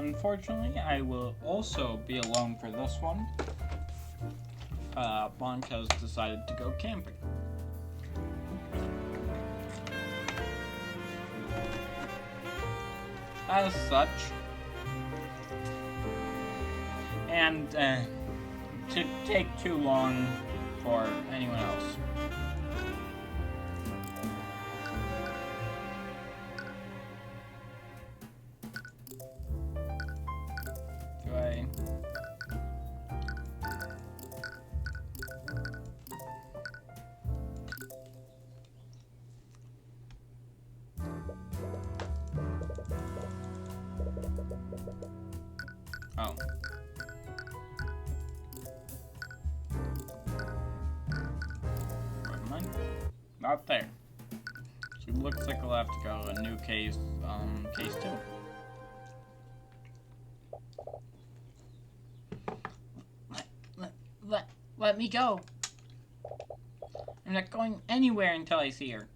unfortunately, I will also be alone for this one. Bonk has decided to go camping. As such, and to take too long for anyone else. Do I? Oh. Not there. So it looks like I'll have to go a new case, case 2. Let me go. I'm not going anywhere until I see her.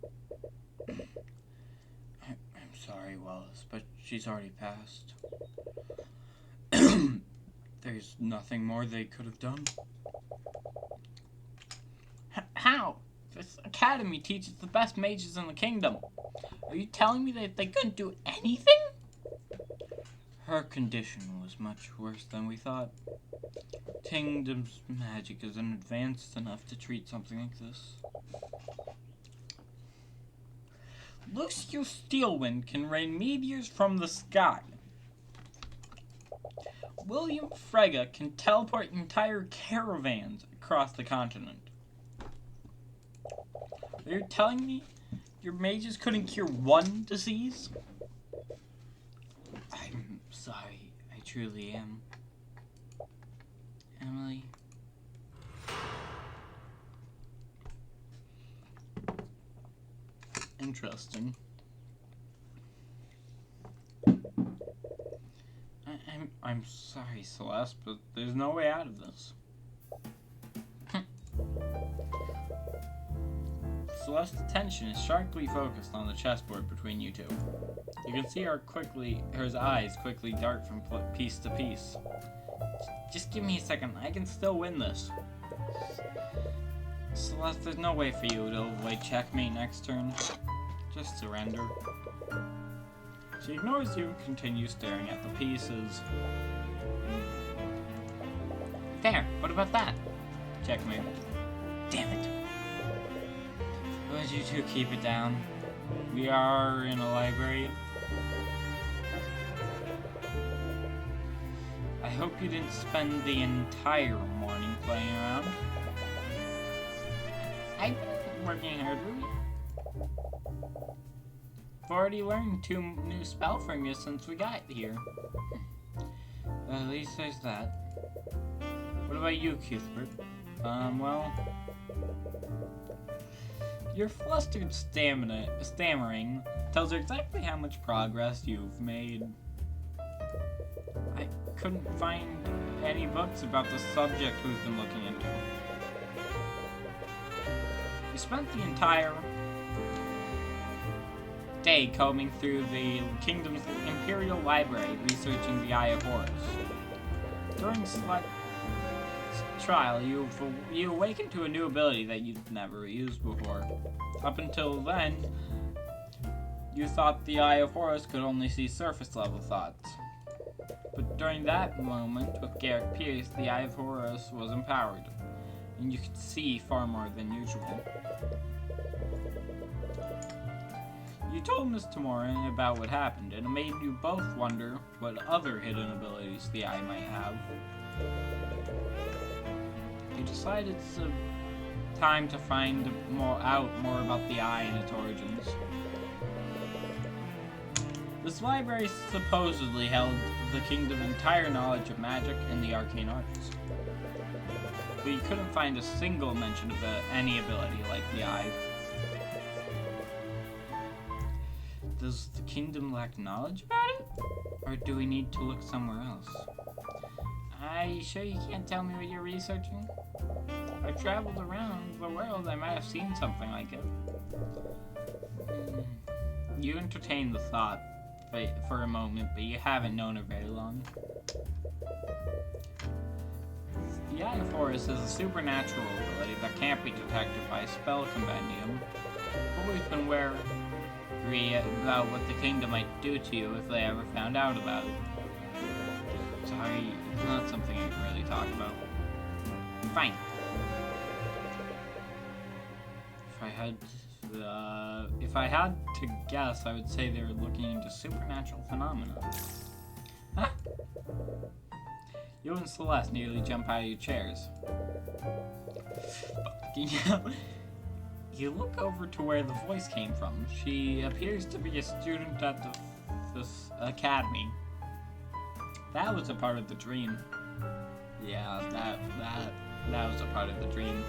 I'm sorry, Wallace, but she's already passed. There's nothing more they could have done. How? This academy teaches the best mages in the kingdom. Are you telling me that they couldn't do anything? Her condition was much worse than we thought. Kingdom's magic isn't advanced enough to treat something like this. Lucio Steelwind can rain meteors from the sky. William Frege can teleport entire caravans across the continent. Are you telling me your mages couldn't cure one disease? I'm sorry, I truly am. Emily. Interesting. I'm sorry, Celeste, but there's no way out of this. Celeste's attention is sharply focused on the chessboard between you two. You can see her eyes quickly dart from piece to piece. Just give me a second, I can still win this. Celeste, there's no way for you to avoid checkmate next turn. Just surrender. She ignores you and continues staring at the pieces. There, what about that? Checkmate. Damn it. Would you two keep it down? We are in a library. I hope you didn't spend the entire morning playing around. I've been working hard, Ruby. I've already learned 2 new spells from you since we got here. At least there's that. What about you, Cuthbert? Well... Your flustered stammering tells her exactly how much progress you've made. I couldn't find any books about the subject we've been looking into. You spent the entire day combing through the kingdom's imperial library researching the Eye of Horus. During select trial, you awakened to a new ability that you'd never used before. Up until then, you thought the Eye of Horus could only see surface-level thoughts. But during that moment, with Garrick Pierce, the Eye of Horus was empowered, and you could see far more than usual. You told Miss Tamorin about what happened, and it made you both wonder what other hidden abilities the Eye might have. You decide it's time to find out more about the Eye and its origins. This library supposedly held the kingdom's entire knowledge of magic and the arcane arts. But you couldn't find a single mention of any ability like the Eye. Does the kingdom lack knowledge about it? Or do we need to look somewhere else? Are you sure you can't tell me what you're researching? I've traveled around the world, I might have seen something like it. You entertain the thought for a moment, but you haven't known her very long. The Eye of Horus is a supernatural ability that can't be detected by a spell compendium. Always been wary about what the kingdom might do to you if they ever found out about it. Sorry, it's not something I can really talk about. Fine. If I had to guess, I would say they were looking into supernatural phenomena. Huh? You and Celeste nearly jump out of your chairs. You look over to where the voice came from. She appears to be a student at this academy. That was a part of the dream. Yeah, that was a part of the dream.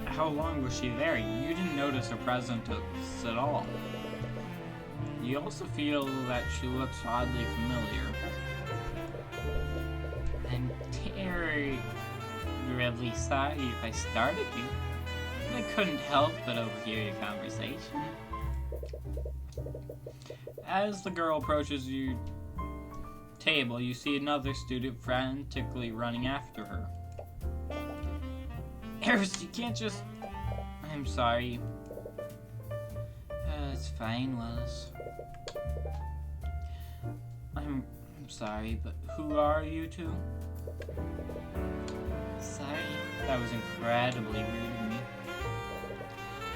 How long was she there? You didn't notice her presence at all. You also feel that she looks oddly familiar. I'm terribly sorry if I started you. I couldn't help but overhear your conversation. As the girl approaches your table, you see another student frantically running after her. Eris, you can't just... I'm sorry. It's fine, Willis. I'm sorry, but who are you two? Sorry, that was incredibly rude of me.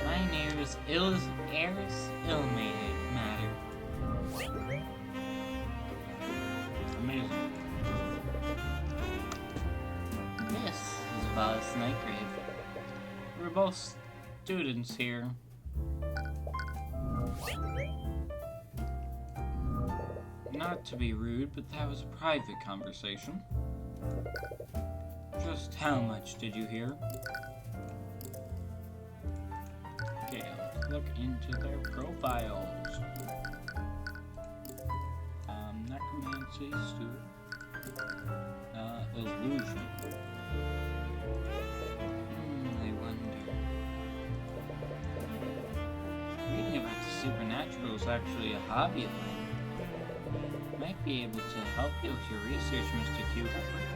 My name is Eris Ilmater. Amazing. This is Valis Nightgrave. We're both students here. Not to be rude, but that was a private conversation. Just how much did you hear? Okay, let's look into their profiles. Necromancy, illusion. I wonder. Reading about the supernatural is actually a hobby of mine. Might be able to help you with your research, Mr. Cuthbert.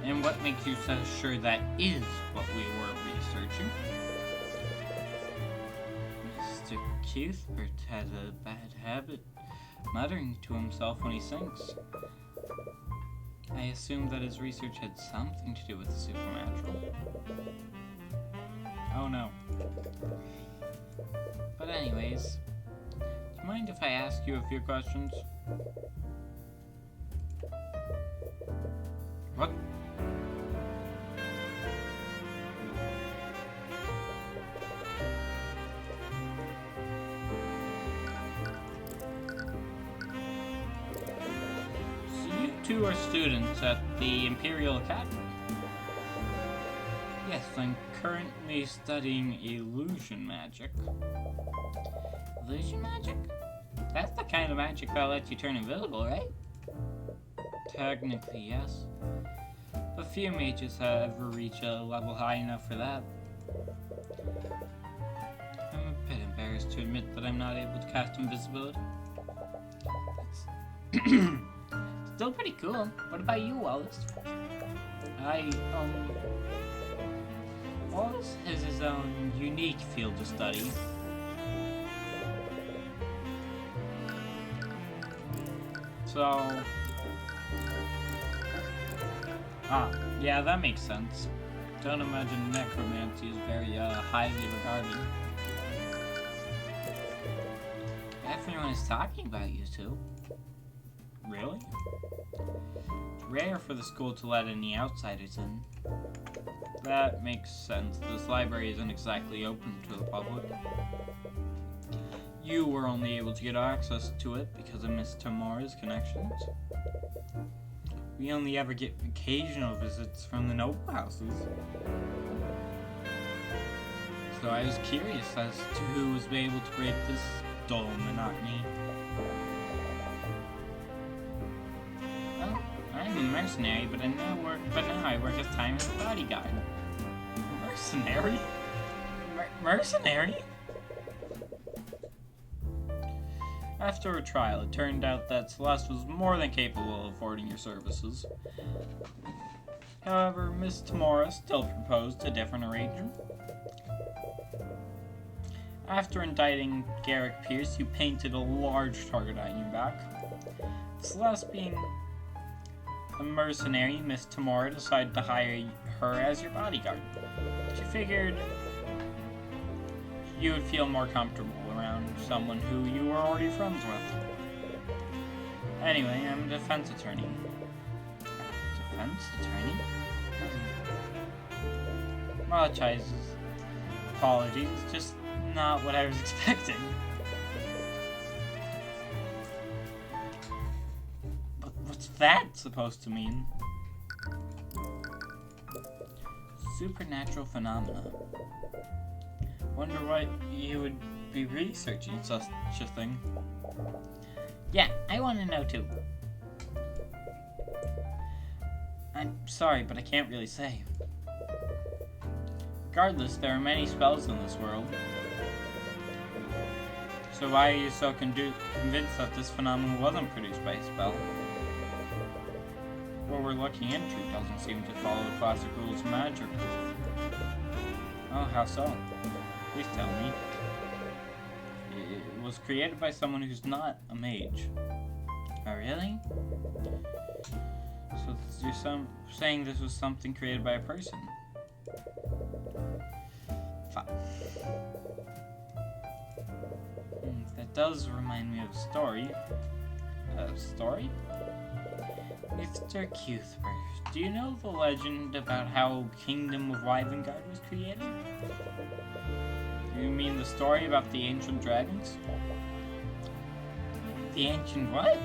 And what makes you so sure that is what we were researching? Mr. Cuthbert has a bad habit muttering to himself when he thinks. I assumed that his research had something to do with the supernatural. Oh no. But anyways, do you mind if I ask you a few questions? What? Two are students at the Imperial Academy. Yes, I'm currently studying illusion magic. Illusion magic? That's the kind of magic that lets you turn invisible, right? Technically, yes. But few mages have ever reached a level high enough for that. I'm a bit embarrassed to admit that I'm not able to cast invisibility. Still pretty cool. What about you, Wallace? Wallace has his own unique field of study. So... yeah, that makes sense. Don't imagine necromancy is very, highly regarded. Everyone is talking about you two. Really? It's rare for the school to let any outsiders in. That makes sense. This library isn't exactly open to the public. You were only able to get access to it because of Miss Tamara's connections. We only ever get occasional visits from the noble houses. So I was curious as to who was able to break this dull monotony. I'm a mercenary, but now I work as Tyron's bodyguard. Mercenary? Mercenary? After a trial, it turned out that Celeste was more than capable of affording your services. However, Miss Tamora still proposed a different arrangement. After indicting Garrick Pierce, you painted a large target on your back. Celeste, being a mercenary, Miss Tamora decided to hire her as your bodyguard. She figured you would feel more comfortable around someone who you were already friends with. Anyway, I'm a defense attorney. Defense attorney? Apologies, it's just not what I was expecting. But what's that supposed to mean? Supernatural phenomena. Wonder what you would be researching such a thing. Yeah, I want to know too. I'm sorry, but I can't really say. Regardless, there are many spells in this world. So why are you so convinced that this phenomenon wasn't produced by a spell? What we're looking into doesn't seem to follow the classic rules of magic. Oh, how so? Please tell me. It was created by someone who's not a mage. Oh, really? So you're saying this was something created by a person? Fine. That does remind me of a story. A story? Mr. Cuthbert, do you know the legend about how Kingdom of Wyvengard was created? You mean the story about the ancient dragons? The ancient what?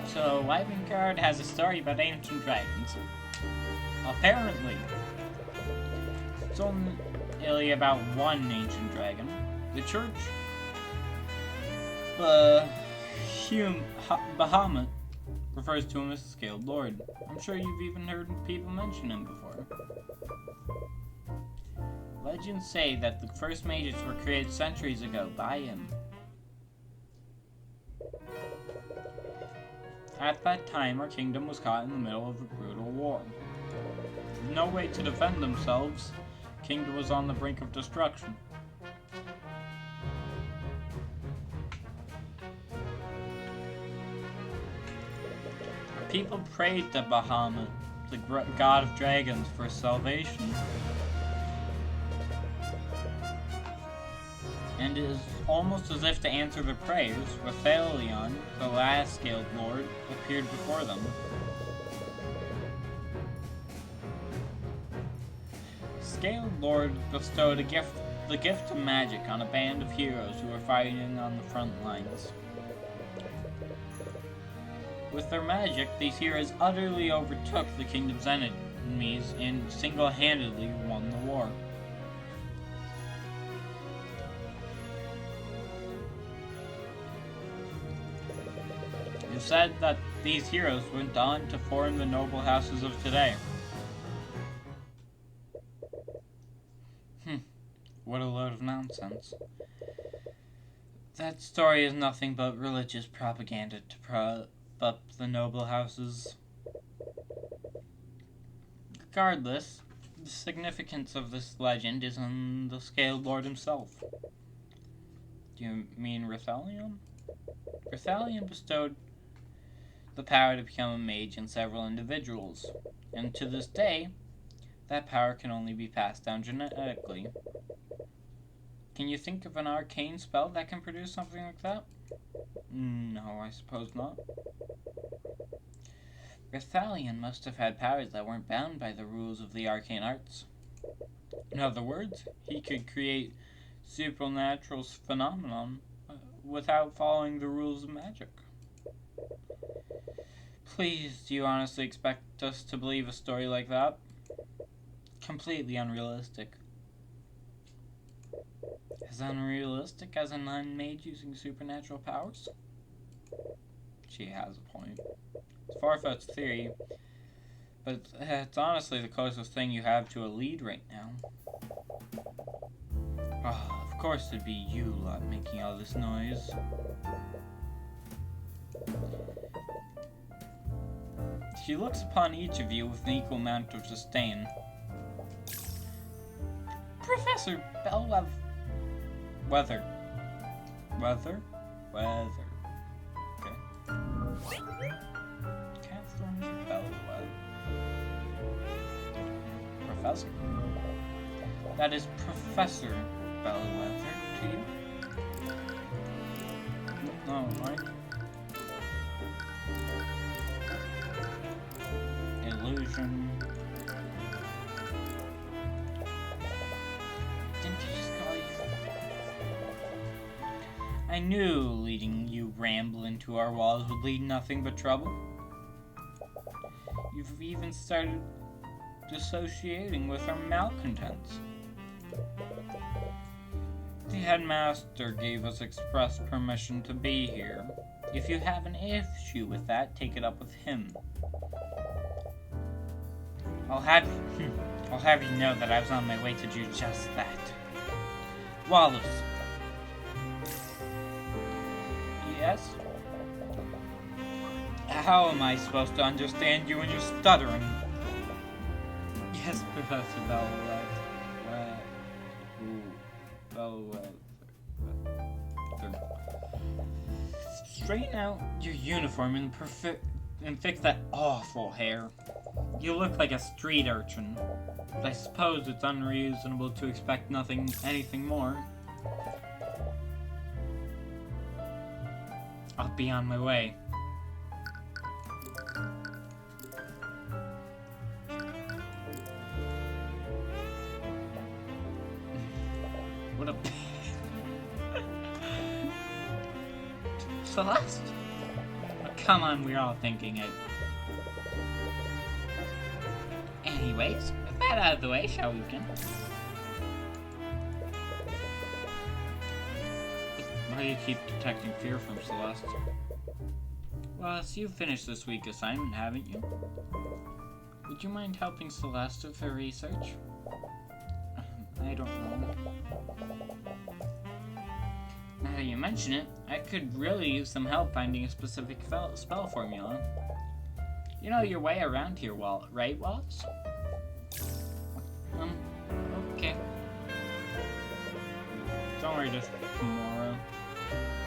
So, Wyvengard has a story about ancient dragons. Apparently. It's only about one ancient dragon. The church, Bahamut, refers to him as the Scaled Lord. I'm sure you've even heard people mention him before. Legends say that the first mages were created centuries ago by him. At that time, our kingdom was caught in the middle of a brutal war. With no way to defend themselves, the kingdom was on the brink of destruction. People prayed to Bahamut, the god of dragons, for salvation. And it is almost as if to answer their prayers, Rathalion, the last Scaled Lord, appeared before them. Scaled Lord bestowed the gift of magic on a band of heroes who were fighting on the front lines. With their magic, these heroes utterly overtook the kingdom's enemies and single-handedly won the war. It is said that these heroes went on to form the noble houses of today. What a load of nonsense. That story is nothing but religious propaganda to prop up the noble houses. Regardless, the significance of this legend is in the Scaled Lord himself. Do you mean Rathalion? Rathalion bestowed the power to become a mage in several individuals, and to this day, that power can only be passed down genetically. Can you think of an arcane spell that can produce something like that? No, I suppose not. Rathalion must have had powers that weren't bound by the rules of the arcane arts. In other words, he could create supernatural phenomenon without following the rules of magic. Please, do you honestly expect us to believe a story like that? Completely unrealistic. As unrealistic as a non-mage using supernatural powers? She has a point. It's a far-fetched theory, But it's honestly the closest thing you have to a lead right now. Ah, of course it'd be you lot making all this noise. She looks upon each of you with an equal amount of disdain. Professor Bellwether. Weather. Okay. Catherine Bellwether. Professor. That is Professor Bellwether to you? Oh, right. Illusion. Didn't he just call you? I knew leading you ramble into our walls would lead nothing but trouble. You've even started dissociating with our malcontents. The headmaster gave us express permission to be here. If you have an issue with that, take it up with him. I'll have you know that I was on my way to do just that. Wallace. Yes? How am I supposed to understand you when you're stuttering? Yes, Professor Bellwether. Straighten out your uniform and fix that awful hair. You look like a street urchin. But I suppose it's unreasonable to expect anything more. I'll be on my way. What a Celeste? Oh, come on, we're all thinking it. Anyways, with that out of the way, shall we begin? Why do you keep detecting fear from Celeste? Well, so you've finished this week's assignment, haven't you? Would you mind helping Celeste with her research? I don't know. Now that you mention it, I could really use some help finding a specific spell formula. You know your way around here, right, Wallace? Okay. Don't worry, just tomorrow.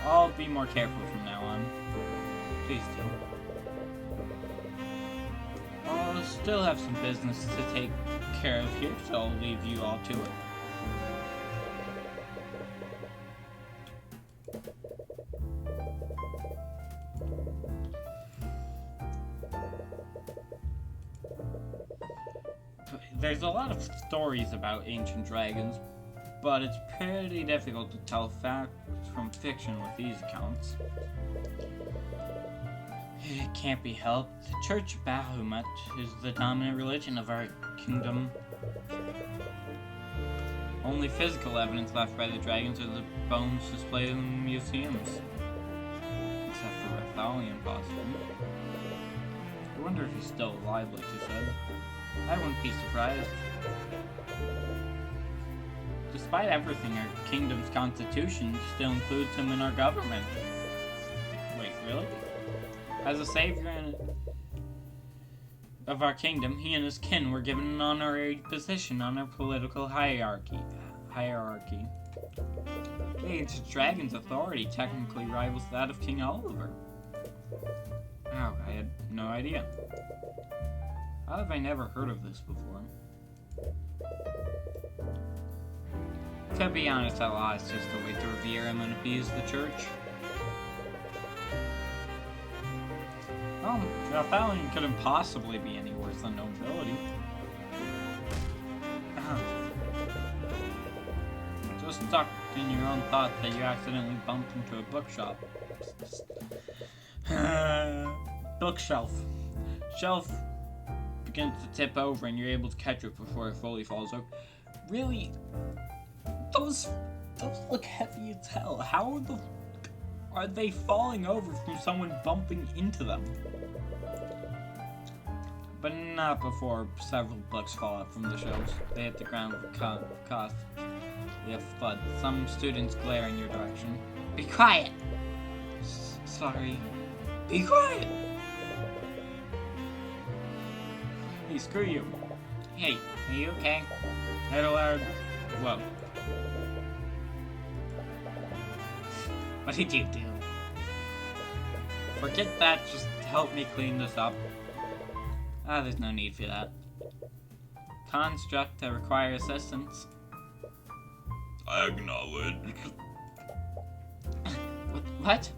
I'll be more careful from now on. Please do. I'll still have some business to take care of here, so I'll leave you all to it. There's a lot of stories about ancient dragons, but it's pretty difficult to tell facts from fiction with these accounts. It can't be helped. The Church of Bahamut is the dominant religion of our kingdom. Only physical evidence left by the dragons are the bones displayed in museums. Except for Rathalion, possibly. I wonder if he's still alive, like you said. I wouldn't be surprised. Despite everything, our kingdom's constitution still includes him in our government. Wait, really? As a savior of our kingdom, he and his kin were given an honorary position on our political hierarchy. The ancient dragon's authority technically rivals that of King Oliver. Oh, I had no idea. How have I never heard of this before? To be honest, that law is just a way to revere him and appease the church. Well, Rathalion couldn't possibly be any worse than nobility. Just stuck in your own thought that you accidentally bumped into a bookshop. Bookshelf. Shelf begins to tip over and you're able to catch it before it fully falls over. Really? Those look heavy as hell. How are they falling over from someone bumping into them? but not before several books fall out from the shelves. They hit the ground with cost. They have thud. Some students glare in your direction. Be quiet! Sorry. Be quiet! Hey, screw you. Hey, are you okay? Head aloud. Whoa. What did you do? Forget that, just help me clean this up. Ah, there's no need for that. Construct, I require assistance. I acknowledge. What?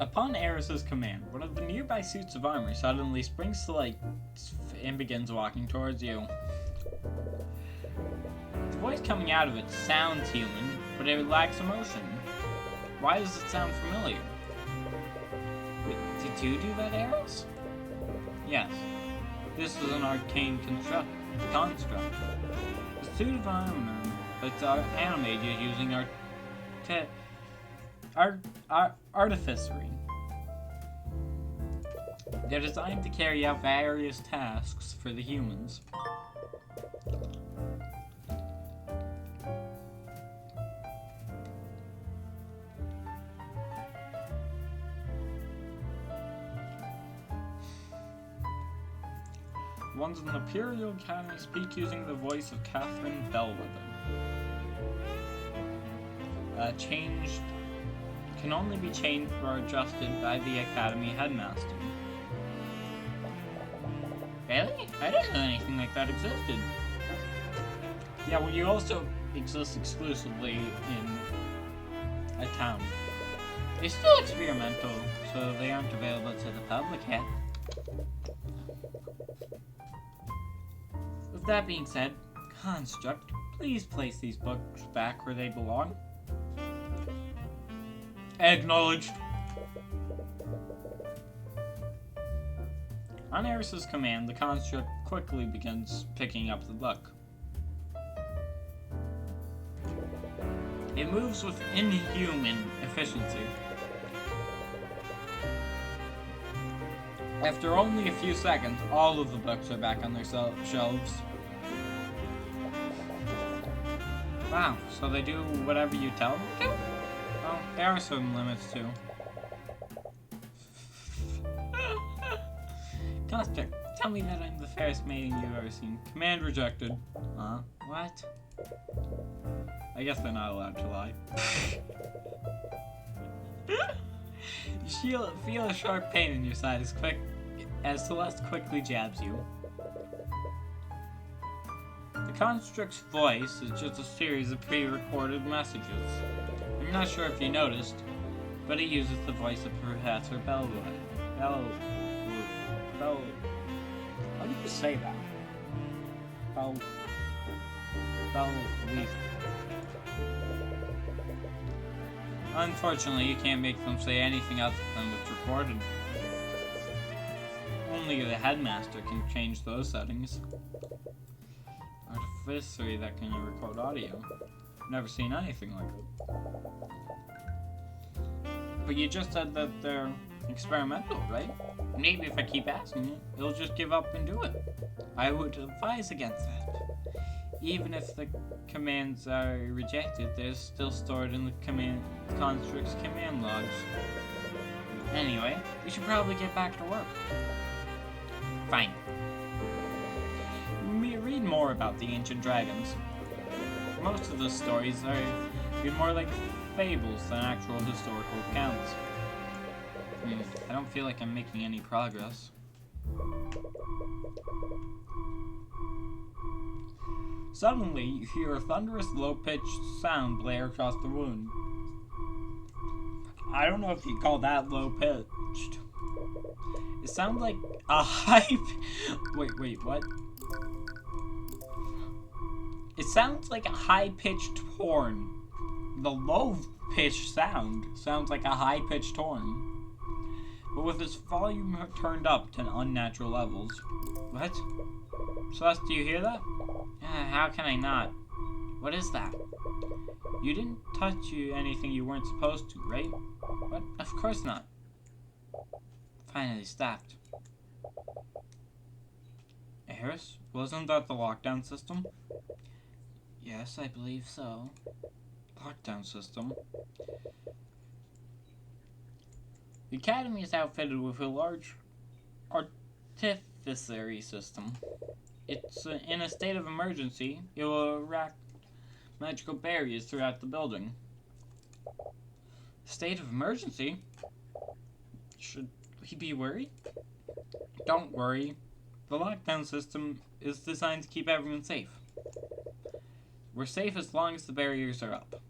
Upon Eris's command, one of the nearby suits of armor suddenly springs to life and begins walking towards you. The voice coming out of it sounds human, but it lacks emotion. Why does it sound familiar? Did you do that, Eris? Yes. This is an arcane construct. The suit of armor that's animated using artificery. They're designed to carry out various tasks for the humans. Ones in the Imperial Academy speak using the voice of Catherine Bellwether. Changed can only be changed or adjusted by the Academy headmaster. Really? I didn't know anything like that existed. Yeah, well, you also exist exclusively in a town. They're still experimental, so they aren't available to the public yet. With that being said, Construct, please place these books back where they belong. Acknowledged. On Eris's command, the Construct quickly begins picking up the book. It moves with inhuman efficiency. After only a few seconds, all of the books are back on their shelves. Wow, so they do whatever you tell them to? Well, there are some limits too. Construct, tell me that I'm the fairest maiden you've ever seen. Command rejected. What? I guess they're not allowed to lie. You feel a sharp pain in your side as Celeste quickly jabs you. The Construct's voice is just a series of pre-recorded messages. I'm not sure if you noticed, but it uses the voice of Professor Bellwood. How do you say that? Bellweaver. Unfortunately, you can't make them say anything other than what's recorded. Only the headmaster can change those settings. Artificery that can record audio. Never seen anything like it. But you just said that they're experimental, right? Maybe if I keep asking it, it'll just give up and do it. I would advise against that. Even if the commands are rejected, they're still stored in the Construct's command logs. Anyway, we should probably get back to work. Fine. Read more about the ancient dragons. Most of the stories are more like fables than actual historical accounts. I don't feel like I'm making any progress. Suddenly, you hear a thunderous, low-pitched sound blare across the room. I don't know if you call that low-pitched. It sounds like a high... Wait, what? It sounds like a high-pitched horn. The low-pitched sound sounds like a high-pitched horn, but with its volume turned up to unnatural levels. What? Celeste, do you hear that? How can I not? What is that? You didn't touch anything you weren't supposed to, right? What? Of course not. Finally stopped. Eris? Wasn't that the lockdown system? Yes, I believe so. Lockdown system? The Academy is outfitted with a large artificary system. It's in a state of emergency. It will erect magical barriers throughout the building. State of emergency? Should we be worried? Don't worry. The lockdown system is designed to keep everyone safe. We're safe as long as the barriers are up.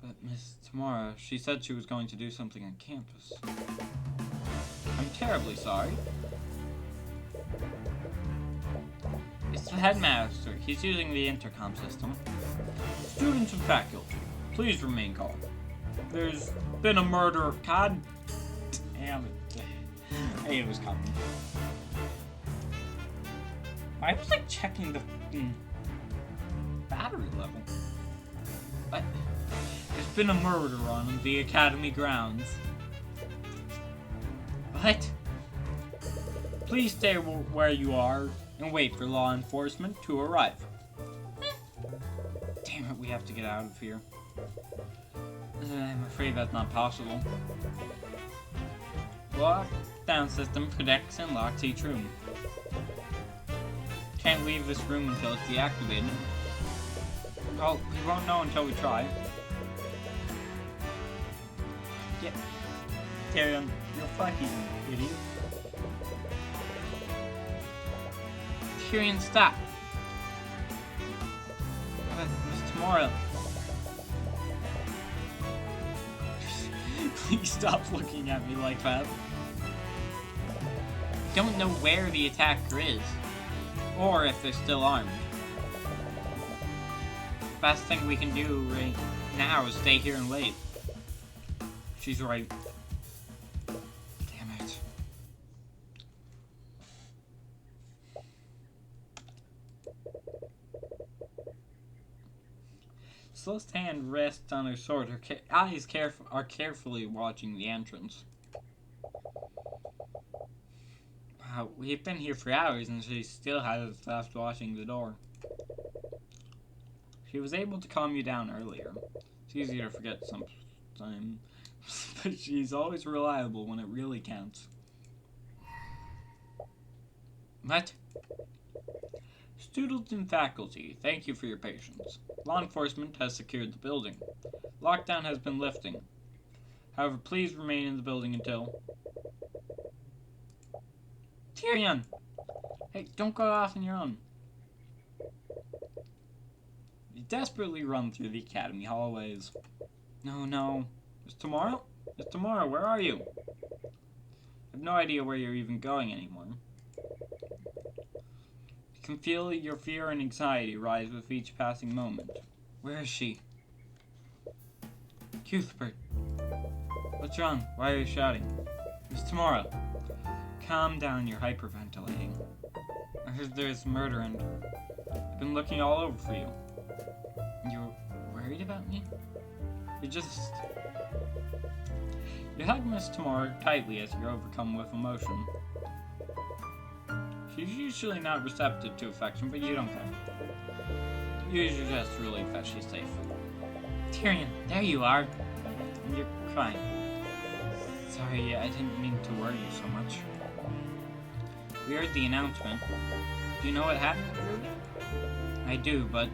But Miss Tamara, she said she was going to do something on campus. I'm terribly sorry. It's the headmaster. He's using the intercom system. Students and faculty, please remain calm. There's been a murder. God damn it. I knew it was coming. I was like checking the battery level. But there's been a murder on the academy grounds. What? Please stay where you are and wait for law enforcement to arrive. Damn it, we have to get out of here. I'm afraid that's not possible. Lockdown system protects and locks each room. Can't leave this room until it's deactivated. Well, we won't know until we try. Yeah. Tyrion, you're fucking idiot. Tyrion, stop. Miss Tamara. Please stop looking at me like that. Don't know where the attacker is, or if they're still armed. Best thing we can do right now is stay here and wait. She's right. Damn it. Celeste's hand rests on her sword. Her eyes are carefully watching the entrance. Wow, we've been here for hours and she still hasn't stopped watching the door. She was able to calm you down earlier. It's easy to forget sometimes, but she's always reliable when it really counts. What? Students and faculty, thank you for your patience. Law enforcement has secured the building. Lockdown has been lifting. However, please remain in the building until... Tyrion! Hey, don't go off on your own. You desperately run through the academy hallways. No. It's tomorrow? It's tomorrow, where are you? I have no idea where you're even going anymore. You can feel your fear and anxiety rise with each passing moment. Where is she? Cuthbert. What's wrong? Why are you shouting? It's tomorrow. Calm down, you're hyperventilating. I heard there's murder and I've been looking all over for you. You're worried about me? You hug Miss Tamara tightly as you're overcome with emotion. She's usually not receptive to affection, but you don't care. You're just relieved that she's safe. Tyrion, there you are. And you're crying. Sorry, I didn't mean to worry you so much. We heard the announcement. Do you know what happened, Ruby? I do, but...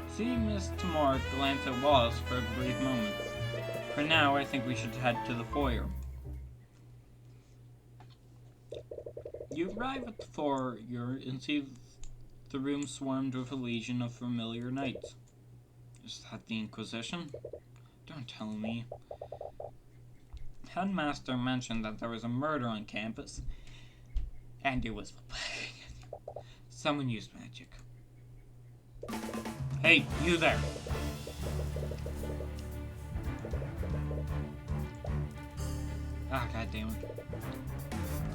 See Miss Tamara glance at Wallace for a brief moment. For now, I think we should head to the foyer. You arrive at the foyer and see the room swarmed with a legion of familiar knights. Is that the Inquisition? Don't tell me. Headmaster mentioned that there was a murder on campus, and it was someone used magic. Hey, you there! Ah, goddammit.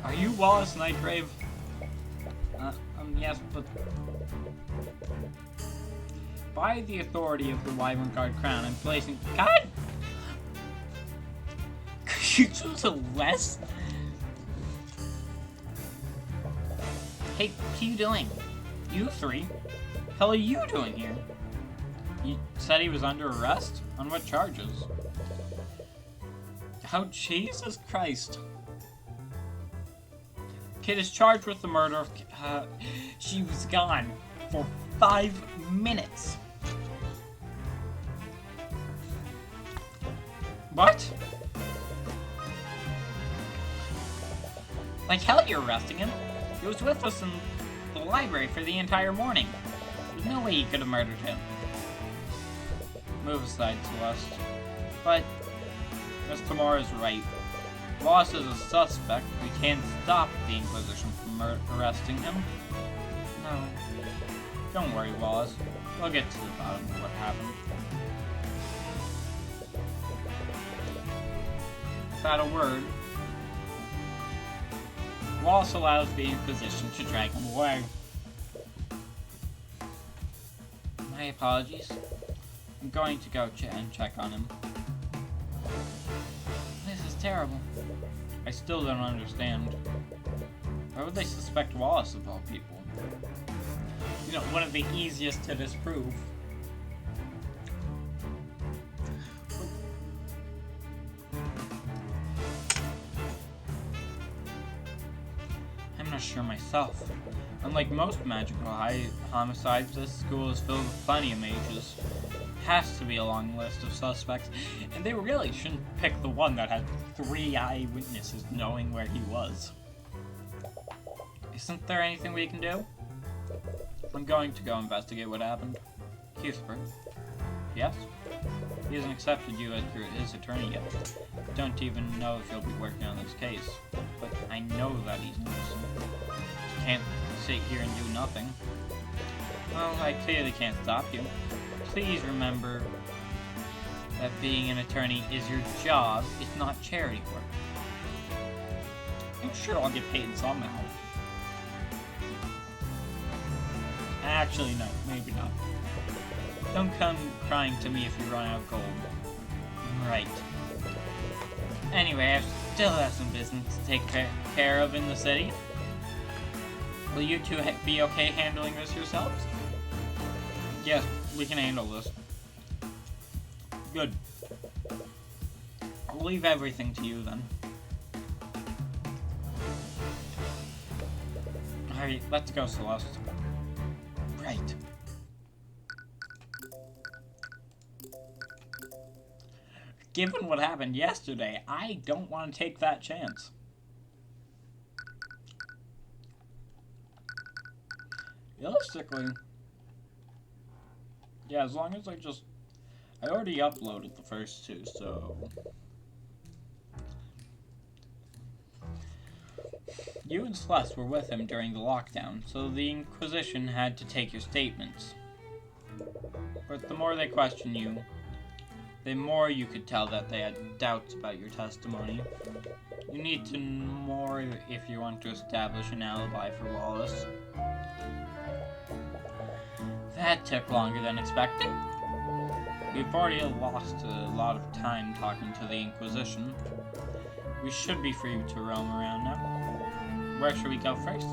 Are you Wallace Nightgrave? Yes, but... By the authority of the Wyvern Guard Crown, I'm placing... God! You choose a less? Hey, what are you doing? You three? Hell are you doing here? You said he was under arrest? On what charges? Oh, Jesus Christ. Kid is charged with the murder of... she was gone for 5 minutes. What? Like hell you're arresting him. He was with us in the library for the entire morning. There's no way he could have murdered him. Move aside, Celeste. But, Miss Tamara's right. Wallace is a suspect. We can't stop the Inquisition from arresting him. No. Don't worry, Wallace. We'll get to the bottom of what happened. Without a word, Wallace allows the Inquisition to drag him away. My apologies. I'm going to go and check on him. This is terrible. I still don't understand. Why would they suspect Wallace of all people? You know, one of the easiest to disprove. I'm not sure myself. Unlike most magical homicides, this school is filled with plenty of mages. Has to be a long list of suspects, and they really shouldn't pick the one that had 3 eyewitnesses knowing where he was. Isn't there anything we can do? I'm going to go investigate what happened. Cuthbert. Yes? He hasn't accepted you as his attorney yet. Don't even know if he'll be working on this case. But I know that he's innocent. Can't sit here and do nothing. Well, I clearly can't stop you. Please remember that being an attorney is your job, it's not charity work. I'm sure I'll get paid somehow. Actually, no, maybe not. Don't come crying to me if you run out of gold. Right. Anyway, I still have some business to take care of in the city. Will you two be okay handling this yourselves? Yes, we can handle this. Good. I'll leave everything to you then. Alright, let's go, Celeste. Right. Given what happened yesterday, I don't want to take that chance. Realistically, yeah, as long as I already uploaded the first 2, so... You and Celeste were with him during the lockdown, so the Inquisition had to take your statements. But the more they question you, the more you could tell that they had doubts about your testimony. You need to know more if you want to establish an alibi for Wallace. That took longer than expected. We've already lost a lot of time talking to the Inquisition. We should be free to roam around now. Where should we go first?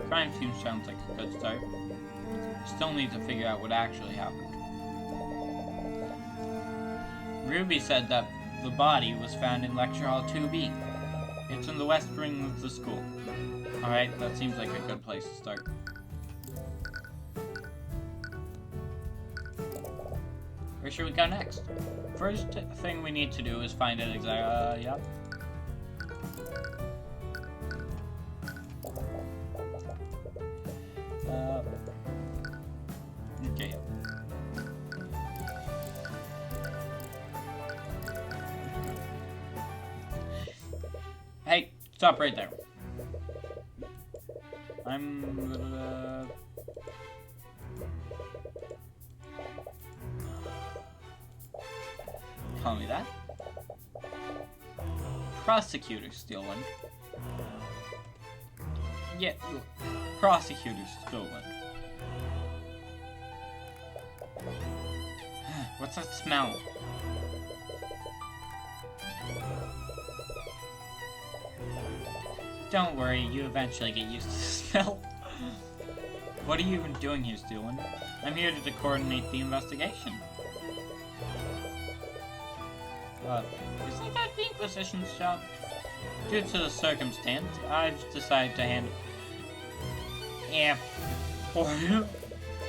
Crime team sounds like a good start. Still need to figure out what actually happened. Ruby said that the body was found in Lecture Hall 2B. It's in the west wing of the school. Alright, that seems like a good place to start. Where should we go next? First thing we need to do is find an yep. Okay. Hey, stop right there. Call me that. Prosecutor stolen. Yeah, prosecutor stolen. What's that smell? Don't worry, you eventually get used to the smell. What are you even doing here, Stuart? I'm here to coordinate the investigation. Isn't that the Inquisition's job? Due to the circumstance, I've decided to handle... Yeah, for you.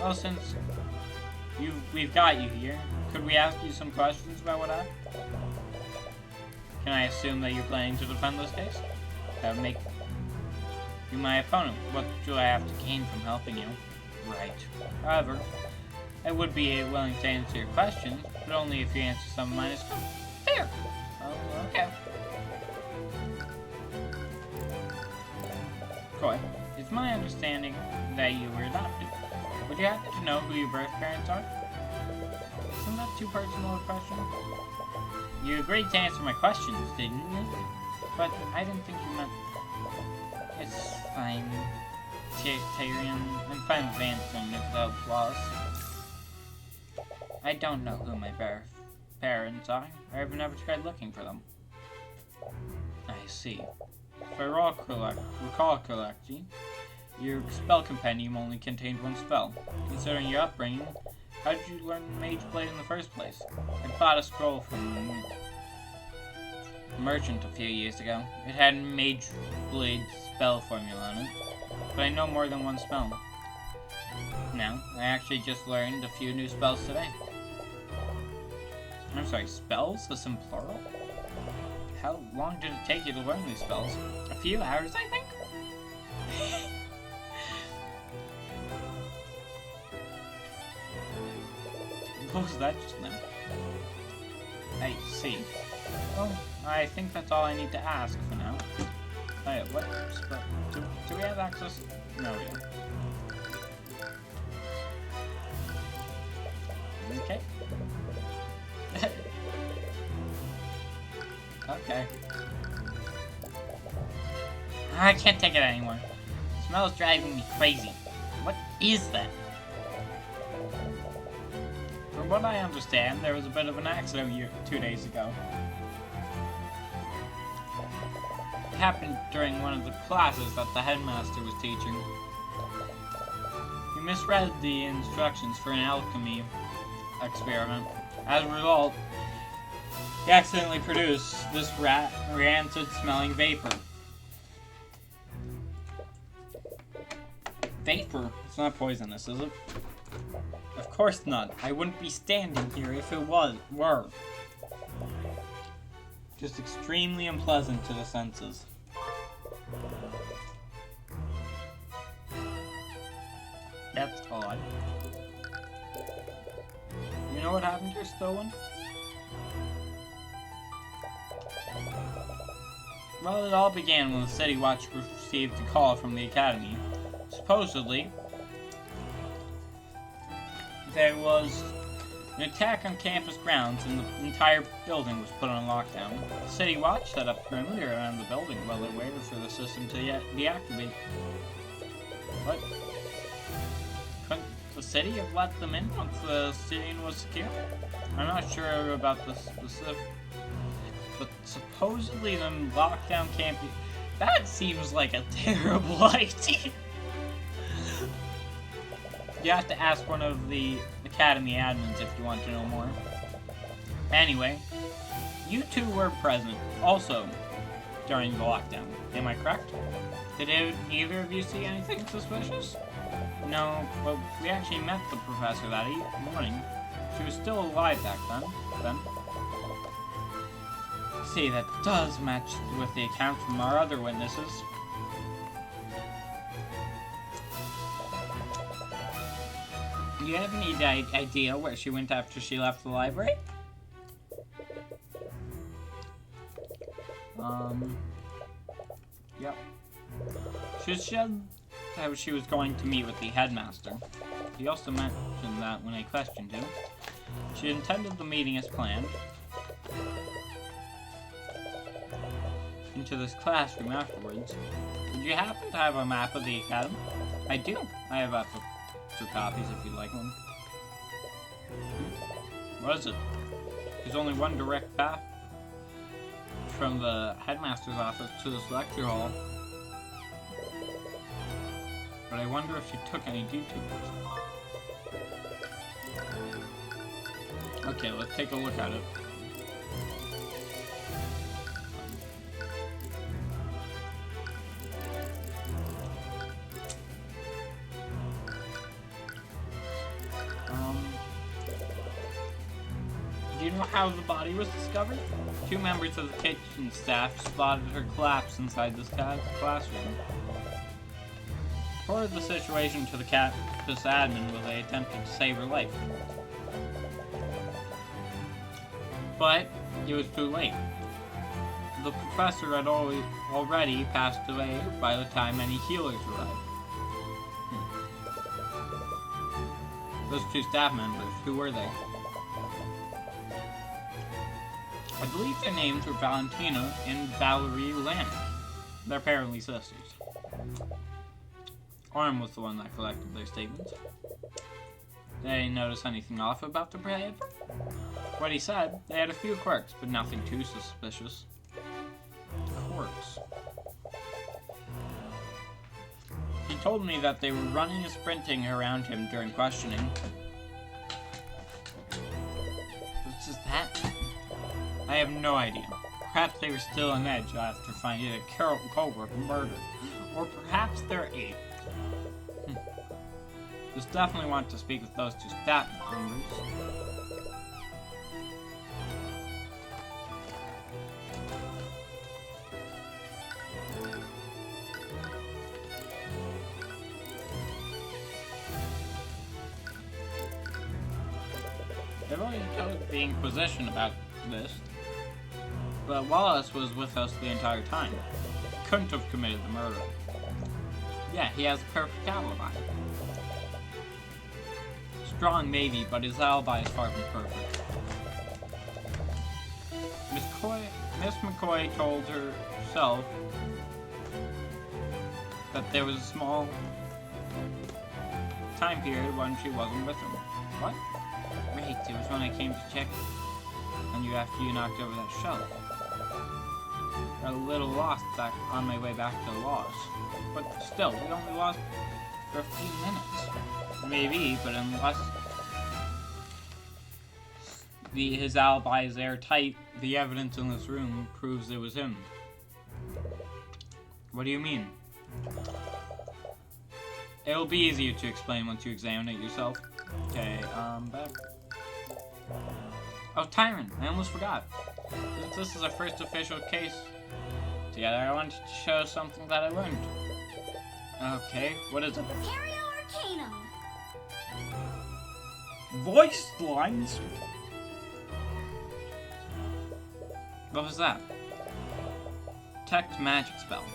Well, since we've got you here, could we ask you some questions about what happened? Can I assume that you're planning to defend this case? That would make you my opponent. What do I have to gain from helping you? Right. However, I would be willing to answer your questions, but only if you answer some of mine as well. Fair. Oh, okay. Coy, it's my understanding that you were adopted. Would you happen to know who your birth parents are? Isn't that too personal a question? You agreed to answer my questions, didn't you? But I didn't think you meant... It's fine, Tyrion. I'm fine with answering it without flaws. I don't know who my birth parents are. I've never tried looking for them. I see. If I recall correctly, your spell compendium only contained one spell. Considering your upbringing, how did you learn Mage Blade in the first place? I bought a scroll from a merchant a few years ago. It had Mage Blade spell formula on it, but I know more than one spell. Now, I actually just learned a few new spells today. I'm sorry, spells? That's in plural? How long did it take you to learn these spells? A few hours, I think? What was that just now? I see. Well, I think that's all I need to ask for now. Hey, what spell? Do we have access? No, we don't. Okay. Okay. I can't take it anymore. The smell is driving me crazy. What is that? From what I understand, there was a bit of an accident 2 days ago. It happened during one of the classes that the headmaster was teaching. He misread the instructions for an alchemy experiment. As a result, he accidentally produced this rancid smelling vapor. Vapor? It's not poisonous, is it? Of course not. I wouldn't be standing here if it were. Just extremely unpleasant to the senses. That's odd. You know what happened here, Stolen? Well, it all began when the City Watch received a call from the Academy. Supposedly, there was an attack on campus grounds and the entire building was put on lockdown. The City Watch set up perimeter around the building while they waited for the system to deactivate. What? Couldn't the city have let them in once the city was secure? I'm not sure about the specific, but supposedly the lockdown can't be... That seems like a terrible idea. You have to ask one of the Academy admins if you want to know more. Anyway, you two were present, also, during the lockdown. Am I correct? Did either of you see anything suspicious? No, but we actually met the professor that morning. She was still alive back then. See, that does match with the account from our other witnesses. Do you have any idea where she went after she left the library? Yep. She said how she was going to meet with the headmaster. He also mentioned that when I questioned him. She intended the meeting as planned. Into this classroom afterwards. Would you happen to have a map of the academy? I do. I have up to 2 copies if you'd like one. What is it? There's only one direct path from the headmaster's office to this lecture hall. but I wonder if she took any detours. Okay, let's take a look at it. Do you know how the body was discovered? 2 members of the kitchen staff spotted her collapse inside this classroom. Reported the situation to the campus admin when they attempted to save her life. But it was too late. The professor had already passed away by the time any healers arrived. Those 2 staff members, who were they? I believe their names were Valentina and Valerie Lannick. They're apparently sisters. Orm was the one that collected their statements. Did I notice anything off about the behavior? What he said, they had a few quirks, but nothing too suspicious. Quirks. He told me that they were running and sprinting around him during questioning. What's just that? I have no idea. Perhaps they were still on edge after finding a co-worker murdered. Or perhaps they're ape. Just definitely want to speak with those 2 staff members. They've already told the Inquisition about this, but Wallace was with us the entire time. He couldn't have committed the murder. Yeah, he has a perfect alibi. Strong maybe, but his alibi is far from perfect. Miss McCoy told herself that there was a small time period when she wasn't with him. What? Right, it was when I came to check on you after you knocked over that shelf. Got a little lost back on my way back to the lodge. But still, we only lost for a few minutes. Maybe, but unless his alibi is airtight, the evidence in this room proves it was him. What do you mean? It'll be easier to explain once you examine it yourself. Okay, back. Oh, Tyrion, I almost forgot. Since this is our first official case together, I wanted to show something that I learned. Okay, what is it? Arcane. Voice lines? What was that? Detect magic spell.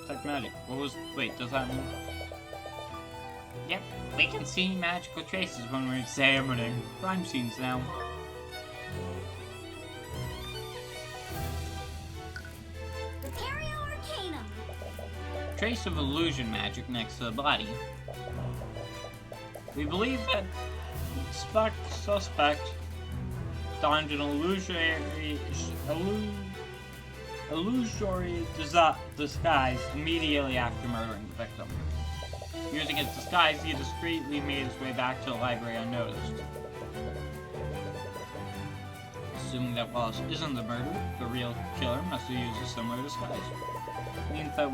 Detect magic. What was... Wait, does that mean... Yep, we can see magical traces when we're examining crime scenes now. Arcane. Trace of illusion magic next to the body. We believe that suspect donned an illusory disguise immediately after murdering the victim. Using his disguise, he discreetly made his way back to the library unnoticed. Assuming that Wallace isn't the murderer, the real killer must have used a similar disguise. It means that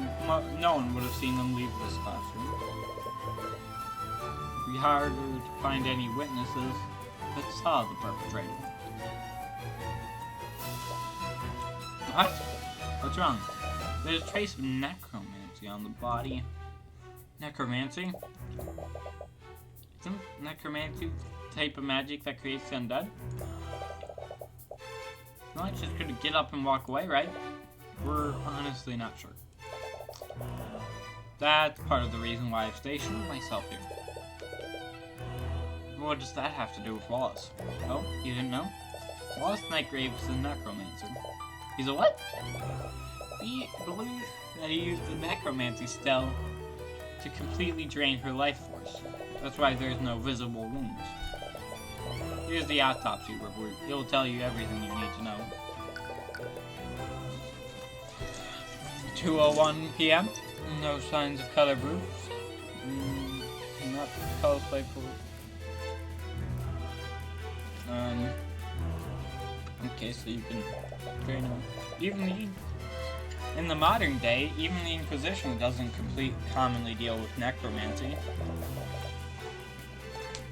no one would have seen him leave this classroom. It would be harder to find any witnesses that saw the perpetrator. What? What's wrong? There's a trace of necromancy on the body. Necromancy? Isn't necromancy the type of magic that creates the undead? No, it's just gonna get up and walk away, right? We're honestly not sure. That's part of the reason why I've stationed myself here. What does that have to do with Wallace? Oh, you didn't know? Wallace Nightgrave is a necromancer. He's a what? We believe that he used the necromancy spell to completely drain her life force. That's why there's no visible wounds. Here's the autopsy report. It'll tell you everything you need to know. 2:01 p.m. No signs of color bruise. Not cosplay for. Okay, so you can train him. In the modern day, even the Inquisition doesn't commonly deal with necromancy.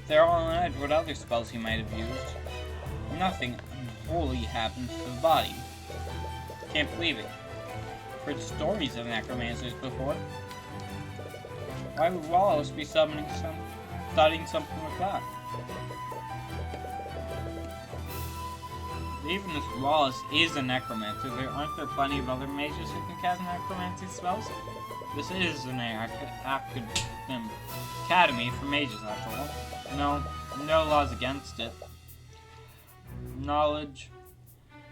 They're all on edge what other spells he might have used. Nothing unholy happens to the body. Can't believe it. Heard stories of necromancers before. Why would Wallace be studying something like that? Even if Wallace is a necromancer, aren't there plenty of other mages who can cast necromancy spells? This is an academy for mages, after all. No laws against it. Knowledge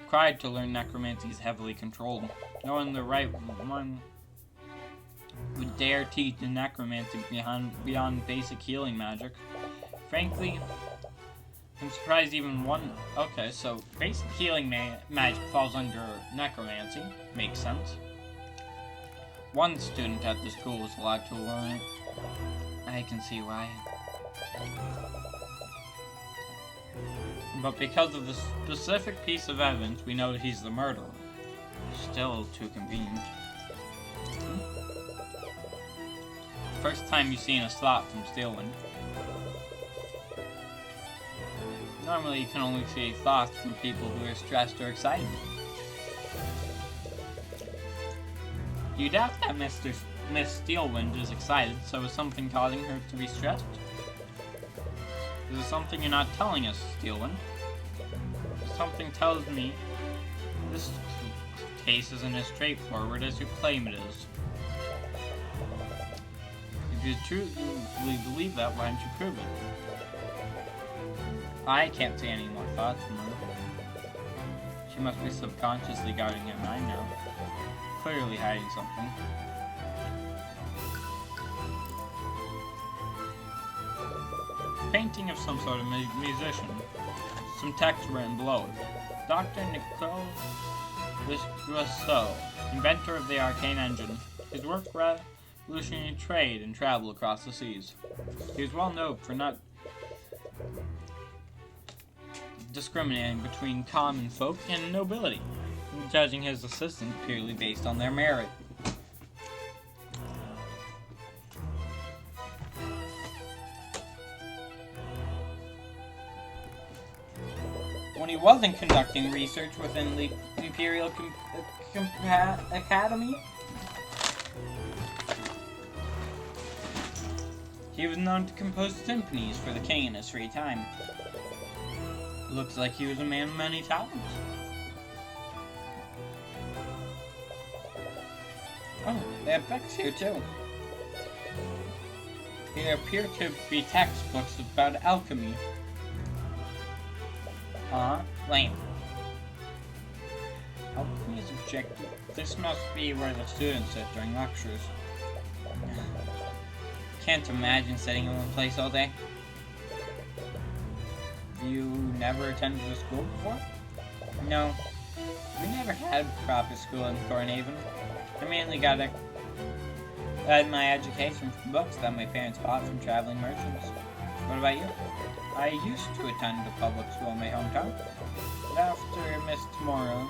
required to learn necromancy is heavily controlled. No one the right one would dare teach the necromancy beyond basic healing magic. Frankly, I'm surprised even one. Okay, so basic healing magic falls under necromancy. Makes sense. One student at the school was allowed to learn it. I can see why. But because of the specific piece of evidence, we know that he's the murderer. Still too convenient. First time you've seen a slot from Steelwind. Normally you can only see thoughts from people who are stressed or excited. You doubt that Miss Steelwind is excited, so is something causing her to be stressed? Is there something you're not telling us, Steelwind? Something tells me this case isn't as straightforward as you claim it is. If you truly believe that, why don't you prove it? I can't see any more thoughts from her. She must be subconsciously guarding her mind now. Clearly hiding something. Painting of some sort of musician. Some text written below it. Dr. Nicolas Rousseau, inventor of the Arcane engine. His work revolutionized trade and travel across the seas. He was well known for not discriminating between common folk and nobility, judging his assistants purely based on their merit. When he wasn't conducting research within the Imperial Academy, he was known to compose symphonies for the king in his free time. Looks like he was a man of many talents. Oh, they have books here too. They appear to be textbooks about alchemy. Lame. Alchemy is objective. This must be where the students sit during lectures. Can't imagine sitting in one place all day. You never attended a school before? No. We never had proper school in Thornhaven. I mainly got my education from books that my parents bought from traveling merchants. What about you? I used to attend a public school in my hometown, but after Miss Tamora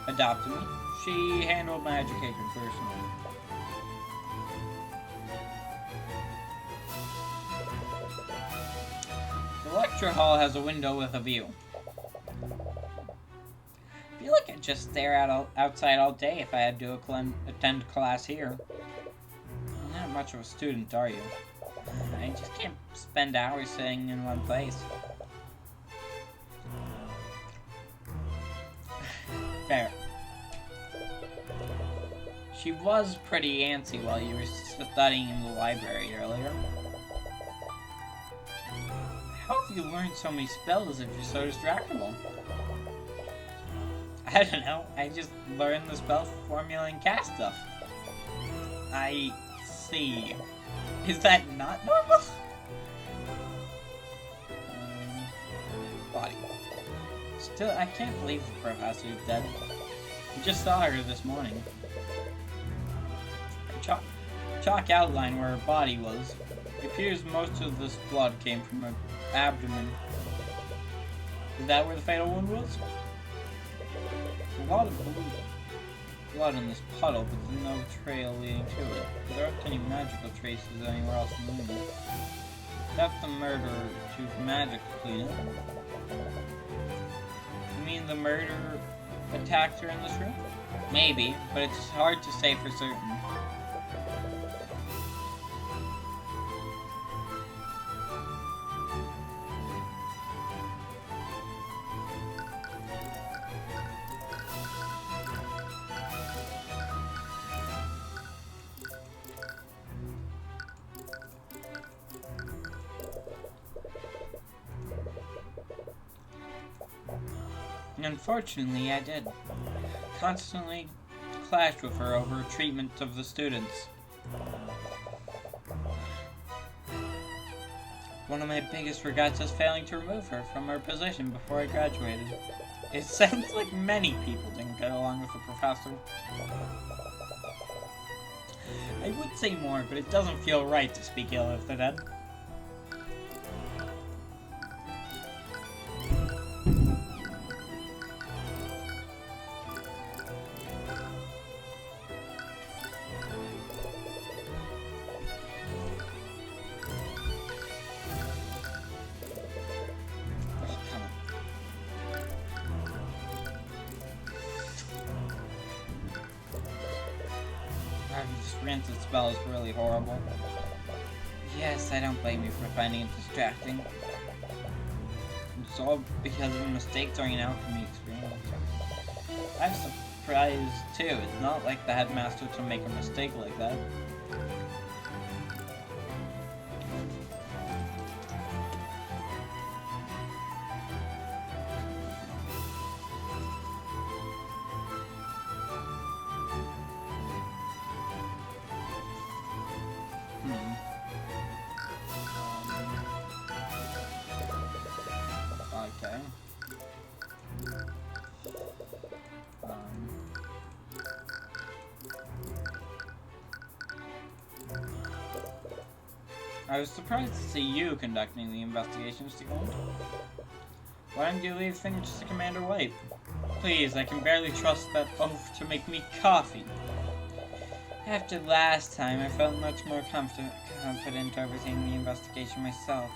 adopted me, she handled my education personally. The lecture hall has a window with a view. I feel like I'd just stare outside all day if I had to attend class here. You're not much of a student, are you? I just can't spend hours sitting in one place. Fair. She was pretty antsy while you were studying in the library earlier. How have you learned so many spells if you're so distractible? I don't know, I just learned the spell formula and cast stuff. I see. Is that not normal? Body. Still, I can't believe the professor is dead. I just saw her this morning. chalk outline where her body was. It appears most of this blood came from her abdomen. Is that where the fatal wound was? There's a lot of blood in this puddle, but there's no trail leading to it. There aren't any magical traces anywhere else in the room. Left the murderer to magic clean it. You mean the murderer attacked her in this room? Maybe, but it's hard to say for certain. Unfortunately, I did. Constantly clashed with her over treatment of the students. One of my biggest regrets is failing to remove her from her position before I graduated. It sounds like many people didn't get along with the professor. I would say more, but it doesn't feel right to speak ill of the dead. This rancid spell is really horrible. Yes, I don't blame you for finding it distracting. It's all because of the mistakes during an alchemy experience. I'm surprised too. It's not like the headmaster to make a mistake like that. I was surprised to see you conducting the investigation, Stickland. Why didn't you leave things to Commander White? Please, I can barely trust that oaf to make me coffee. After last time, I felt much more confident overseeing the investigation myself.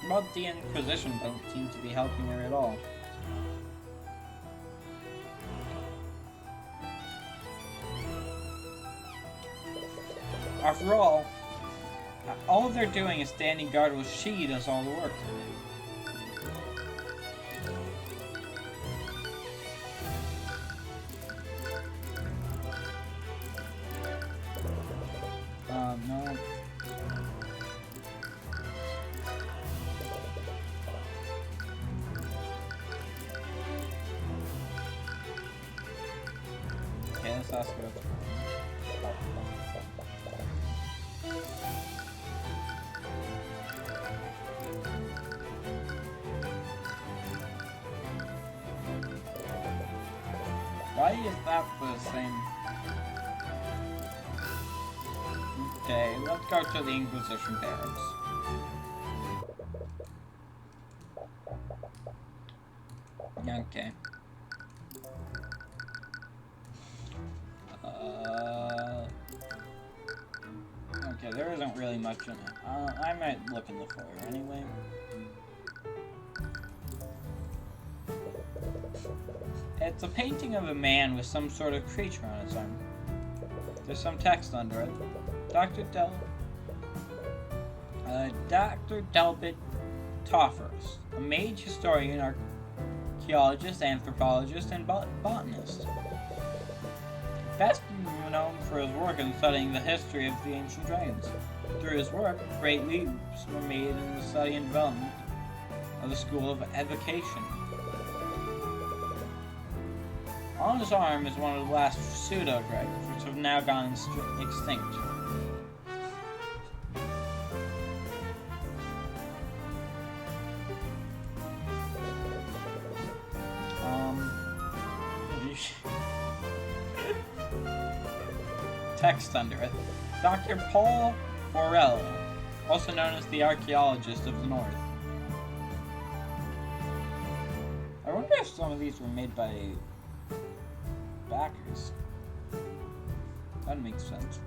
But the Inquisition don't seem to be helping her at all. After all they're doing is standing guard while she does all the work. No. Okay, let's ask her. Why is that the same? Okay, let's go to the Inquisition barracks. Okay. Okay, there isn't really much in it. I might look in the foyer anyway. It's a painting of a man with some sort of creature on his arm. There's some text under it. Dr. Delbert Toffers, a mage historian, archaeologist, anthropologist, and botanist. Best known for his work in studying the history of the ancient dragons. Through his work, great leaps were made in the study and development of the school of evocation. On his arm is one of the last pseudo-dragons, which have now gone extinct. text under it. Dr. Paul Borrell, also known as the Archaeologist of the North. I wonder if some of these were made by backers. That makes sense.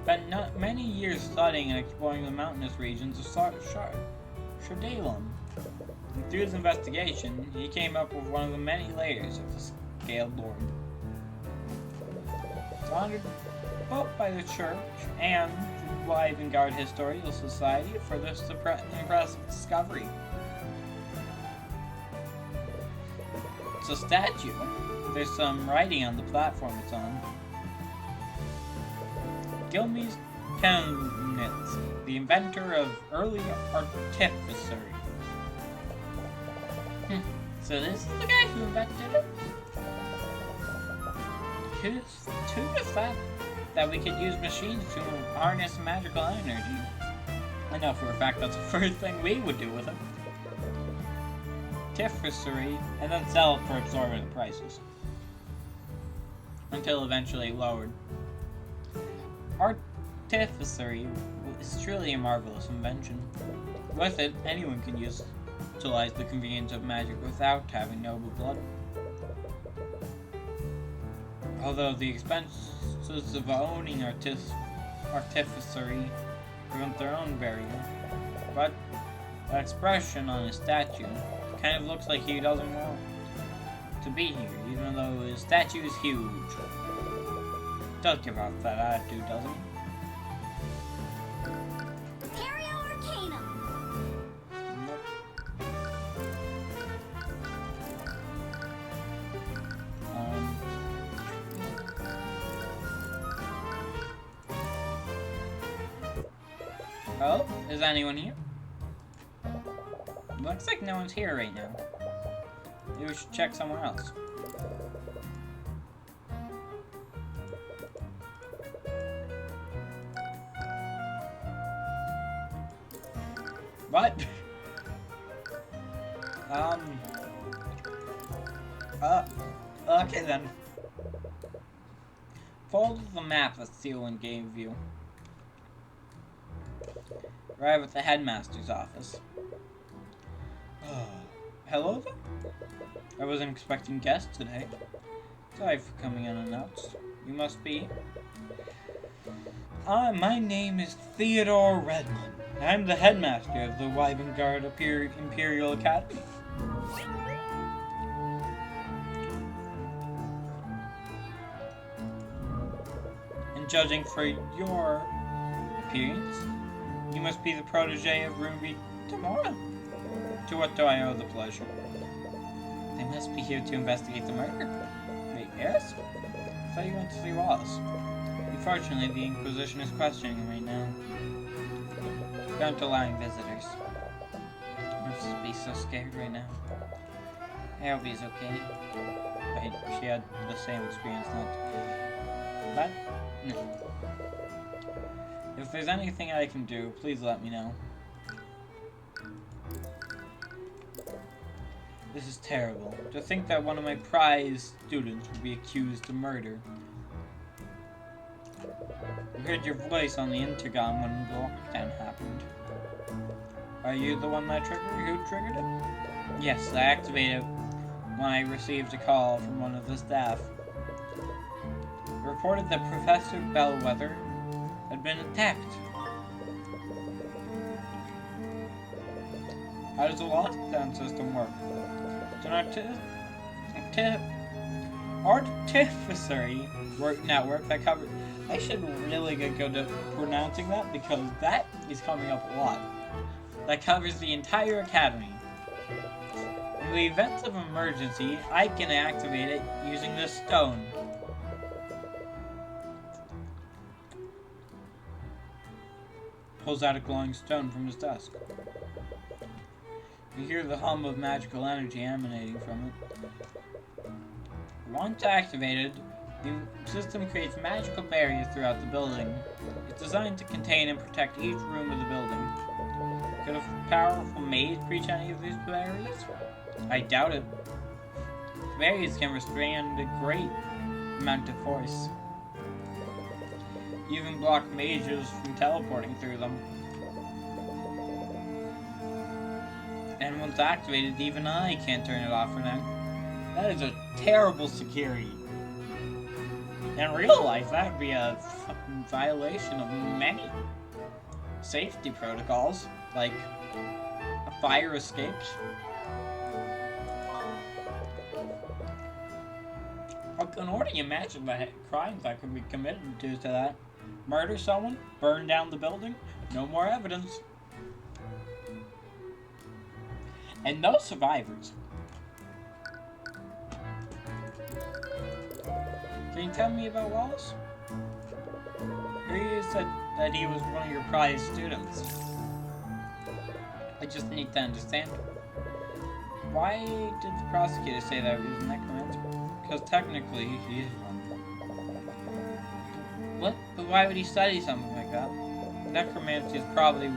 Spent many years studying and exploring the mountainous regions of Shardalum. And through his investigation, he came up with one of the many layers of the Scaled Lord. It's honored both by the Church and the Livengard Historical Society for this impressive discovery. It's a statue. There's some writing on the platform it's on. Gilmes Chemnitz, the inventor of early artificery. So this is the guy who invented it? Who just thought that we could use machines to harness magical energy? I know for a fact that's the first thing we would do with it. Artificery, and then sell it for exorbitant prices. Until eventually lowered. Artificery is truly a marvelous invention. With it, anyone can utilize the convenience of magic without having noble blood. Although the expenses of owning artificery prevent their own burial, but that expression on his statue kind of looks like he doesn't want to be here, even though his statue is huge. Does give off that attitude, doesn't he? Arcane. Nope. Oh, is anyone here? Looks like no one's here right now. Maybe we should check somewhere else. What? Okay then. Fold the map that Thielen gave you. Arrive at the headmaster's office. Hello there? I wasn't expecting guests today. Sorry for coming unannounced. You must be... my name is Theodore Redmond. I'm the headmaster of the Livengard Imperial Academy. And judging for your appearance, you must be the protege of Ruby Tamora. To what do I owe the pleasure? They must be here to investigate the murder. Wait, yes? I thought you went to see Wallace. Unfortunately, the Inquisition is questioning him right now. Don't allowing visitors. I must be so scared right now. I hope he's okay. Wait, she had the same experience, not... But? No. If there's anything I can do, please let me know. This is terrible. To think that one of my prized students would be accused of murder. I heard your voice on the intercom when the lockdown happened. Are you the one that who triggered it? Yes, I activated it when I received a call from one of the staff. It reported that Professor Bellwether had been attacked. How does the lockdown system work? It's an artificery network that covers... I should really get good at pronouncing that because that is coming up a lot. That covers the entire academy. In the event of emergency, I can activate it using this stone. Pulls out a glowing stone from his desk. You hear the hum of magical energy emanating from it. Once activated, the system creates magical barriers throughout the building. It's designed to contain and protect each room of the building. Could a powerful maze breach any of these barriers? I doubt it. Barriers can restrain a great amount of force. even block mages from teleporting through them. And once activated, even I can't turn it off for now. That is a terrible security. In real life, that would be a violation of many safety protocols, like fire escapes. I can already imagine the crimes that could be committed due to that. Murder someone, burn down the building, no more evidence. And no survivors. Can you tell me about Wallace? You said that he was one of your prized students. I just need to understand. Why did the prosecutor say that he was a necromancer? Because technically, he is one. What? But why would he study something like that? Necromancy is probably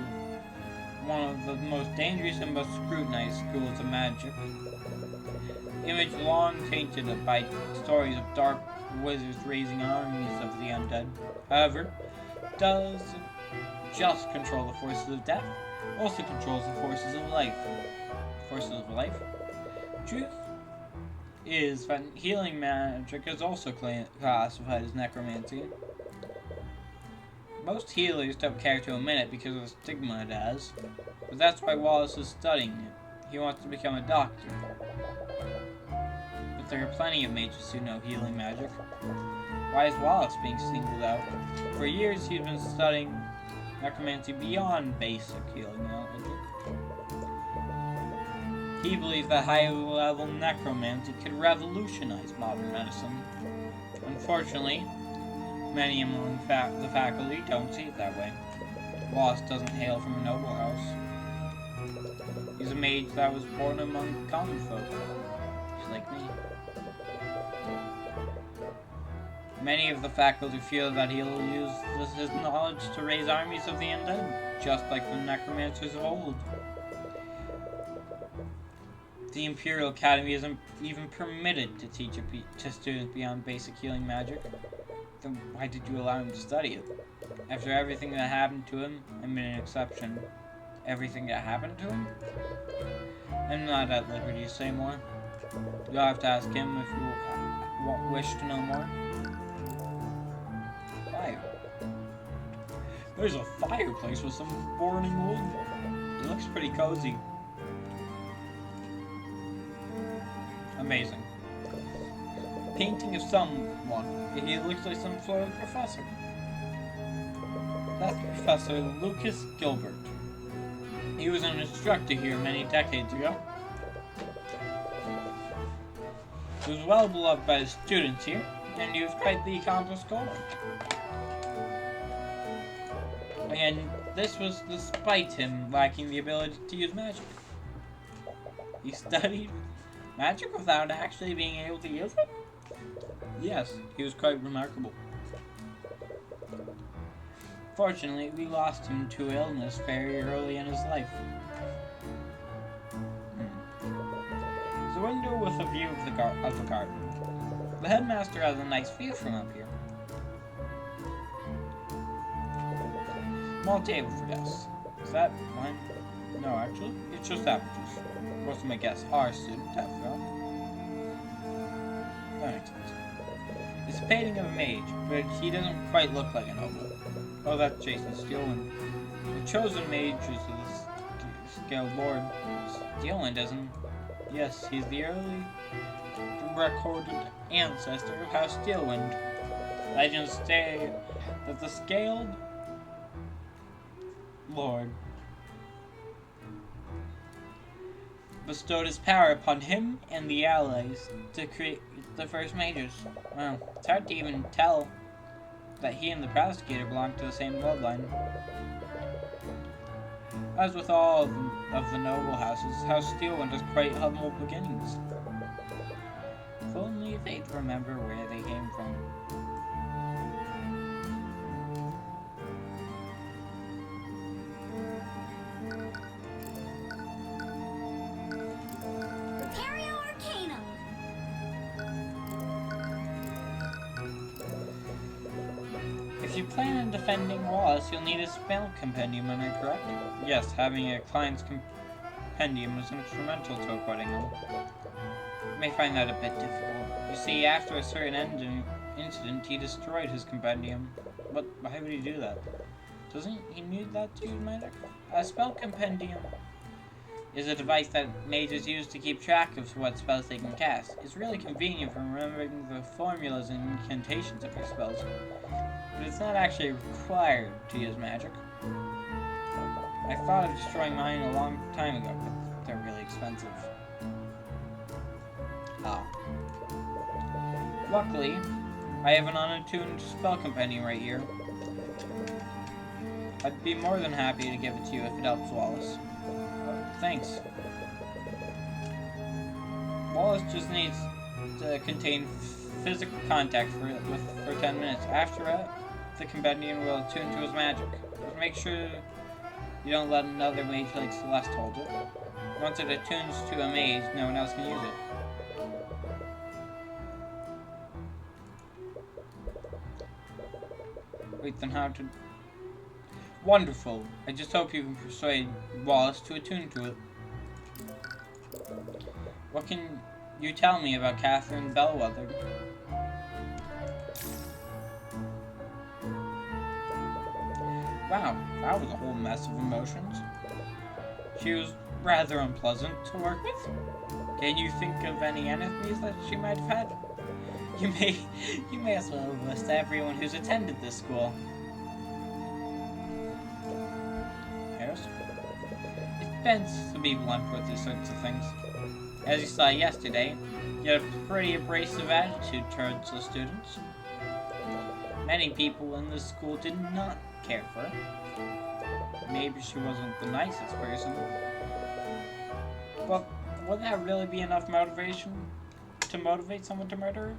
one of the most dangerous and most scrutinized schools of magic. Image long tainted by stories of dark wizards raising armies of the undead. However, does just control the forces of death, also controls the forces of life. Forces of life? Truth is that healing magic is also classified as necromancy. Most healers don't care to admit it because of the stigma it has, but that's why Wallace is studying it. He wants to become a doctor. But there are plenty of mages who know healing magic. Why is Wallace being singled out? For years he's been studying necromancy beyond basic healing magic. He believes that high-level necromancy could revolutionize modern medicine. Unfortunately, many among the faculty don't see it that way. Wallace doesn't hail from a noble house. He's a mage that was born among common folk. He's like me. Many of the faculty feel that he'll use his knowledge to raise armies of the undead, just like the necromancers of old. The Imperial Academy isn't even permitted to teach it to students beyond basic healing magic. Then why did you allow him to study it? After everything that happened to him, I mean an exception. Everything that happened to him? I'm not at liberty to say more. You'll have to ask him if you wish to know more. Fire. There's a fireplace with some burning wood. It looks pretty cozy. Amazing. Painting of someone. He looks like some sort of professor. That's Professor Lucas Gilbert. He was an instructor here many decades ago. He was well beloved by the students here, and he was quite the accomplished scholar. And this was despite him lacking the ability to use magic. He studied magic without actually being able to use it? Yes, he was quite remarkable. Fortunately, we lost him to illness very early in his life. There's a window with a view of the garden. The headmaster has a nice view from up here. Small table for guests. Is that mine? No, actually, it's just averages. Most of my guests are students, after all. That makes sense. It's a painting of a mage, but he doesn't quite look like a noble. Oh, that's Jason Steelwind. The chosen mage is the scaled lord. Steelwind isn't. Yes, he's the early recorded ancestor of House Steelwind. Legends say that the scaled lord bestowed his power upon him and the allies to create the first mages. Well, it's hard to even tell that he and the prosecutor belonged to the same bloodline. As with all of the noble houses, House Steelwind has quite humble beginnings. If only they'd remember where they came from. If you plan on in defending Wallace, you'll need a spell compendium, am I correct? Yes, having a client's compendium is instrumental to equipping them. You may find that a bit difficult. You see, after a certain incident, he destroyed his compendium. But why would he do that? Doesn't he need that to use magic? A spell compendium is a device that mages use to keep track of what spells they can cast. It's really convenient for remembering the formulas and incantations of your spells, but it's not actually required to use magic. I thought of destroying mine a long time ago, but they're really expensive. Ah. Luckily, I have an unattuned spell compendium right here. I'd be more than happy to give it to you if it helps Wallace. Thanks. Wallace just needs to contain physical contact for 10 minutes. After that, the compendium will attune to his magic. Just make sure you don't let another mage like Celeste hold it. Once it attunes to a mage, no one else can use it. Wait, then how to... Wonderful. I just hope you can persuade Wallace to attune to it. What can you tell me about Catherine Bellwether? Wow, that was a whole mess of emotions. She was rather unpleasant to work with. Can you think of any enemies that she might have had? You may as well list everyone who's attended this school. Yes? It's best to be blunt with these sorts of things. As you saw yesterday, you had a pretty abrasive attitude towards the students. Many people in this school did not care for her. Maybe she wasn't the nicest person. But would that really be enough motivation to motivate someone to murder her?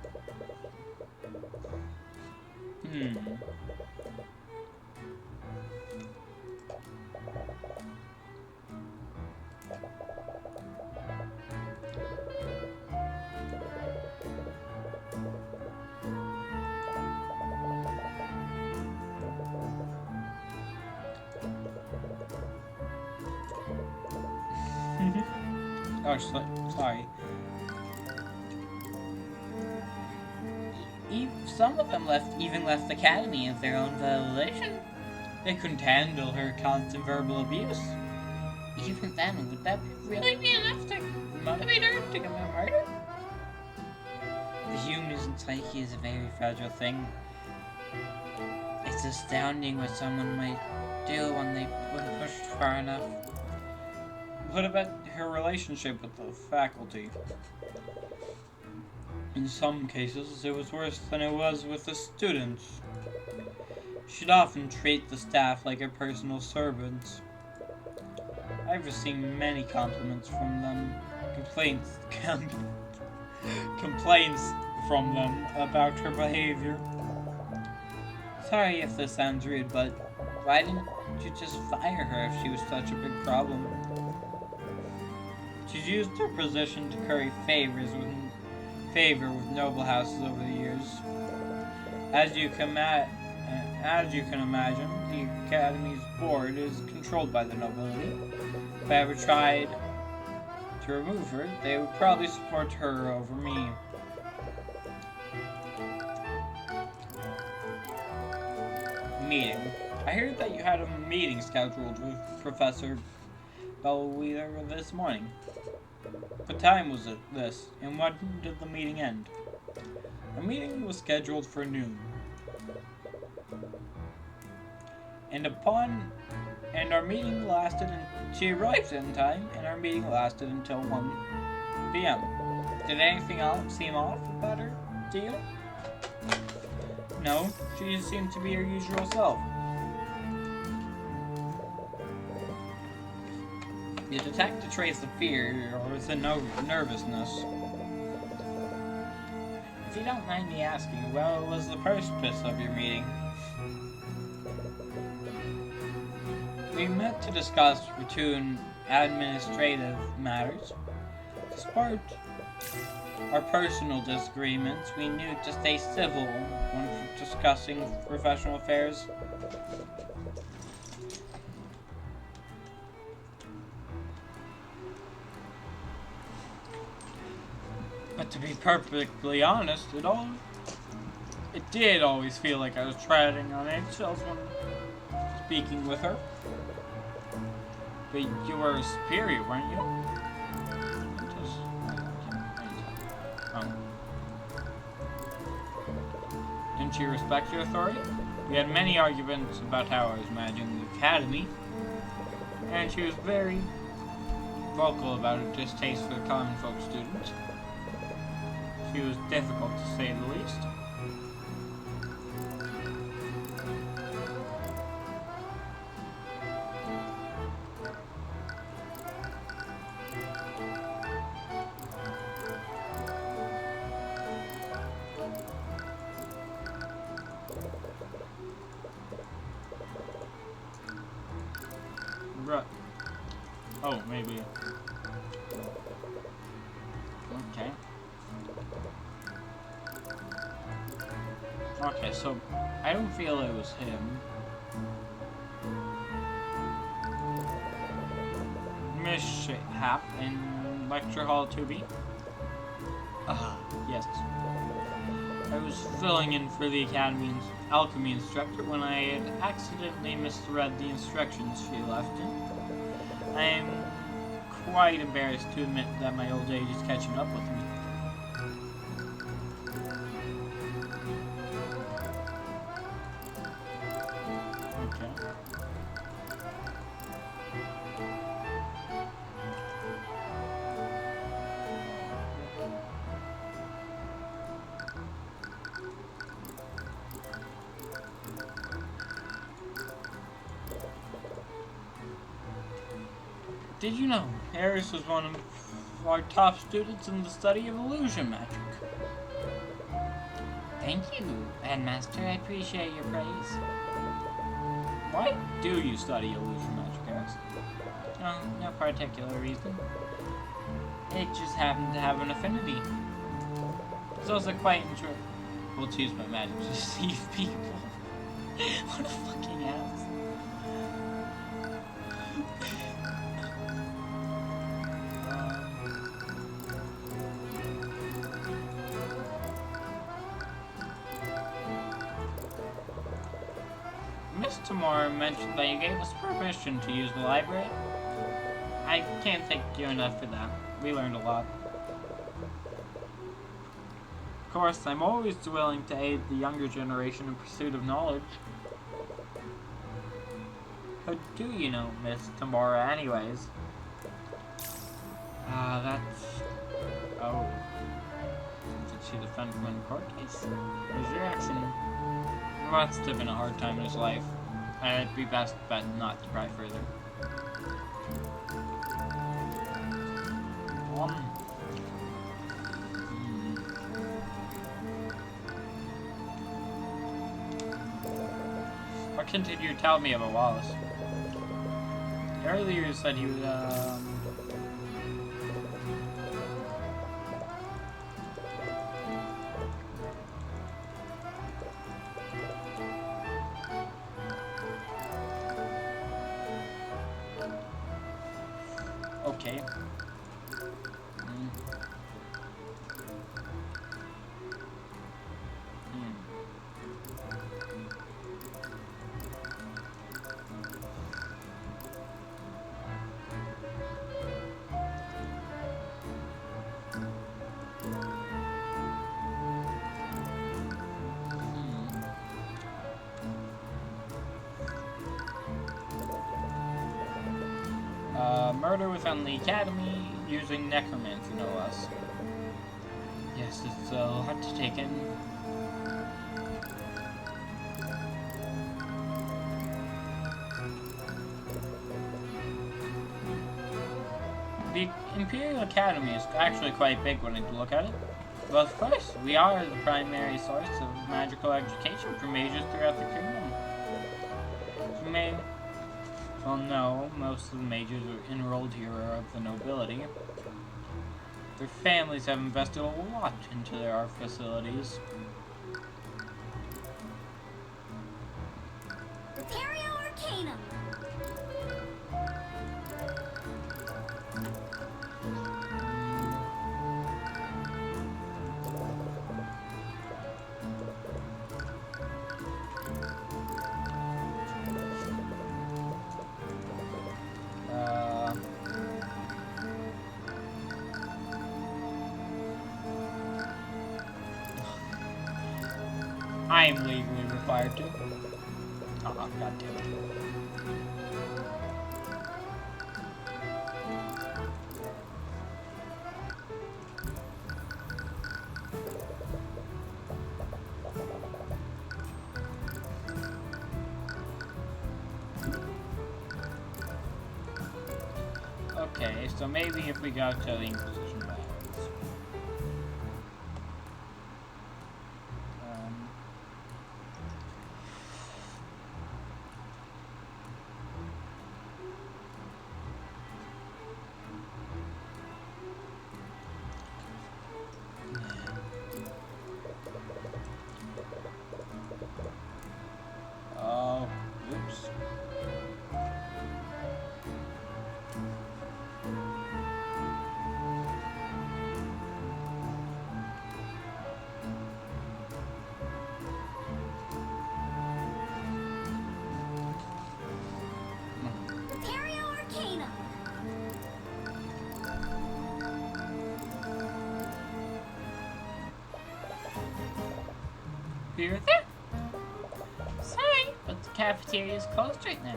Oh, sorry. Some of them even left the academy of their own volition. They couldn't handle her constant verbal abuse. Even then, would that really be enough to motivate her to commit murder? The human psyche is a very fragile thing. It's astounding what someone might do when pushed far enough. What about her relationship with the faculty? In some cases, it was worse than it was with the students. She'd often treat the staff like her personal servants. I've received many compliments from them, complaints from them about her behavior. Sorry if this sounds rude, but why didn't you just fire her if she was such a big problem? She's used her position to curry favor with noble houses over the years. As you can imagine, the Academy's board is controlled by the nobility. If I ever tried to remove her, they would probably support her over me. Meeting. I heard that you had a meeting scheduled with Professor Bellwether this morning. What time was this, and when did the meeting end? The meeting was scheduled for noon. She arrived in time, and our meeting lasted until 1 p.m. Did anything else seem off about her to you? No, she seemed to be her usual self. You detect a trace of fear or the nervousness. If you don't mind me asking, what was the purpose of your meeting? We met to discuss routine administrative matters. Despite our personal disagreements, we knew to stay civil when discussing professional affairs. But to be perfectly honest, it did always feel like I was treading on eggshells when speaking with her. But you were a superior, weren't you? Didn't she respect your authority? We had many arguments about how I was managing the academy, and she was very vocal about her distaste for the common folk students. She was difficult, to say the least. Right. Oh, maybe. Okay. Okay, so I don't feel it was him. Mishap in Lecture Hall 2B? Yes. I was filling in for the Academy's alchemy instructor when I had accidentally misread the instructions she left in. I am quite embarrassed to admit that my old age is catching up with me. Okay. Did you know Harris was one of our top students in the study of illusion magic? Thank you, Headmaster. I appreciate your praise. Why do you study illusion magic, Harris? No particular reason. It just happened to have an affinity. It's also quite enjoyable to use my magic to deceive people. What a fucking ass. Miss Tamora mentioned that you gave us permission to use the library. I can't thank you enough for that. We learned a lot. Of course, I'm always willing to aid the younger generation in pursuit of knowledge. How do you know Miss Tamora, anyways? Oh. Did she defend from a court case? His reaction must have been a hard time in his life. It'd be best bet not to pry further. What continued you tell me about Wallace? Earlier you said he was, okay. Murder within the Academy using Necromancy, no less. Yes, it's a lot to take in. The Imperial Academy is actually quite big when you look at it. Well, of course, we are the primary source of magical education for mages throughout the kingdom. You may well know, most of the mages enrolled here are of the nobility. Their families have invested a lot into our facilities. Arcane. required to. Oh, god damn it. Okay, so maybe if we go to the Inquisition battles. Oh, oops. Area Arcana. You're there? Sorry, but the cafeteria is closed right now.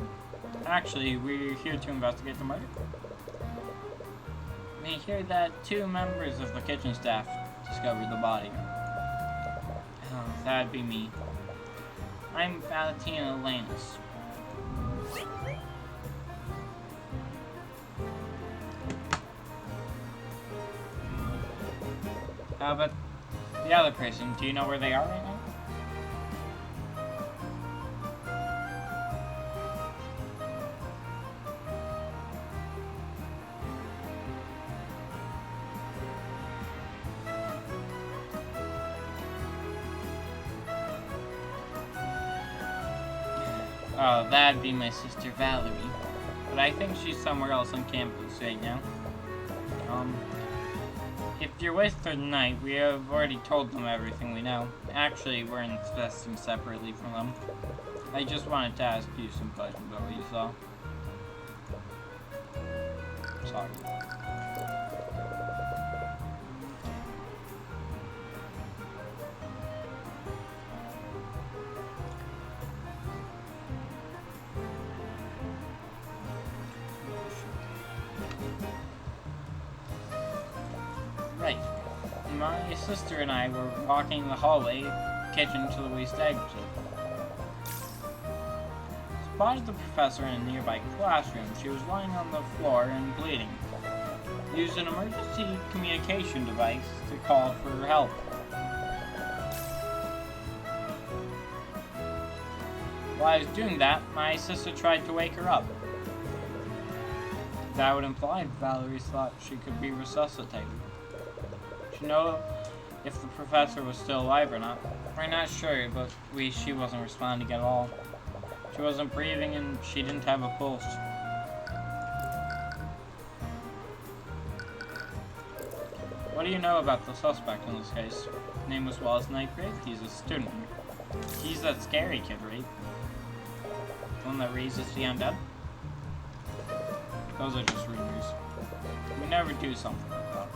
Actually, we're here to investigate the murder. We hear that 2 members of the kitchen staff discovered the body. Oh, that'd be me. I'm Valentina Lanus. How about the other person? Do you know where they are right now? Oh, that'd be my sister Valerie. But I think she's somewhere else on campus right now. If you're with her tonight, we have already told them everything we know. Actually, we're investing separately from them. I just wanted to ask you some questions about what you saw. Sorry. Right. My sister and I were walking the hallway, kitchen to the waste exit. Spotted the professor in a nearby classroom. She was lying on the floor and bleeding. Used an emergency communication device to call for help. While I was doing that, my sister tried to wake her up. That would imply Valerie thought she could be resuscitated. To know if the professor was still alive or not. We're not sure, but she wasn't responding at all. She wasn't breathing and she didn't have a pulse. What do you know about the suspect in this case? His name was Wallace Nightgrave. He's a student. He's that scary kid, right? The one that raises the undead? Those are just rumors. We never do something like that.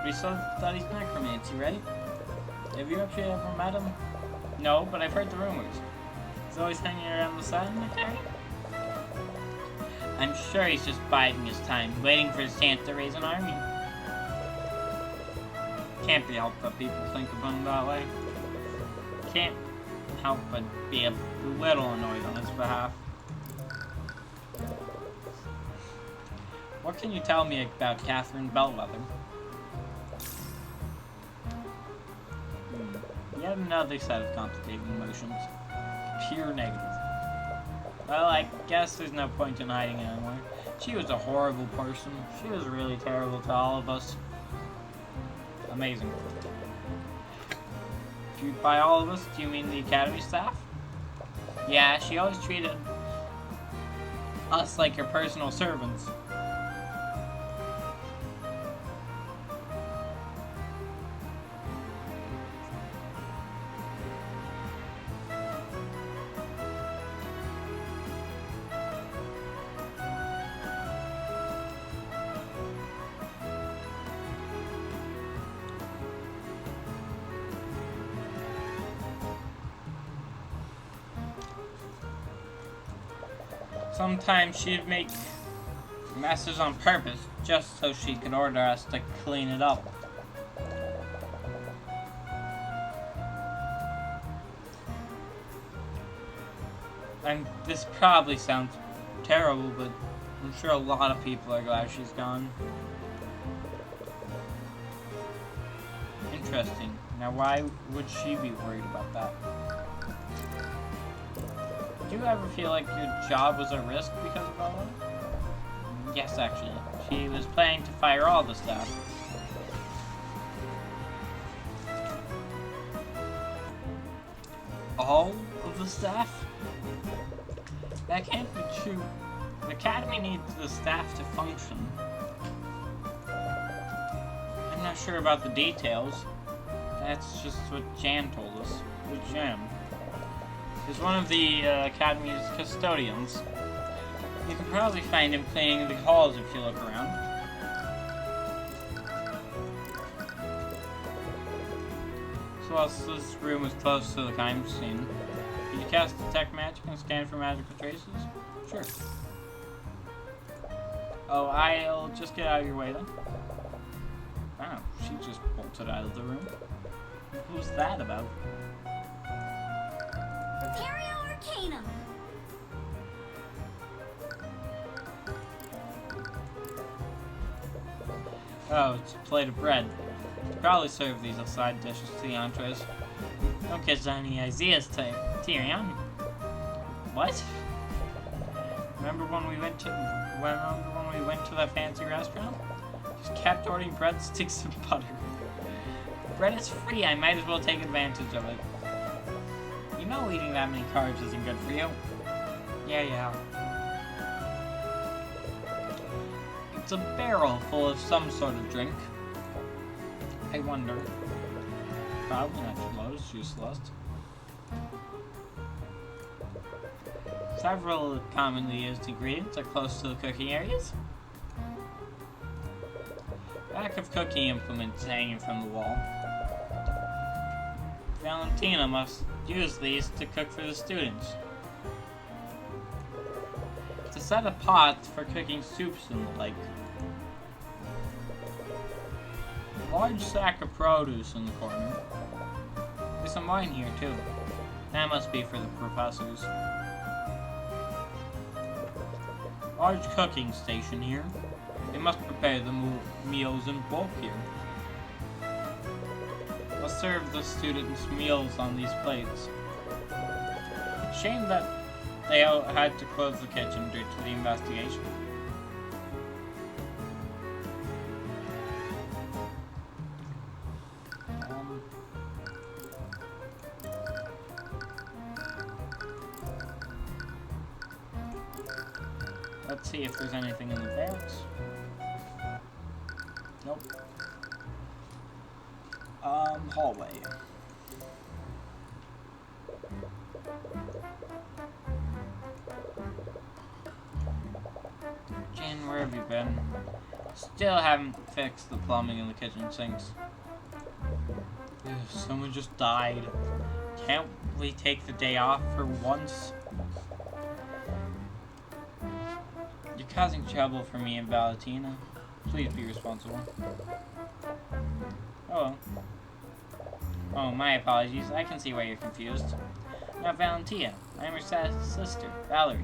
We studies necromancy, right? Have you actually ever met him? No, but I've heard the rumors. He's always hanging around the side of the area. I'm sure he's just biding his time, waiting for his chance to raise an army. Can't be helped that people think of him that way. Can't help but be a little annoyed on his behalf. What can you tell me about Catherine Bellwether? Yet another set of complicating emotions. Pure negative. Well, I guess there's no point in hiding it anymore. She was a horrible person. She was really terrible to all of us. Amazing. By all of us, do you mean the academy staff? Yeah, she always treated us like her personal servants. Sometimes she'd make messes on purpose just so she could order us to clean it up. And this probably sounds terrible, but I'm sure a lot of people are glad she's gone. Interesting. Now, why would she be worried about that? Do you ever feel like your job was at risk because of all that? Yes, actually. She was planning to fire all the staff. All of the staff? That can't be true. The academy needs the staff to function. I'm not sure about the details. That's just what Jan told us. Who's Jan? He's one of the academy's custodians. You can probably find him cleaning the halls if you look around. So whilst this room is close to the crime scene, did you cast Detect Magic and scan for magical traces? Sure. Oh, I'll just get out of your way then. Wow, she just bolted out of the room. Who's that about? Arcane. Oh, it's a plate of bread. Probably serve these as side dishes to the entrees. Don't get any ideas, Tyrion. What? Remember when we went to that fancy restaurant? Just kept ordering breadsticks and butter. Bread is free. I might as well take advantage of it. You know eating that many carbs isn't good for you. Yeah. It's a barrel full of some sort of drink. I wonder. Probably not too low, it's useless. Several commonly used ingredients are close to the cooking areas. Rack of cooking implements hanging from the wall. Valentina must use these to cook for the students. It's a set of pots for cooking soups and the like. A large sack of produce in the corner. There's some wine here too. That must be for the professors. Large cooking station here. They must prepare the meals in bulk here. They'll serve the students meals on these plates. Shame that they had to close the kitchen due to the investigation. Let's see if there's anything in the barracks. Nope. Hallway. Jan, where have you been? Still haven't fixed the plumbing in the kitchen sinks. Ugh, someone just died. Can't we take the day off for once? You're causing trouble for me and Valentina. Please be responsible. Oh. Oh, my apologies. I can see why you're confused. Not Valentina. I'm her sister, Valerie.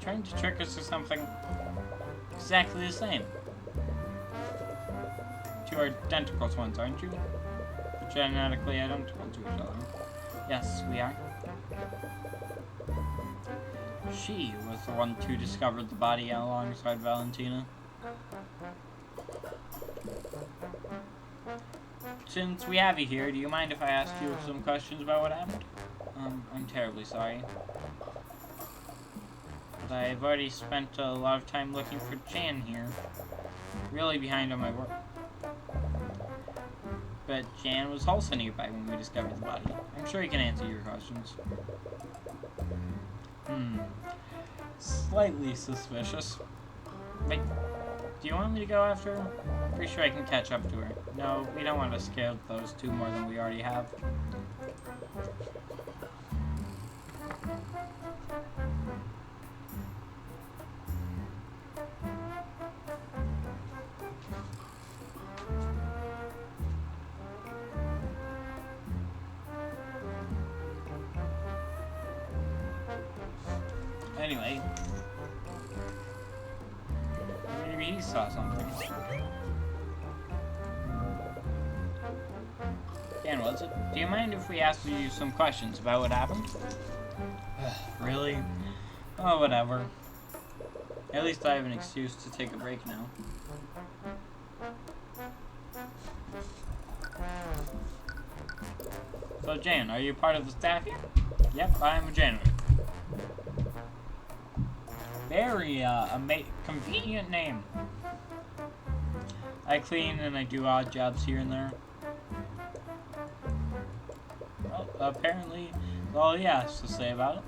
Trying to trick us or something? Exactly the same. Two identical twins, aren't you? Genetically identical to each other. Yes, we are. She was the one who discovered the body alongside Valentina. Since we have you here, do you mind if I ask you some questions about what happened? I'm terribly sorry. But I've already spent a lot of time looking for Jan here. Really behind on my work. But Jan was also nearby when we discovered the body. I'm sure he can answer your questions. Slightly suspicious. Wait, Do you want me to go after her? Pretty sure I can catch up to her. No, we don't want to scare those two more than we already have. Anyway, maybe he saw something. Dan, was it? Do you mind if we ask you some questions about what happened? Really? Oh, whatever. At least I have an excuse to take a break now. So, Jan, are you part of the staff here? Yep, I am a janitor. Very, convenient name. I clean and I do odd jobs here and there. Well, apparently, all he has to say about it.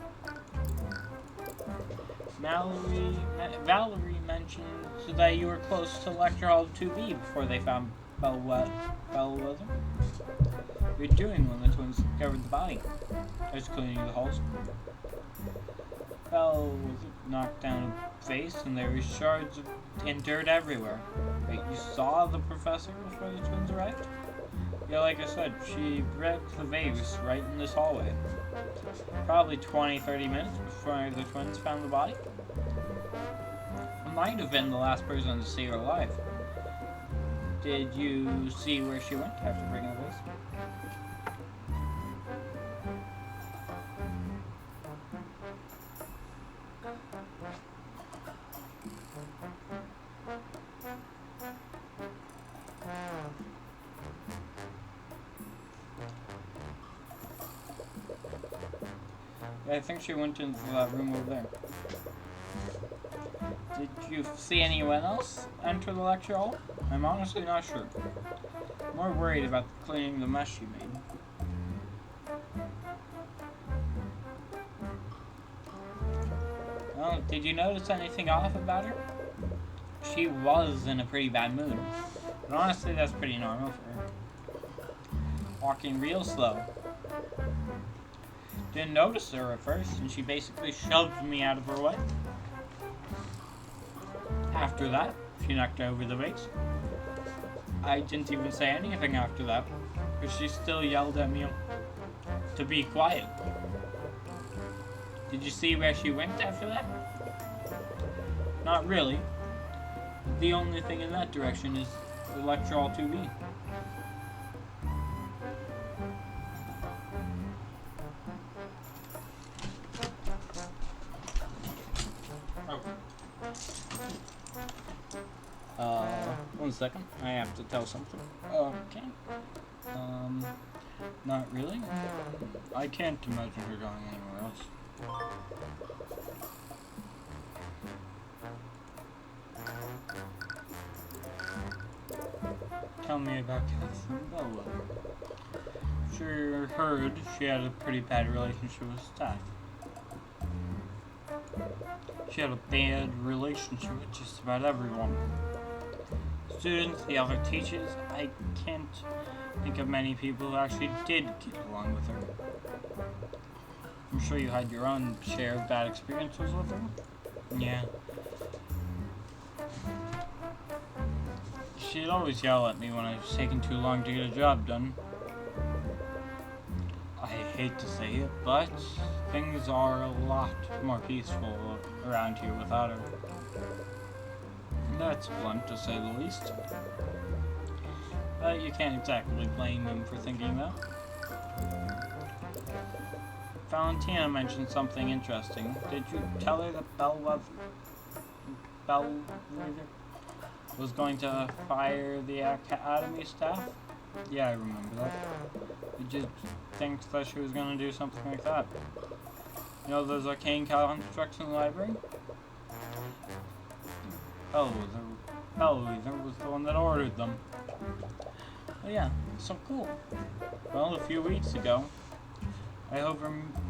Valerie mentioned that you were close to Lecture Hall 2B before they found Bellwether. What were you doing when the twins discovered the body? I was cleaning the halls. Bell was knocked down a face and there were shards and dirt everywhere. Wait, you saw the professor before the twins arrived? Yeah, like I said, she wrecked the vase right in this hallway. Probably 20-30 minutes before the twins found the body. I might have been the last person to see her alive. Did you see where she went after bringing the vase? I think she went into that room over there. Did you see anyone else enter the lecture hall? I'm honestly not sure. I'm more worried about cleaning the mess she made. Well, did you notice anything off about her? She was in a pretty bad mood. But honestly, that's pretty normal for her. Walking real slow. Didn't notice her at first, and she basically shoved me out of her way. After that, she knocked over the vase. I didn't even say anything after that, but she still yelled at me to be quiet. Did you see where she went after that? Not really. The only thing in that direction is the lecture hall 2B. One second. I have to tell something. Okay. Not really. I can't imagine her going anywhere else. Tell me about Catherine Bellwether. Sure heard she had a pretty bad relationship with staff. She had a bad relationship with just about everyone. Students, the other teachers, I can't think of many people who actually did get along with her. I'm sure you had your own share of bad experiences with her. Yeah. She'd always yell at me when I was taking too long to get a job done. I hate to say it, but things are a lot more peaceful around here without her. That's blunt, to say the least. But you can't exactly blame him for thinking that. Valentina mentioned something interesting. Did you tell her that Bellwether was going to fire the academy staff? Yeah, I remember that. Did you think that she was going to do something like that? You know those arcane constructs in the library? Bellwether was the one that ordered them. Oh yeah, so cool. Well, a few weeks ago, I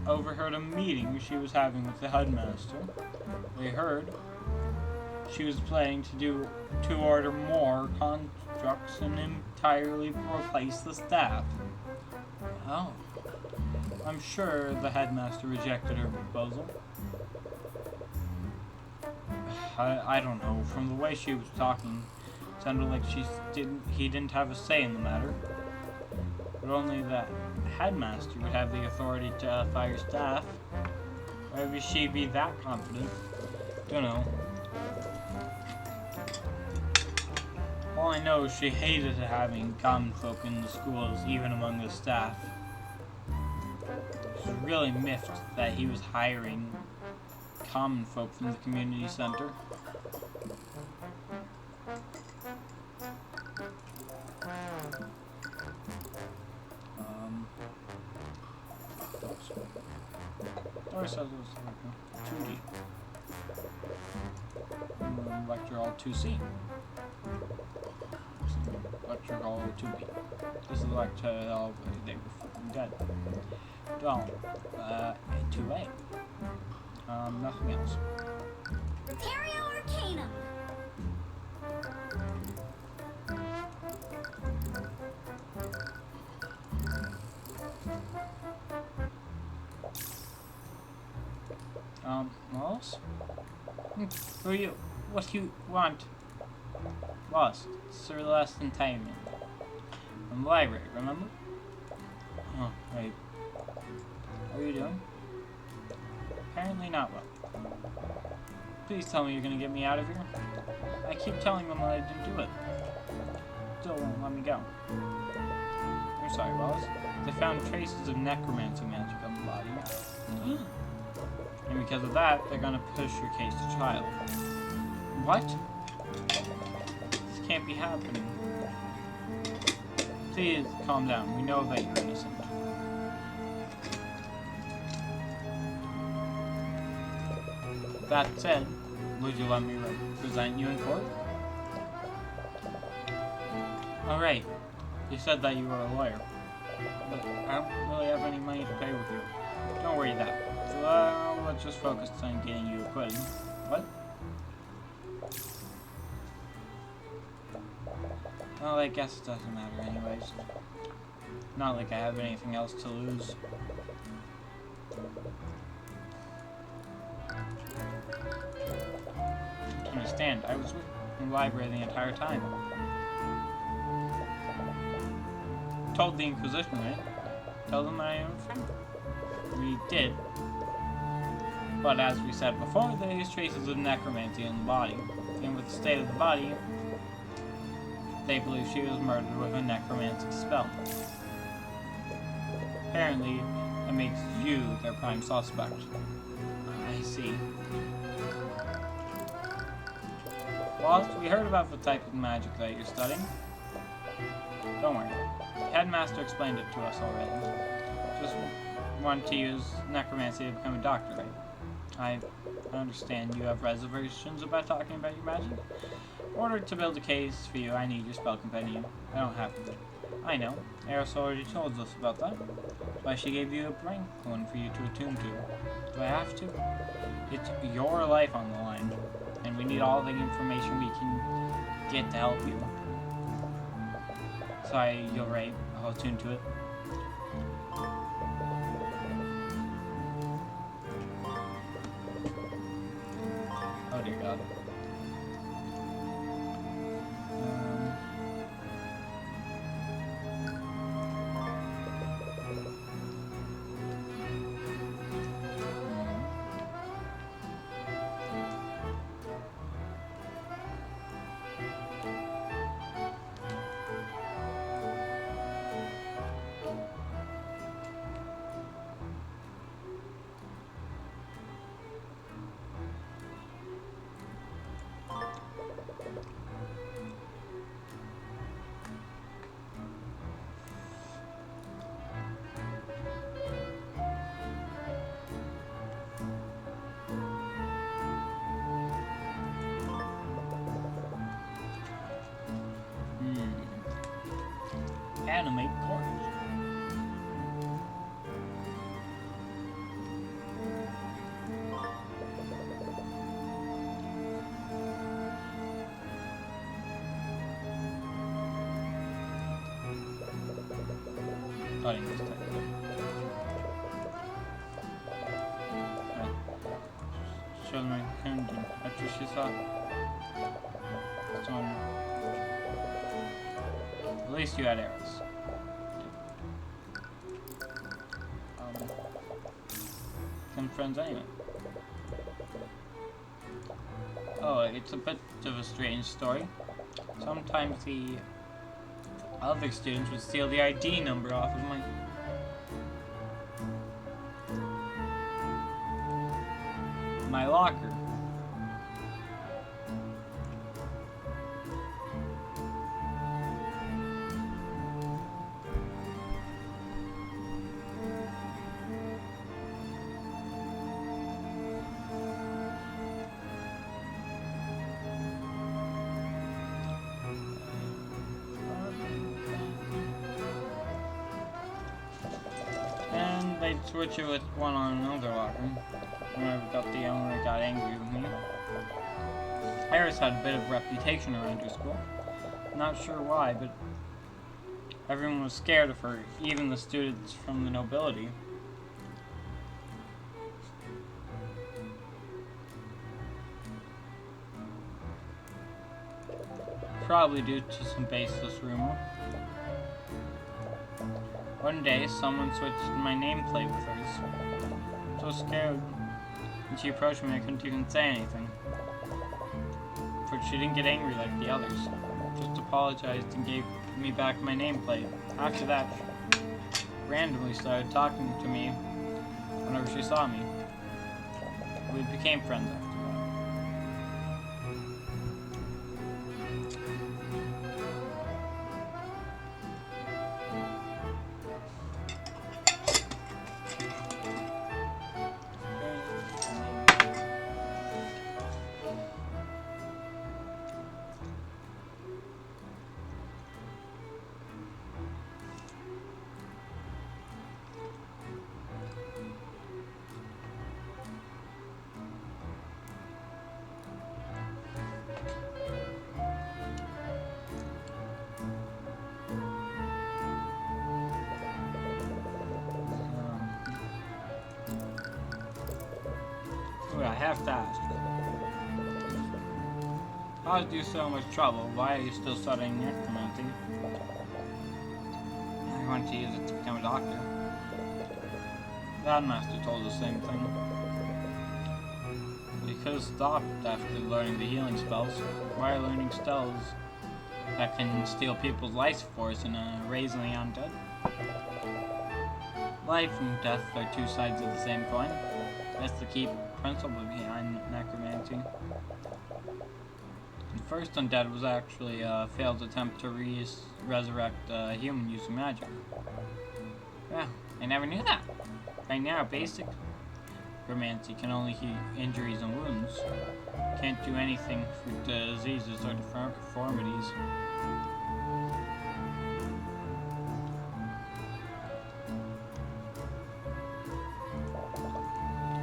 overheard a meeting she was having with the headmaster. They heard she was planning to order more constructs and entirely replace the staff. Oh. I'm sure the headmaster rejected her proposal. I don't know. From the way she was talking, it sounded like he didn't have a say in the matter. But only the headmaster would have the authority to fire staff. Why would she be that confident? Don't know. All I know is she hated having common folk in the schools, even among the staff. She was really miffed that he was hiring common folk from the community center. Or says it was 2D. Lecture Hall 2C. Lecture Hall 2B. This is Lecture Hall, they were fucking dead. Well, 2A. Nothing else. Arcanum. Lost? Who are you? What do you want? Lost. Sir Leston Tyrion. From the library, remember? Oh, right. How are you doing? Apparently not well. Please tell me you're gonna get me out of here. I keep telling them that I didn't do it. Still won't let me go. I'm sorry, Wallace. They found traces of necromancy magic on the body. And because of that, they're gonna push your case to trial. What? This can't be happening. Please, calm down. We know that you're innocent. That said, would you let me represent you in court? Alright. You said that you were a lawyer. But I don't really have any money to pay with you. Don't worry that. So, let's just focus on getting you acquitted. What? Well, I guess it doesn't matter anyways. Not like I have anything else to lose. Understand, I was in the library the entire time. Told the Inquisition, right? Tell them I am a friend. We did. But as we said before, there's traces of necromancy in the body. And with the state of the body, they believe she was murdered with a necromantic spell. Apparently, it makes you their prime suspect. I see. Lost, we heard about the type of magic that you're studying. Don't worry. The headmaster explained it to us already. Just want to use necromancy to become a doctor, right? I understand you have reservations about talking about your magic. In order to build a case for you, I need your spell companion. I don't have to. I know. Eris already told us about that. That's why she gave you a brain clone for you to attune to. Do I have to? It's your life on the line. And we need all the information we can get to help you. Sorry, you're right. I'll attune to it. Oh dear God. Animate corpse. studying this thing. Show my engine. That's what she thought. So, at least you had arrows. Some friends anyway. Oh, it's a bit of a strange story. Sometimes the other students would steal the ID number off of my locker. And they'd switch it with one on another locker. Whenever the owner got angry with me. Harris had a bit of reputation around her school. Not sure why, but everyone was scared of her, even the students from the nobility. Probably due to some baseless rumor. One day, someone switched my nameplate with hers. So scared. When she approached me, I couldn't even say anything. But she didn't get angry like the others. Just apologized and gave me back my nameplate. After that, she randomly started talking to me whenever she saw me. We became friends after that. I have to ask. Caused you so much trouble. Why are you still studying necromancy? I want to use it to become a doctor. That master told the same thing. We could have stopped after learning the healing spells. Why are learning spells that can steal people's life force and raising the undead? Life and death are two sides of the same coin. That's the key principle behind necromancy. The first undead was actually a failed attempt to resurrect a human using magic. Yeah, I never knew that. Right now, basic necromancy can only heal injuries and wounds. Can't do anything for diseases or deformities.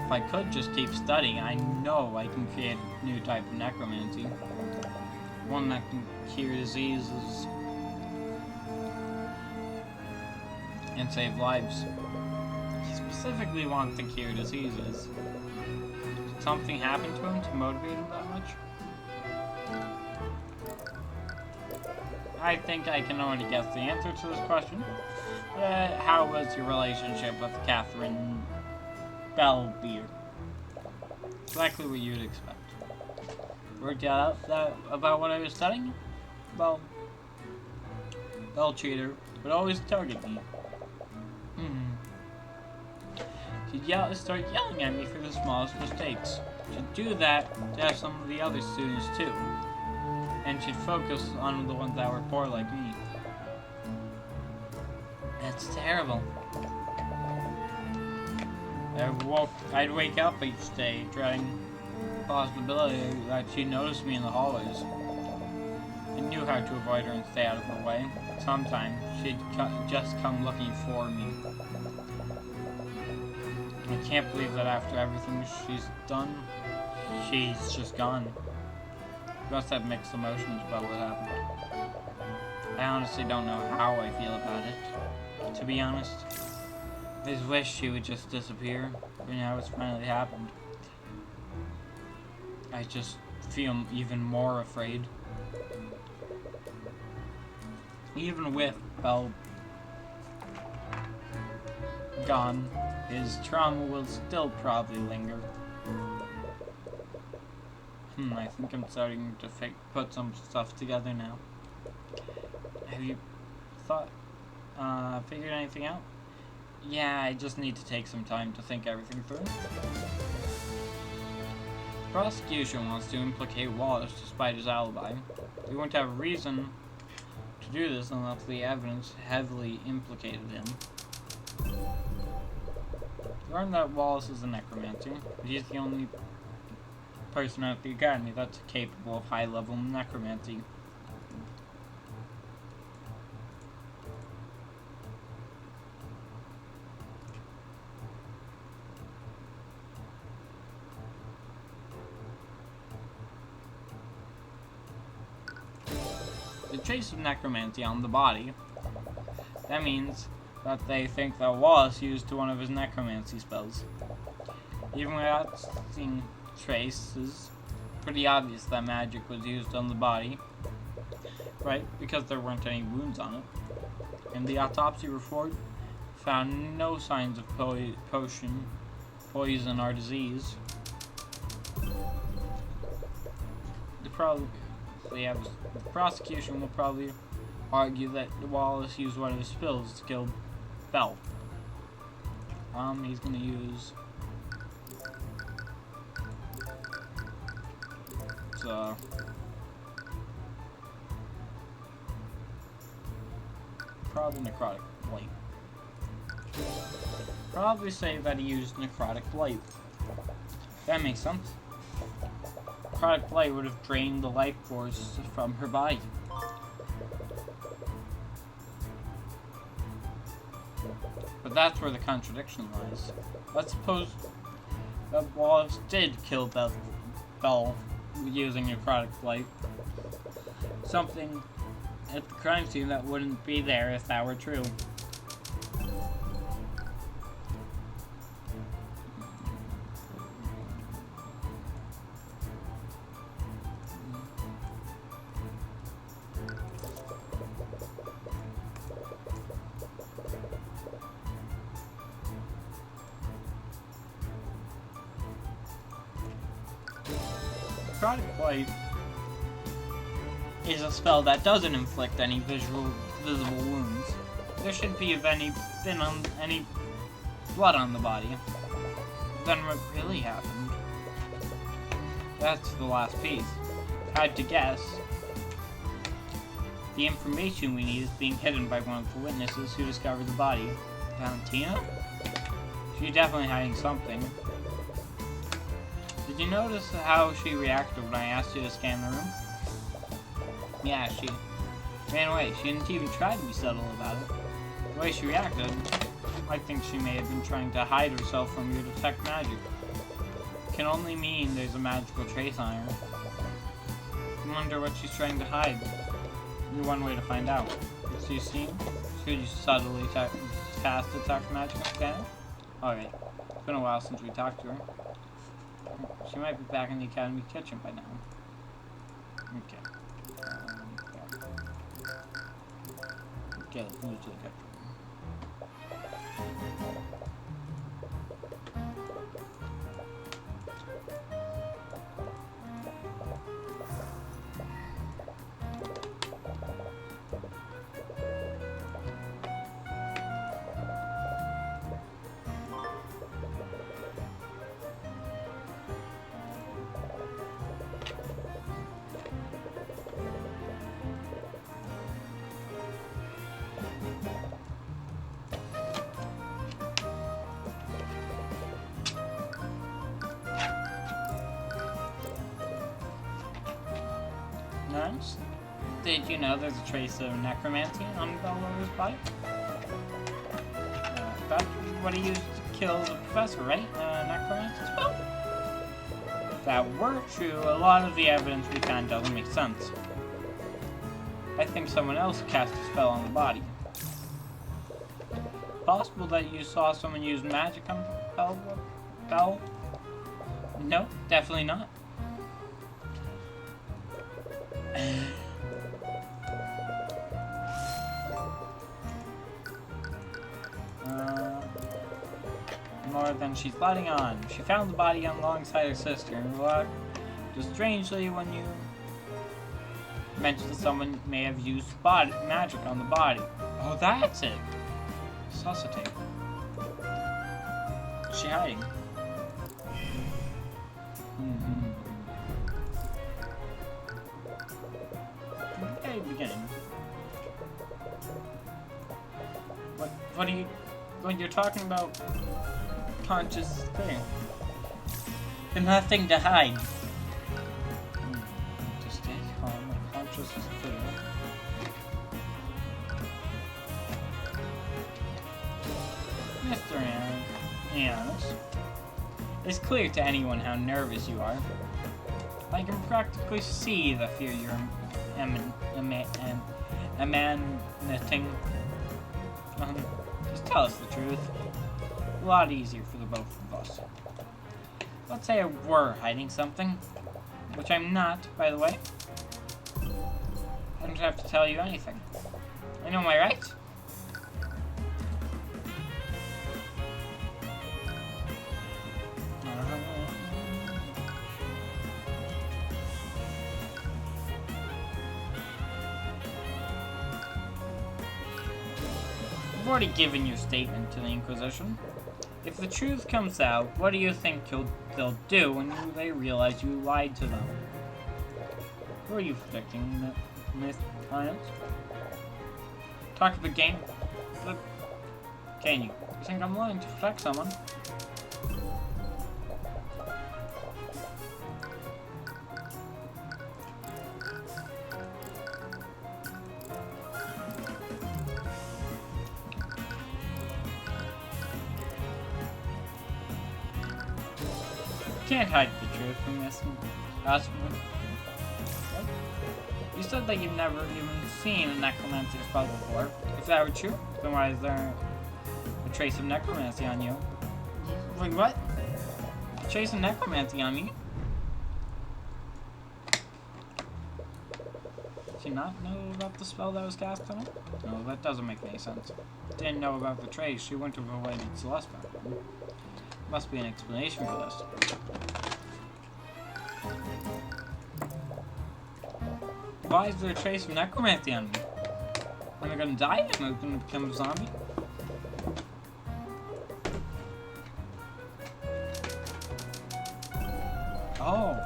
If I could just keep studying, I know I can create a new type of necromancy. One that can cure diseases and save lives. I specifically want to cure diseases. Did something happen to him to motivate him that much? I think I can already guess the answer to this question. How was your relationship with Catherine Bellbeard? Exactly what you'd expect. Worked out about what I was studying? Well, Bell Cheater would always target me. She'd start yelling at me for the smallest mistakes. She'd do that to have some of the other students too. And she'd focus on the ones that were poor like me. That's terrible. I'd wake up each day dreading the possibility that she'd notice me in the hallways. I knew how to avoid her and stay out of her way. Sometimes she'd just come looking for me. I can't believe that after everything she's done, she's just gone. I must have mixed emotions about what happened. I honestly don't know how I feel about it. to be honest. I just wish she would just disappear. But now it's finally happened. I just feel even more afraid. Even with Belle gone, his trauma will still probably linger. I think I'm starting to put some stuff together now. Have you figured anything out? Yeah, I just need to take some time to think everything through. The prosecution wants to implicate Wallace despite his alibi. We won't have a reason to do this unless the evidence heavily implicated him. Learn that Wallace is a necromancer. He's the only person at the academy that's capable of high-level necromancy. The trace of necromancy on the body. That means that they think that Wallace used one of his necromancy spells. Even without seeing traces, pretty obvious that magic was used on the body, right? Because there weren't any wounds on it. And the autopsy report found no signs of poison, or disease. The prosecution will probably argue that Wallace used one of his spells to kill Belle. He's gonna use probably necrotic blight. Probably say that he used necrotic blight. That makes sense. Necrotic blight would have drained the life force from her body. But that's where the contradiction lies. Let's suppose that Wallace did kill Belle using necrotic blight. Something at the crime scene that wouldn't be there if that were true. Necrotic blight is a spell that doesn't inflict any visible wounds. There shouldn't be any blood on the body. Then what really happened? That's the last piece. If I had to guess, the information we need is being hidden by one of the witnesses who discovered the body. Valentina? She's definitely hiding something. Did you notice how she reacted when I asked you to scan the room? Yeah, she ran away. She didn't even try to be subtle about it. The way she reacted, I think she may have been trying to hide herself from your detect magic. It can only mean there's a magical trace on her. I wonder what she's trying to hide. Only one way to find out. So you see, should you subtly cast detect magic scanner? Alright, it's been a while since we talked to her. She might be back in the academy kitchen by now. Okay. Okay, let's move to the kitchen. Nice. Did you know there's a trace of necromancy on Bellower's body? That's what he used to kill the professor, right? Necromancy spell? If that were true, a lot of the evidence we found doesn't make sense. I think someone else cast a spell on the body. possible that you saw someone use magic on Bell? No, definitely not. More than she's letting on. She found the body alongside her sister and what? Just strangely when you mentioned that someone may have used magic on the body. Oh, that's it. Suscitate. Is she hiding? Okay, beginning. What are you... When you're talking about conscious thing. There's nothing to hide. To stay calm, my conscious is clear. Mr. Annis, it's clear to anyone how nervous you are. I can practically see the fear you're emanating. Just tell us the truth. A lot easier for the both of us. Let's say I were hiding something, which I'm not, by the way. I don't have to tell you anything. I know my right. You've already given your statement to the Inquisition. If the truth comes out, what do you think they'll do when they realize you lied to them? Who are you predicting, Miss Clients? Talk about game. Look, can you? You think I'm lying to protect someone? Can't hide the truth from this. What? You said that you've never even seen a necromancy spell before. If that were true, then why is there a trace of necromancy on you? Wait, what? A trace of necromancy on me? Did you not know about the spell that was cast on her? No, that doesn't make any sense. Didn't know about the trace, she wouldn't have avoided Celeste back then. Must be an explanation for this. Why is there a trace of necromancy on me? Am I gonna die? Am I gonna become a zombie? Oh.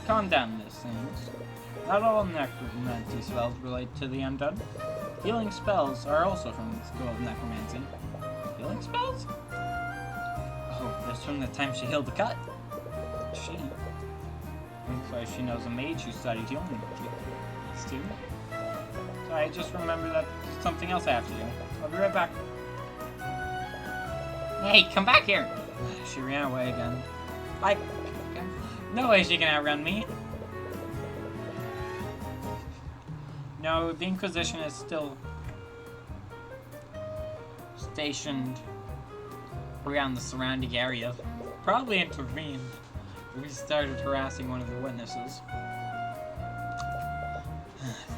Calm down, Miss Things. Not all necromancy spells relate to the undead. Healing spells are also from the school of necromancy. Healing spells? Oh, that's from the time she healed the cut. She? Looks like she knows a mage who studied healing. Student? So I just remember that there's something else I have to do. I'll be right back. Hey, come back here! She ran away again. No way she can outrun me. No, the Inquisition is still stationed around the surrounding area. Probably intervened. We started harassing one of the witnesses.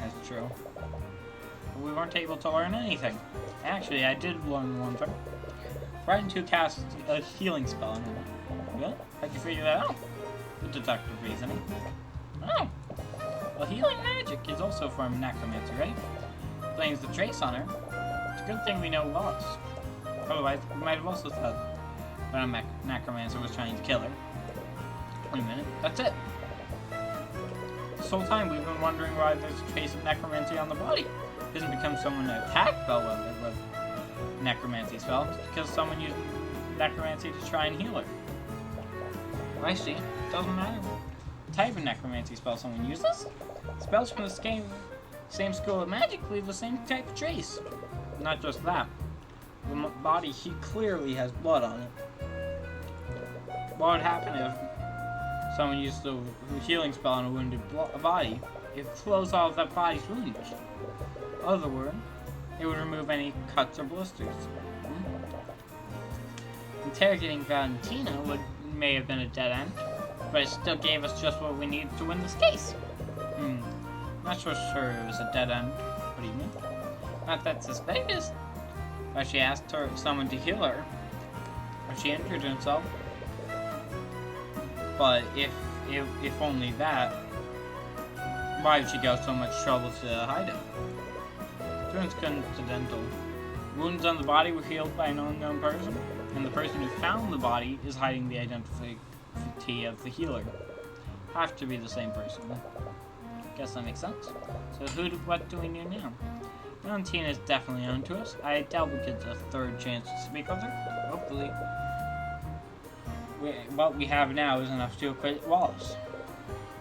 That's true. But we weren't able to learn anything. Actually, I did learn one thing. Threatened to cast a healing spell on him. Really? How'd you figure that out? Good deductive reasoning. Oh! Well, healing magic is also a form of necromancy, right? Blames the trace on her. It's a good thing we know lots. Otherwise, we might have also thought that a necromancer was trying to kill her. Wait a minute, that's it. This whole time we've been wondering why there's a trace of necromancy on the body. It doesn't become someone to attack Bellwether with necromancy spell. It's because someone used necromancy to try and heal her. I see. It doesn't matter what type of necromancy spell someone uses. Spells from the same school of magic leave the same type of trace. Not just that. The body clearly has blood on it. What would happen if someone used the healing spell on a wounded body, it flows off that body's wound. In other words, it would remove any cuts or blisters. Interrogating Valentina may have been a dead end, but it still gave us just what we needed to win this case. Not so sure it was a dead end. What do you mean? Not that suspicious. But she asked someone to heal her. But she injured herself. But if only that, why did she go so much trouble to hide it? It's coincidental. Wounds on the body were healed by an unknown person, and the person who found the body is hiding the identity of the healer. Have to be the same person. Guess that makes sense. So what do we do now? Valentina is definitely known to us. I doubt we get a third chance to speak with her. Hopefully. What we have now is enough to acquit Wallace.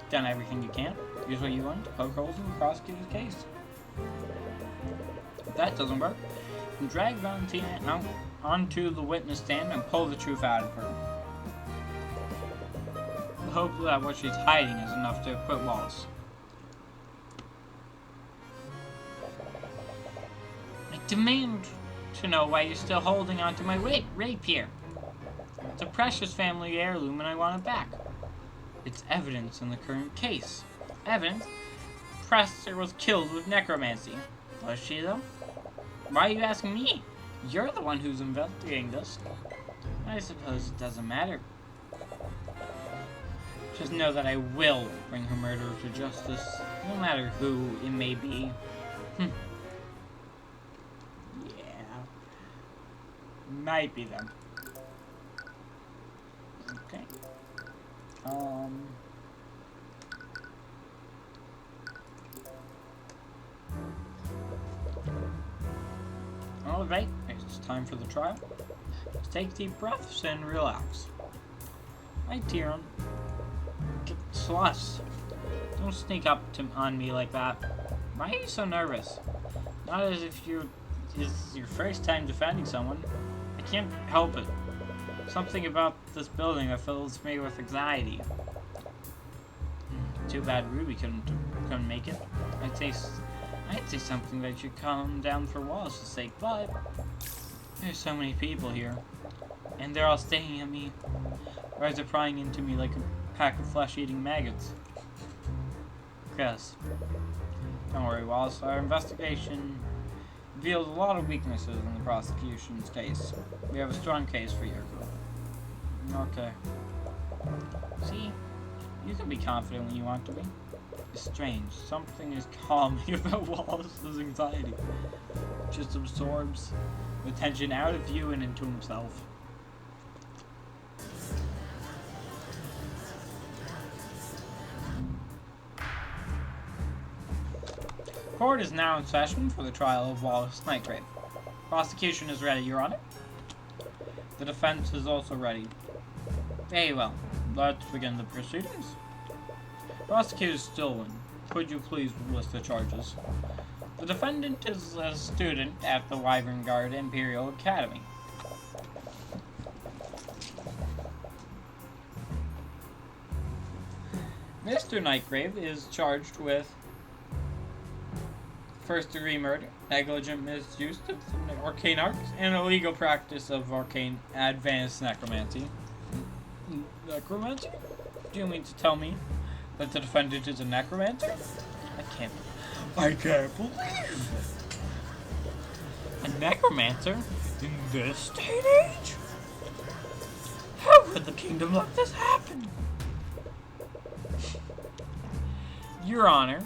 Done everything you can. Here's what you want to poke holes in the prosecutor's case. If that doesn't work, then drag Valentina out onto the witness stand and pull the truth out of her. Hope that what she's hiding is enough to acquit Wallace. I demand to know why you're still holding on to my rapier. It's a precious family heirloom and I want it back. It's evidence in the current case. Evidence? Presser was killed with necromancy. Was she though? Why are you asking me? You're the one who's investigating this. I suppose it doesn't matter. Just know that I will bring her murderer to justice, no matter who it may be. Yeah. Might be them. Okay. Alright, it's time for the trial. Just take deep breaths and relax. Hi, Tyrion. Get slush. Don't sneak up on me like that. Why are you so nervous? Not as if it's your first time defending someone. I can't help it. Something about this building that fills me with anxiety. Too bad Ruby couldn't make it. I'd say something that should calm down for Wallace's sake, but there's so many people here, and they're all staring at me, or they're prying into me like a pack of flesh-eating maggots. Chris, don't worry, Wallace. Our investigation revealed a lot of weaknesses in the prosecution's case. We have a strong case for your group. Okay. See, you can be confident when you want to be. It's strange. Something is calming about Wallace's anxiety. Just absorbs the tension out of you and into himself. Court is now in session for the trial of Wallace Nightgrave. Prosecution is ready, Your Honor. The defense is also ready. Very well. Let's begin the proceedings. Prosecutor Stillman, could you please list the charges? The defendant is a student at the Wyvern Guard Imperial Academy. Mr. Nightgrave is charged with first-degree murder, negligent misuse of the arcane arts, and illegal practice of arcane advanced necromancy. Necromancy? Do you mean to tell me that the defendant is a necromancer? I can't believe it. A necromancer? In this day and age? How could the kingdom let this happen? Your Honor,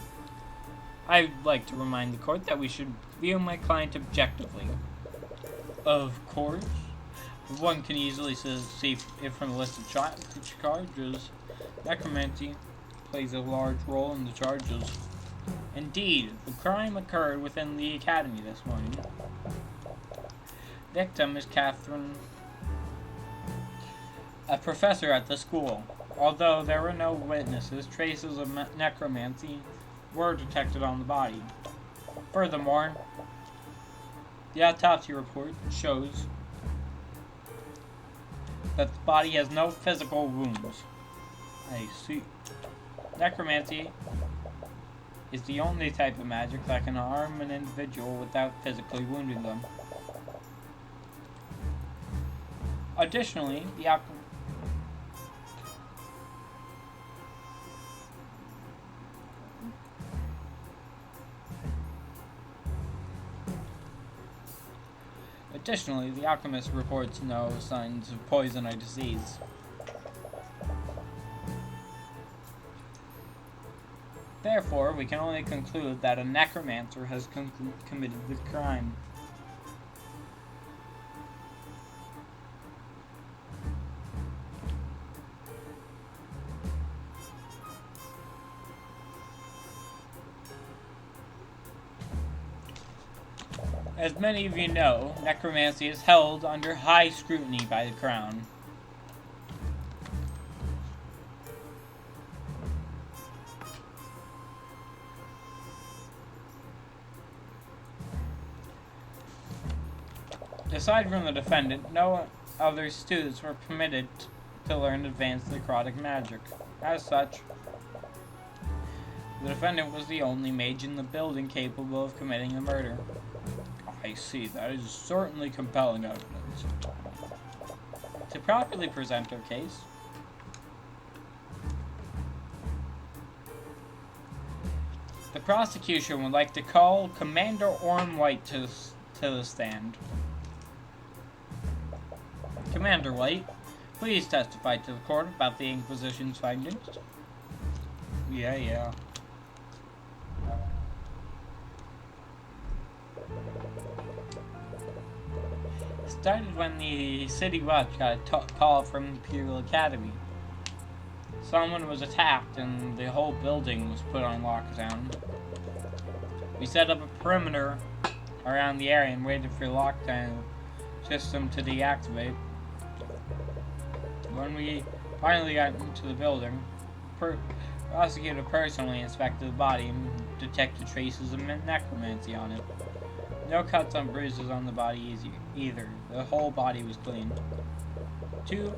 I'd like to remind the court that we should view my client objectively. Of course. One can easily see if from the list of charges, necromancy plays a large role in the charges. Indeed, the crime occurred within the academy this morning. Victim is Catherine, a professor at the school. Although there were no witnesses, traces of necromancy were detected on the body. Furthermore, the autopsy report shows that the body has no physical wounds. I see. Necromancy is the only type of magic that can harm an individual without physically wounding them. Additionally, the alchemist reports no signs of poison or disease. Therefore, we can only conclude that a necromancer has committed the crime. As many of you know, necromancy is held under high scrutiny by the Crown. Aside from the defendant, no other students were permitted to learn advanced necrotic magic. As such, the defendant was the only mage in the building capable of committing the murder. I see, that is certainly compelling evidence. To properly present our case, the prosecution would like to call Commander Orm White to the stand. Commander White, please testify to the court about the Inquisition's findings. Yeah. It started when the City Watch got a call from Imperial Academy. Someone was attacked and the whole building was put on lockdown. We set up a perimeter around the area and waited for the lockdown system to deactivate. When we finally got into the building, the prosecutor personally inspected the body and detected traces of necromancy on it. No cuts and bruises on the body either. The whole body was clean. Two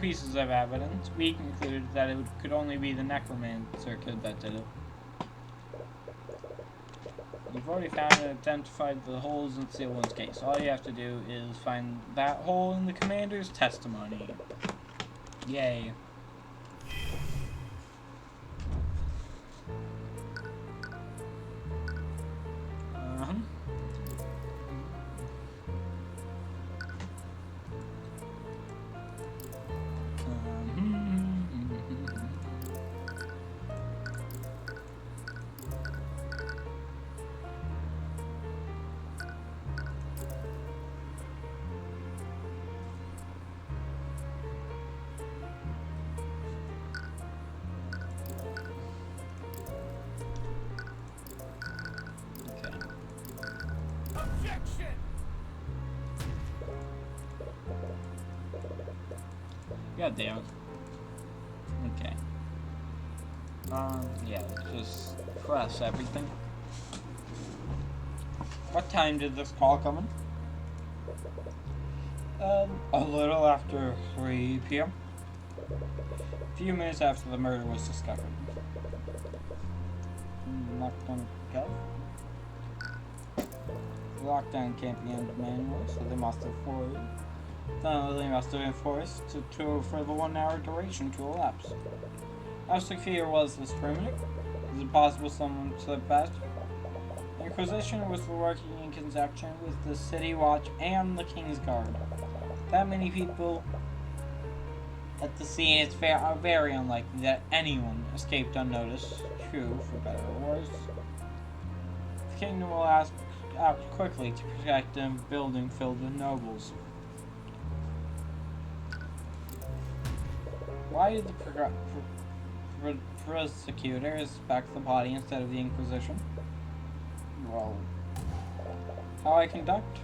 pieces of evidence. We concluded that it could only be the necromancer that did it. You've already found and identified the holes in Sealand's case. All you have to do is find that hole in the commander's testimony. Yay. God damn it. Okay. Yeah, just press everything. What time did this call come in? A little after 3 p.m. A few minutes after the murder was discovered. Lockdown can't be ended manually, so they must have been forced for the 1 hour duration to elapse. How secure was this perimeter? Is it possible someone slipped past? The Inquisition was working in conjunction with the City Watch and the King's Guard. That many people at the scene, it's very unlikely that anyone escaped unnoticed. True, for better or worse. The kingdom will act quickly to protect a building filled with nobles. Why did the prosecutor inspect the body instead of the Inquisition? Well, how I conduct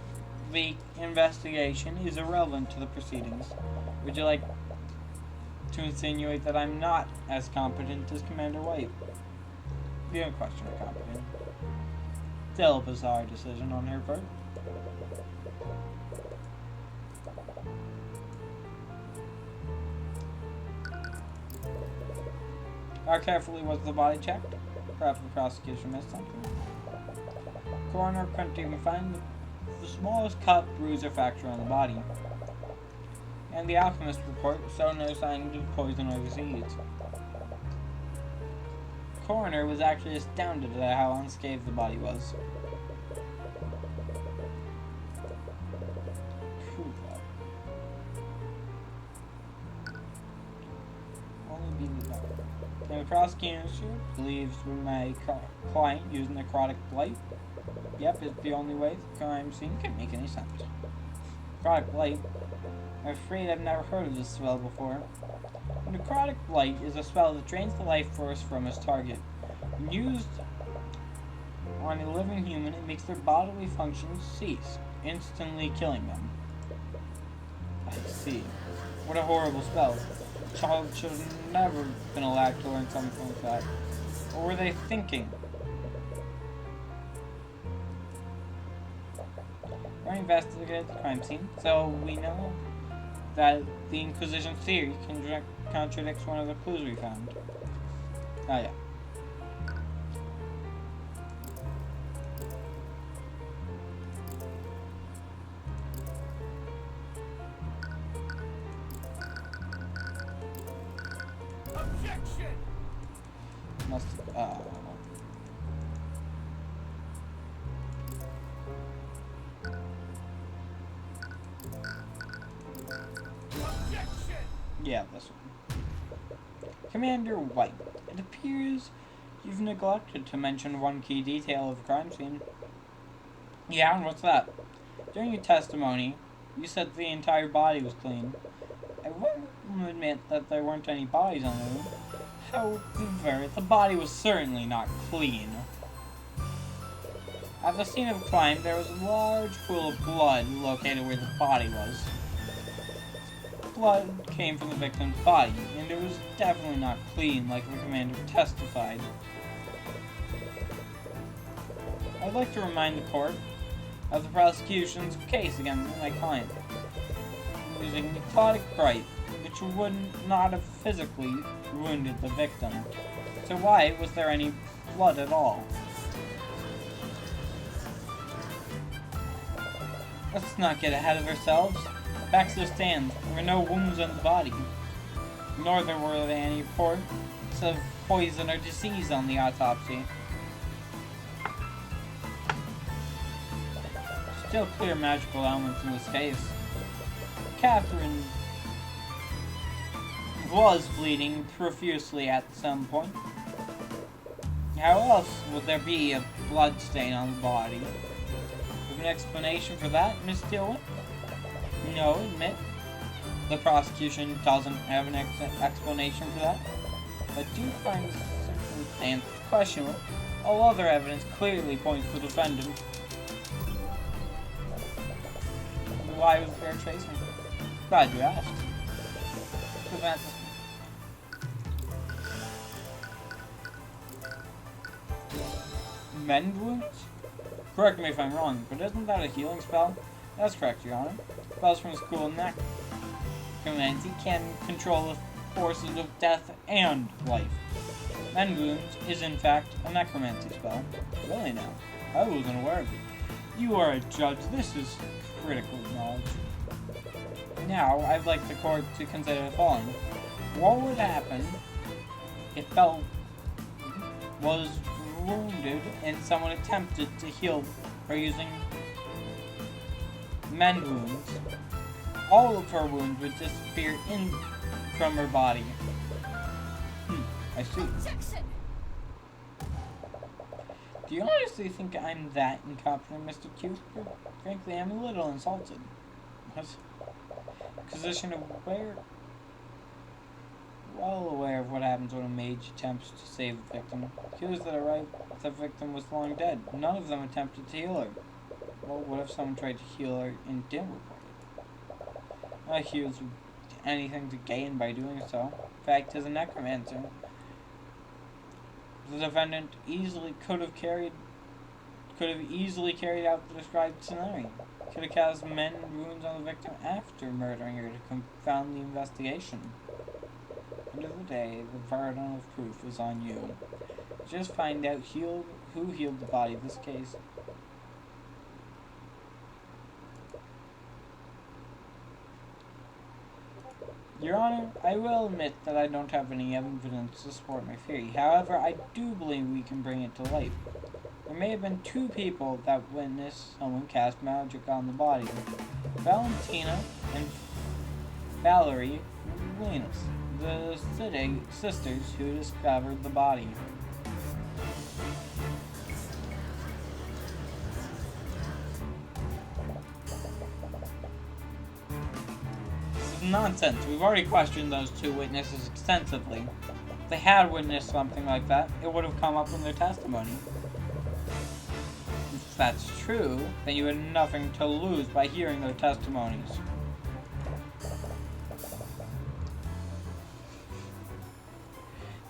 the investigation is irrelevant to the proceedings. Would you like to insinuate that I'm not as competent as Commander White? Beyond question of competent. Still a bizarre decision on her part. How carefully was the body checked? Perhaps the prosecution missed something. Coroner couldn't even find the smallest cut, bruise, or fracture on the body. And the alchemist report showed no signs of poison or disease. Coroner was actually astounded at how unscathed the body was. And the prosecutor believes my client used necrotic blight. Yep, it's the only way the crime scene can make any sense. Necrotic blight? I'm afraid I've never heard of this spell before. Necrotic blight is a spell that drains the life force from its target. When used on a living human, it makes their bodily functions cease, instantly killing them. I see. What a horrible spell. A child should have never been allowed to learn something like that. What were they thinking? We're investigating the crime scene, so we know that the Inquisition theory contradicts one of the clues we found. Oh yeah. Objection! Must yeah, this one. Commander White, it appears you've neglected to mention one key detail of the crime scene. Yeah, and what's that? During your testimony, you said the entire body was clean. I won't admit that there weren't any bodies on the room. However, the body was certainly not clean. At the scene of the crime, there was a large pool of blood located where the body was. Blood came from the victim's body, and it was definitely not clean like the commander testified. I'd like to remind the court of the prosecution's case against my client, using necrotic blight, which would not have physically wounded the victim. So why was there any blood at all? Let's not get ahead of ourselves. Facts still stand. There were no wounds on the body, nor were there any reports of poison or disease on the autopsy. Still clear magical elements in this case. Catherine was bleeding profusely at some point. How else would there be a blood stain on the body? Have an explanation for that, Miss Stillwell? No, admit. The prosecution doesn't have an explanation for that. But do find the circumstance questionable. All other evidence clearly points to the defendant. Why was there tracing? Glad you asked. Mend wounds? Correct me if I'm wrong, but isn't that a healing spell? That's correct, Your Honor. Spells from the school of Necromancy can control the forces of death and life. Mend wounds is in fact a necromancy spell. Really now? I wasn't aware of it. You are a judge. This is critical knowledge. Now, I'd like the court to consider the following. What would happen if Belle was wounded and someone attempted to heal her using mend wounds? All of her wounds would disappear from her body. I see. Do you honestly think I'm that incompetent, Mr. Cuthbert? Frankly, I'm a little insulted. What? Inquisition aware? Well aware of what happens when a mage attempts to save the victim. Accused that arrived, the victim was long dead. None of them attempted to heal her. Well, what if someone tried to heal her and didn't report it? Not accused of anything to gain by doing so. In fact, as a necromancer, the defendant could have easily carried out the described scenario. Could have caused mend wounds on the victim after murdering her to confound the investigation. Under the day, the burden of proof is on you. Just find out who healed the body of this case. Your Honor, I will admit that I don't have any evidence to support my theory. However, I do believe we can bring it to light. There may have been two people that witnessed someone cast magic on the body. Valentina and Valerie Linus, the sisters who discovered the body. This is nonsense. We've already questioned those two witnesses extensively. If they had witnessed something like that, it would have come up in their testimony. If that's true, then you had nothing to lose by hearing their testimonies.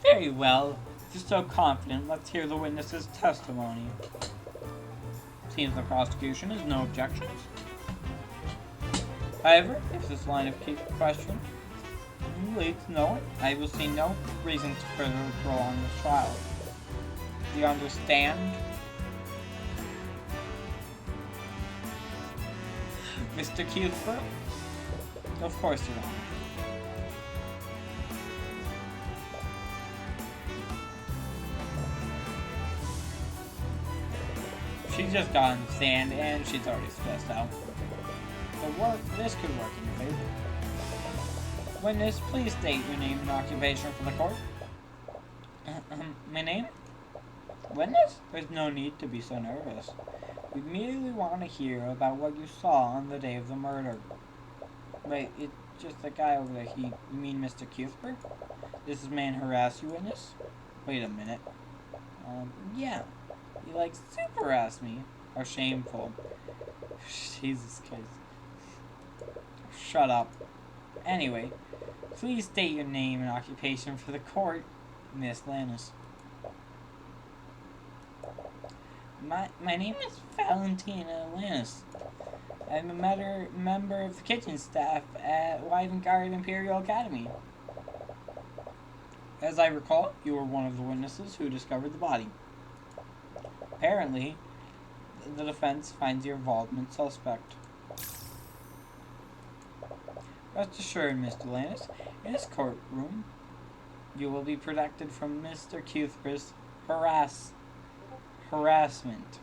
Very well. If you're so confident, let's hear the witness's testimony. Seems the prosecution has no objections. However, if this line of question leads no one, I will see no reason to further prolong this trial. Do you understand? Mr. Cuthbert? Of course, Your Honor. She just got in the sand and she's already stressed out. But this could work in your favor. Witness, please state your name and occupation for the court. My name? Witness? There's no need to be so nervous. We merely want to hear about what you saw on the day of the murder. Wait, it's just the guy over there. You mean Mr. Cuthbert? Does this man harass you, witness? Wait a minute. Yeah. He super harassed me. Or shameful. Jesus Christ. Shut up. Anyway, please state your name and occupation for the court, Miss Lannis. My name is Valentina Lannis. I'm a member of the kitchen staff at Wyvern Guard Imperial Academy. As I recall, you were one of the witnesses who discovered the body. Apparently, the defense finds your involvement suspect. Rest assured, Mr. Lannis, in this courtroom, you will be protected from Mr. Cuthbert's harassment.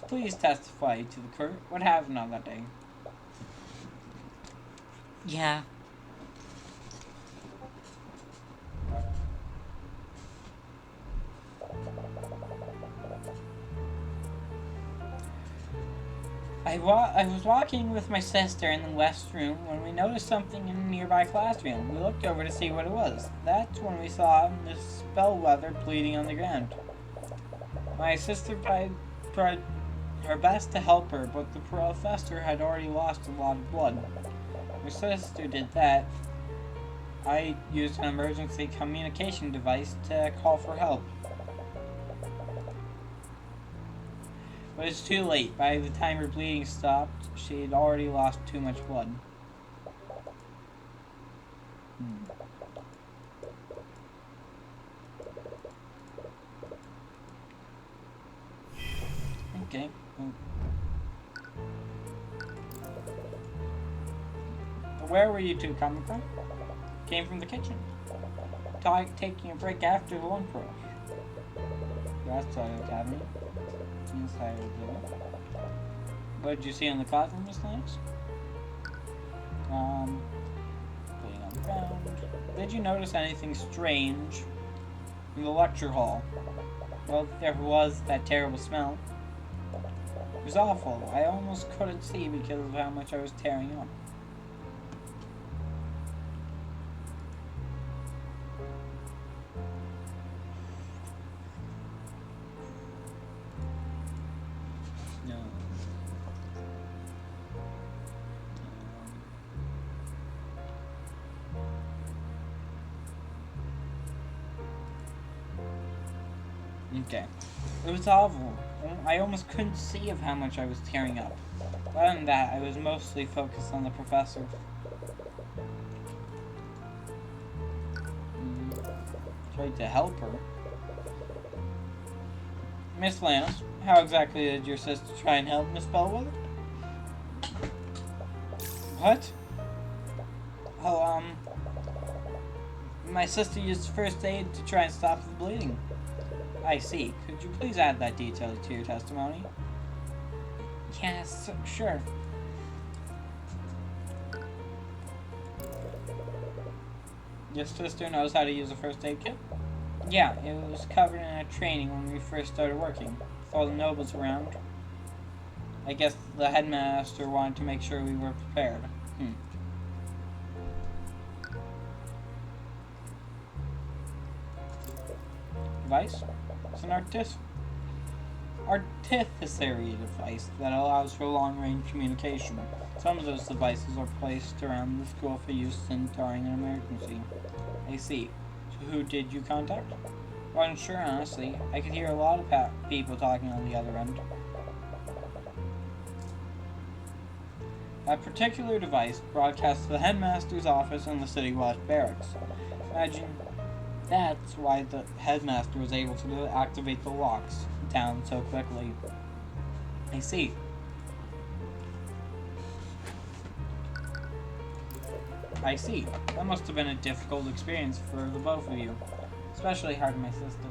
Please testify to the court what happened on that day. Yeah. I was walking with my sister in the west room when we noticed something in a nearby classroom. We looked over to see what it was. That's when we saw Miss Bellwether bleeding on the ground. My sister tried her best to help her, but the professor had already lost a lot of blood. My sister did that. I used an emergency communication device to call for help. But it's too late. By the time her bleeding stopped, she had already lost too much blood. Okay. Where were you two coming from? Came from the kitchen. Taking a break after the lunch rush. Outside of the academy. Inside of the... What did you see in the classroom, Miss Lance? Bleeding on the ground. Did you notice anything strange in the lecture hall? Well, there was that terrible smell. It was awful. I almost couldn't see because of how much I was tearing up. Okay. It was awful. I almost couldn't see of how much I was tearing up. Other than that, I was mostly focused on the professor. Tried to help her. Miss Lannis, how exactly did your sister try and help Miss Bellwether? What? Oh, my sister used first aid to try and stop the bleeding. I see. Could you please add that detail to your testimony? Yes, sure. Your sister knows how to use a first aid kit? Yeah, it was covered in our training when we first started working. With all the nobles around. I guess the headmaster wanted to make sure we were prepared. Device? It's an artificary device that allows for long-range communication. Some of those devices are placed around the school for use during an emergency. I see. So who did you contact? Wasn't sure, honestly. I could hear a lot of people talking on the other end. That particular device broadcasts to the headmaster's office in the City Watch barracks. Imagine that's why the headmaster was able to activate the locks down so quickly. I see. I see. That must have been a difficult experience for the both of you. Especially hard on my sister.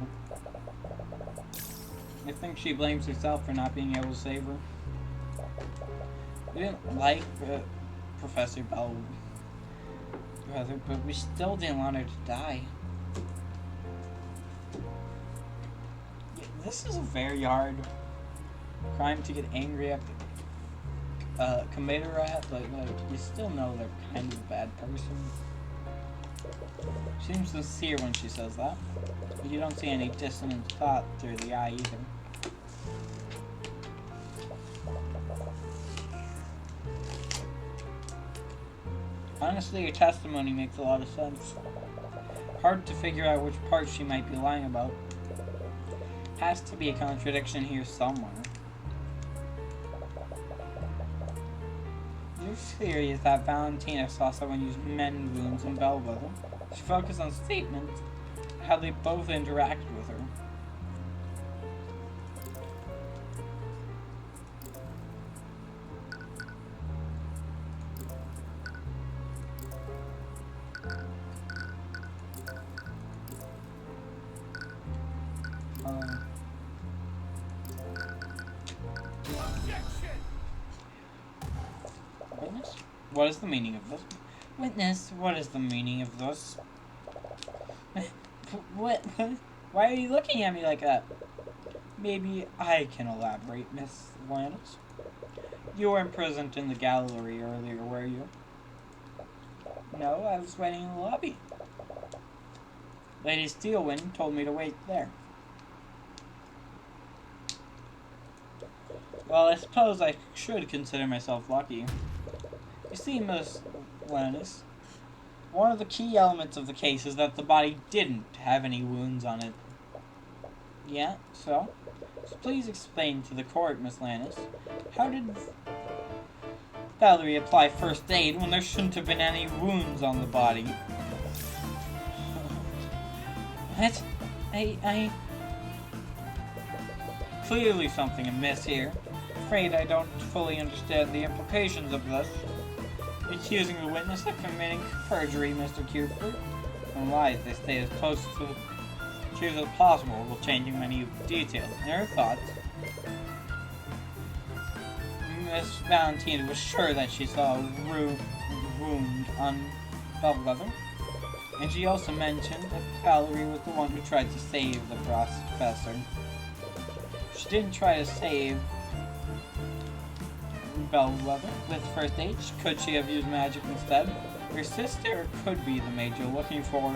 I think she blames herself for not being able to save her. We didn't like Professor Bellwether, but we still didn't want her to die. Yeah, this is a very hard crime to get angry at the committer at, but like, you still know they're kind of a bad person. She seems sincere when she says that. But you don't see any dissonant thought through the eye either. Honestly, your testimony makes a lot of sense. Hard to figure out which part she might be lying about. Has to be a contradiction here somewhere. Your theory is that Valentina saw someone use mend wounds in Bellwether. She focused on statements, how they both interacted with her. Witness? What is the meaning of this? Witness, what is the meaning of this? What? Why are you looking at me like that? Maybe I can elaborate, Miss Lannis. You weren't present in the gallery earlier, were you? No, I was waiting in the lobby. Lady Steelwind told me to wait there. Well, I suppose I should consider myself lucky. You see, Miss Lannis, one of the key elements of the case is that the body didn't have any wounds on it. Yeah, so? So please explain to the court, Miss Lannis, how did Valerie apply first aid when there shouldn't have been any wounds on the body? What? I... Clearly something amiss here. Afraid I don't fully understand the implications of this. Accusing the witness of committing perjury, Mr. Cuthbert. And lies they stay as close to the truth as possible while changing many details. In her thoughts, Miss Valentina was sure that she saw a wound on Bellwether. And she also mentioned that Valerie was the one who tried to save the professor. She didn't try to save Bellwether with first aid. Could she have used magic instead? Her sister could be the mage you're looking for.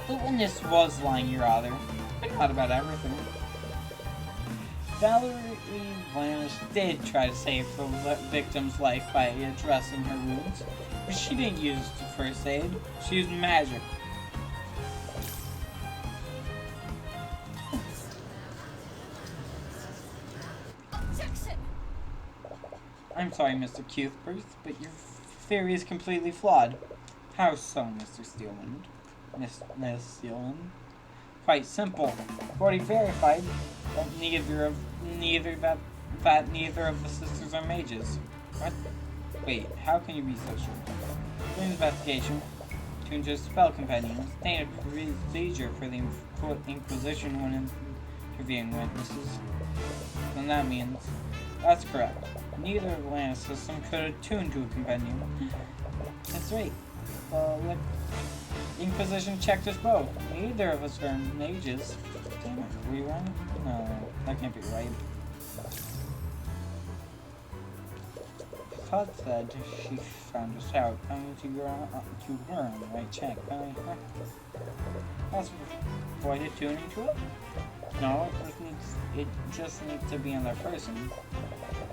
The witness was lying, Your Honor, but not about everything. Valerie Lannis did try to save the victim's life by addressing her wounds, but she didn't use first aid. She used magic. I'm sorry, Mr. Cuthbert, but your theory is completely flawed. How so, Mr. Steelman? Miss Steelman? Quite simple. I've already verified that neither of the sisters are mages. What? Wait, how can you be so sure? During the investigation, to ensure spell companions, standard procedure for the Inquisition when interviewing witnesses. Then that means that's correct. Neither Atlantis system could attune to a compendium. That's right. The Inquisition checked us both. Neither of us are mages. Damn it, are we wrong? No, that can't be right. Todd said she found us out. Coming to her on the right check. That's avoided tuning to it? No, it just needs to be another person.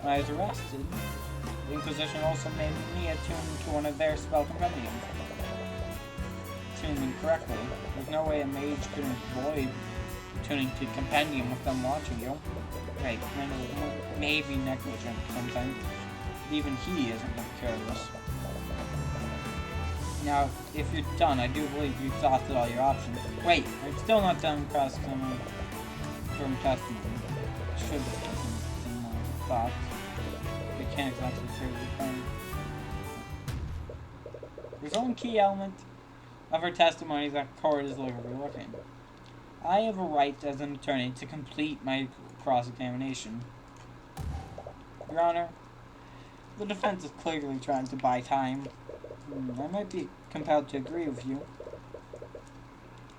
When I was arrested, the Inquisition also made me attune to one of their spell compendiums. Tuned incorrectly. There's no way a mage could avoid tuning to compendium with them watching you. Right, maybe negligent sometimes. Even he isn't careless. Now, if you're done, I do believe you've exhausted all your options. Wait, I'm still not done cross-examining from testimony. Should have some more thoughts. We can't exactly say the thing. There's one key element of her testimony that court is overlooking. I have a right as an attorney to complete my cross-examination. Your Honor, the defense is clearly trying to buy time. I might be compelled to agree with you.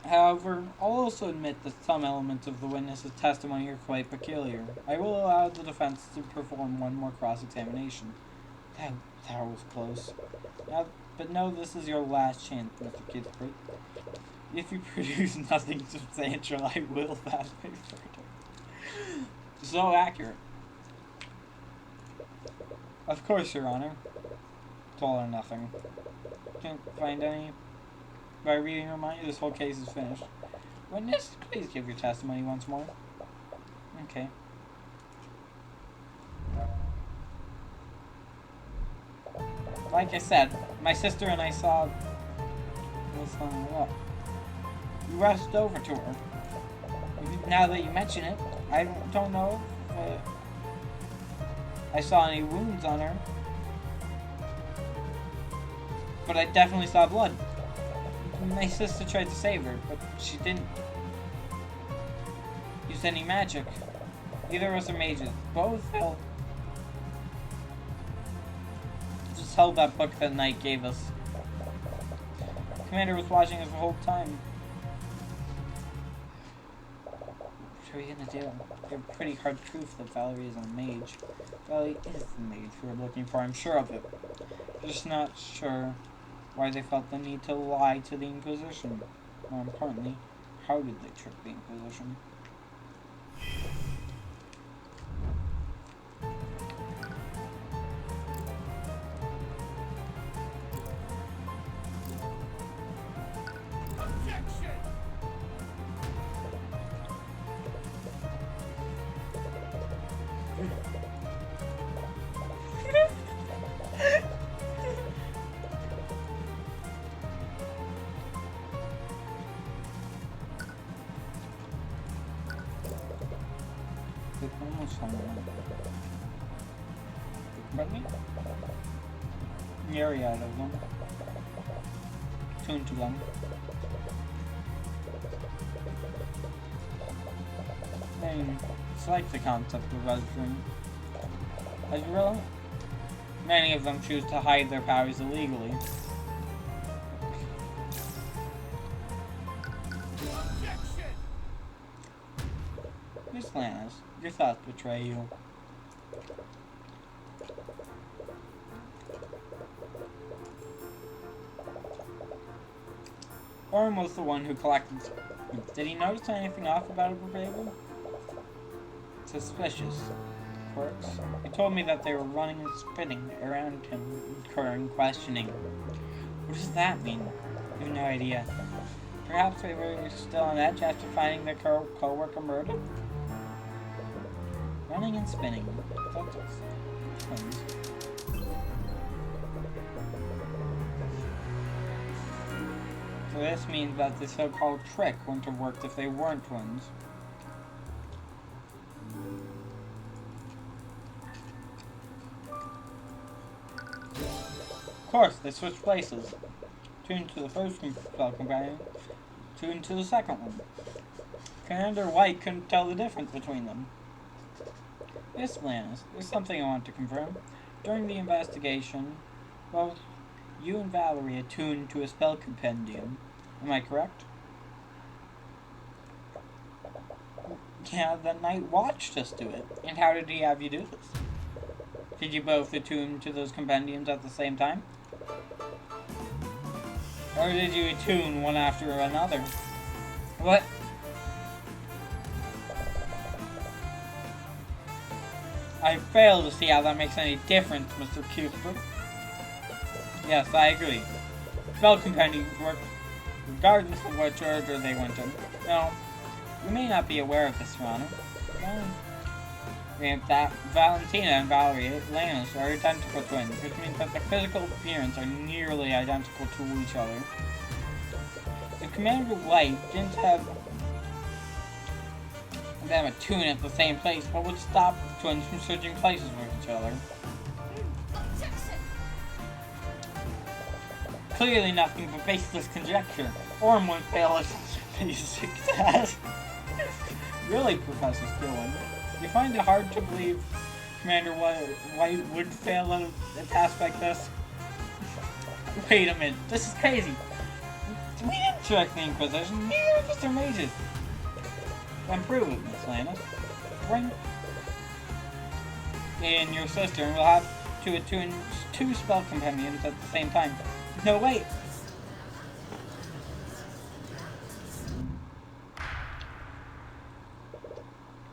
However, I'll also admit that some elements of the witness's testimony are quite peculiar. I will allow the defense to perform one more cross-examination. That was close. But no, this is your last chance, Mr. Cuthbert. If you produce nothing substantial, I will pass my verdict. So accurate. Of course, Your Honor. It's all or nothing. Can't find any. By reading your mind, this whole case is finished. Witness, please give your testimony once more. Okay. Like I said, my sister and I saw this up. You rushed over to her. Now that you mention it, I don't know if I saw any wounds on her. But I definitely saw blood. My sister tried to save her, but she didn't use any magic. Neither of us are mages. Both held. Just held that book that Knight gave us. The commander was watching us the whole time. What are we gonna do? They're pretty hard proof that Valerie isn't a mage. Valerie is the mage we were looking for, I'm sure of it. Just not sure why they felt the need to lie to the Inquisition. More importantly, how did they trick the Inquisition? Objection! Pardon me? Area out of them. Tune to them. It's like the concept of registering. As you realize, many of them choose to hide their powers illegally. Objection! Miss Lannis, your thoughts betray you. Orm was the one who collected. Did he notice anything off about her behavior? Suspicious. Quirks. He told me that they were running and spinning around him during questioning. What does that mean? I have no idea. Perhaps they were still on edge after finding their co-worker murdered? Running and spinning. So this means that the so-called trick wouldn't have worked if they weren't twins. Of course, they switched places. Tuned to the first spell companion, tuned to the second one. Commander White couldn't tell the difference between them. Miss Lannis, there's something I want to confirm. During the investigation, both you and Valerie attuned to a spell compendium. Am I correct? Yeah, the Knight watched us do it. And how did he have you do this? Did you both attune to those compendiums at the same time? Or did you attune one after another? What? I fail to see how that makes any difference, Mr. Cuthbert. Yes, I agree. Spell compendiums work regardless of which order they went in. Now, you may not be aware of this, Your Honor. That Valentina and Valerie Lannis are identical twins, which means that their physical appearance are nearly identical to each other. If Commander White didn't have them attune at the same place, what would stop the twins from switching places with each other? Clearly nothing but baseless conjecture. Orm won't fail us basic test. Really, Professor Skillin, you find it hard to believe Commander White would fail at a task like this? Wait a minute, this is crazy. We didn't check the Inquisition, neither of us are mages. Then prove it, Miss Lannis. Bring and your sister will have to attune 2 spell compendiums at the same time. No, wait!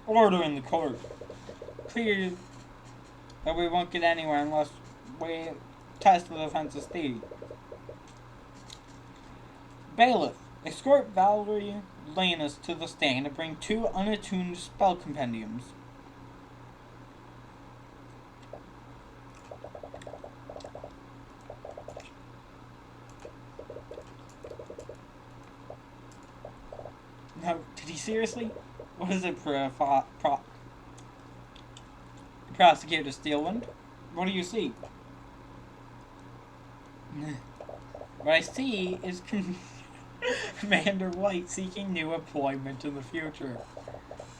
Order in the court. Clear that we won't get anywhere unless we test the defense's theory. Bailiff, escort Valerie Lannis to the stand and bring 2 unattuned spell compendiums. No, did he seriously? What is it for a prosecutor Steelwind? What do you see? What I see is Commander White seeking new employment in the future.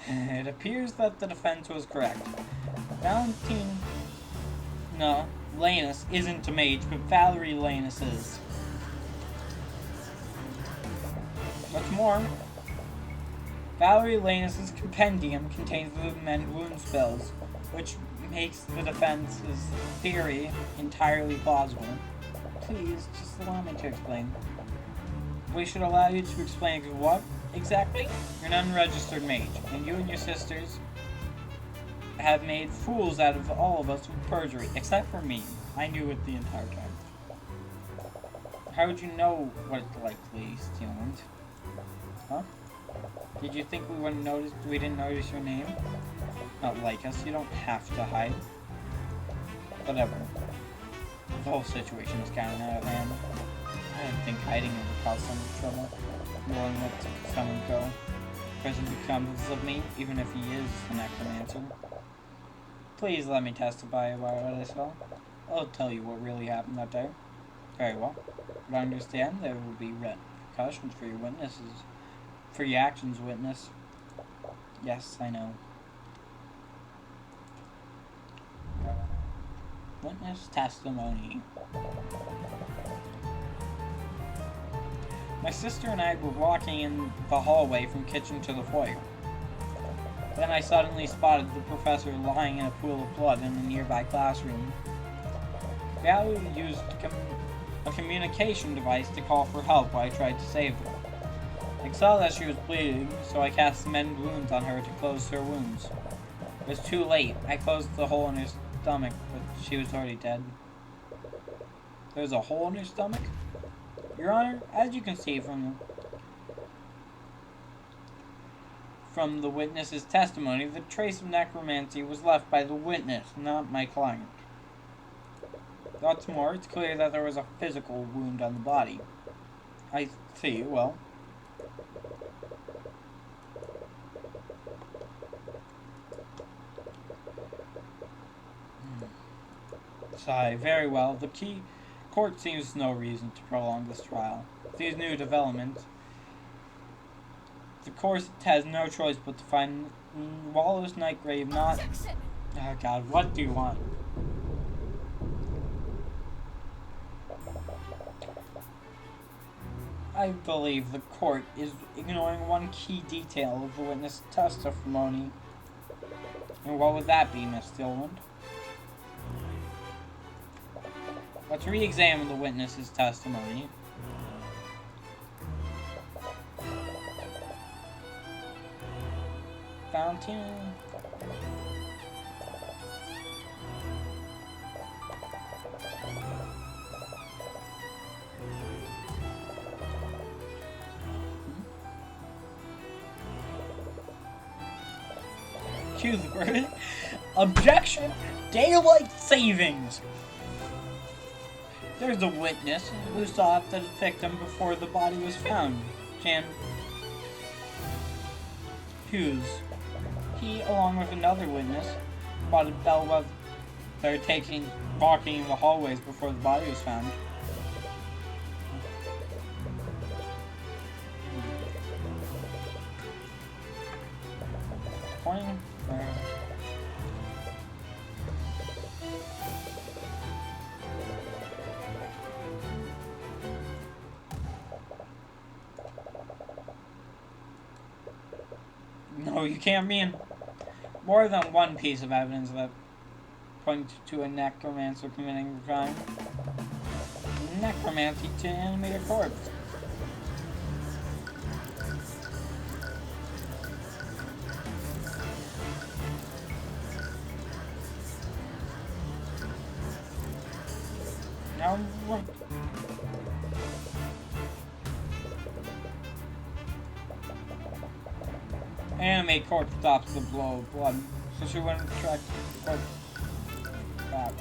It appears that the defense was correct. Valentina Lannis isn't a mage, but Valerie Lannis is. What's more, Valerie Lannis' compendium contains the mend wound spells, which makes the defense's theory entirely plausible. Please, just allow me to explain. We should allow you to explain what, exactly? You're an unregistered mage, and you and your sisters have made fools out of all of us with perjury, except for me. I knew it the entire time. How would you know what it's likely, Steelwind? Huh? Did you think we didn't notice your name? Not like us, you don't have to hide. Whatever. The whole situation is kind of out of hand. I didn't think hiding would cause so much trouble. I'm willing to let someone go. Prison becomes of me, even if he is the Necromancer. Please let me testify about what I saw. I'll tell you what really happened that day. Very well. But I understand there will be repercussions for your witnesses. For your actions, witness. Yes, I know. Witness testimony. My sister and I were walking in the hallway from kitchen to the foyer. Then I suddenly spotted the professor lying in a pool of blood in a nearby classroom. Valerie used a communication device to call for help while I tried to save her. I saw that she was bleeding, so I cast mend wounds on her to close her wounds. It was too late. I closed the hole in her stomach, but she was already dead. There was a hole in her stomach? Your Honor, as you can see from the witness's testimony, the trace of necromancy was left by the witness, not my client. What's more, it's clear that there was a physical wound on the body. I see, well. Sigh, very well. The court seems no reason to prolong this trial. With these new developments, the court has no choice but to find Waller's Nightgrave not... Objection! Oh god, what do you want? I believe the court is ignoring one key detail of the witness testimony. And what would that be, Miss Stillwind? Let's re-examine the witness's testimony. Valentina. Cuthbert. Objection! Daylight savings! There's a witness who saw the victim before the body was found. Jan Hughes. He, along with another witness, spotted Bellwether walking in the hallways before the body was found. Point. No, you can't mean more than one piece of evidence that points to a necromancer committing a crime. Necromancy to animate a corpse. Now, animate corpse stops the flow of blood, so she wouldn't track corpse back.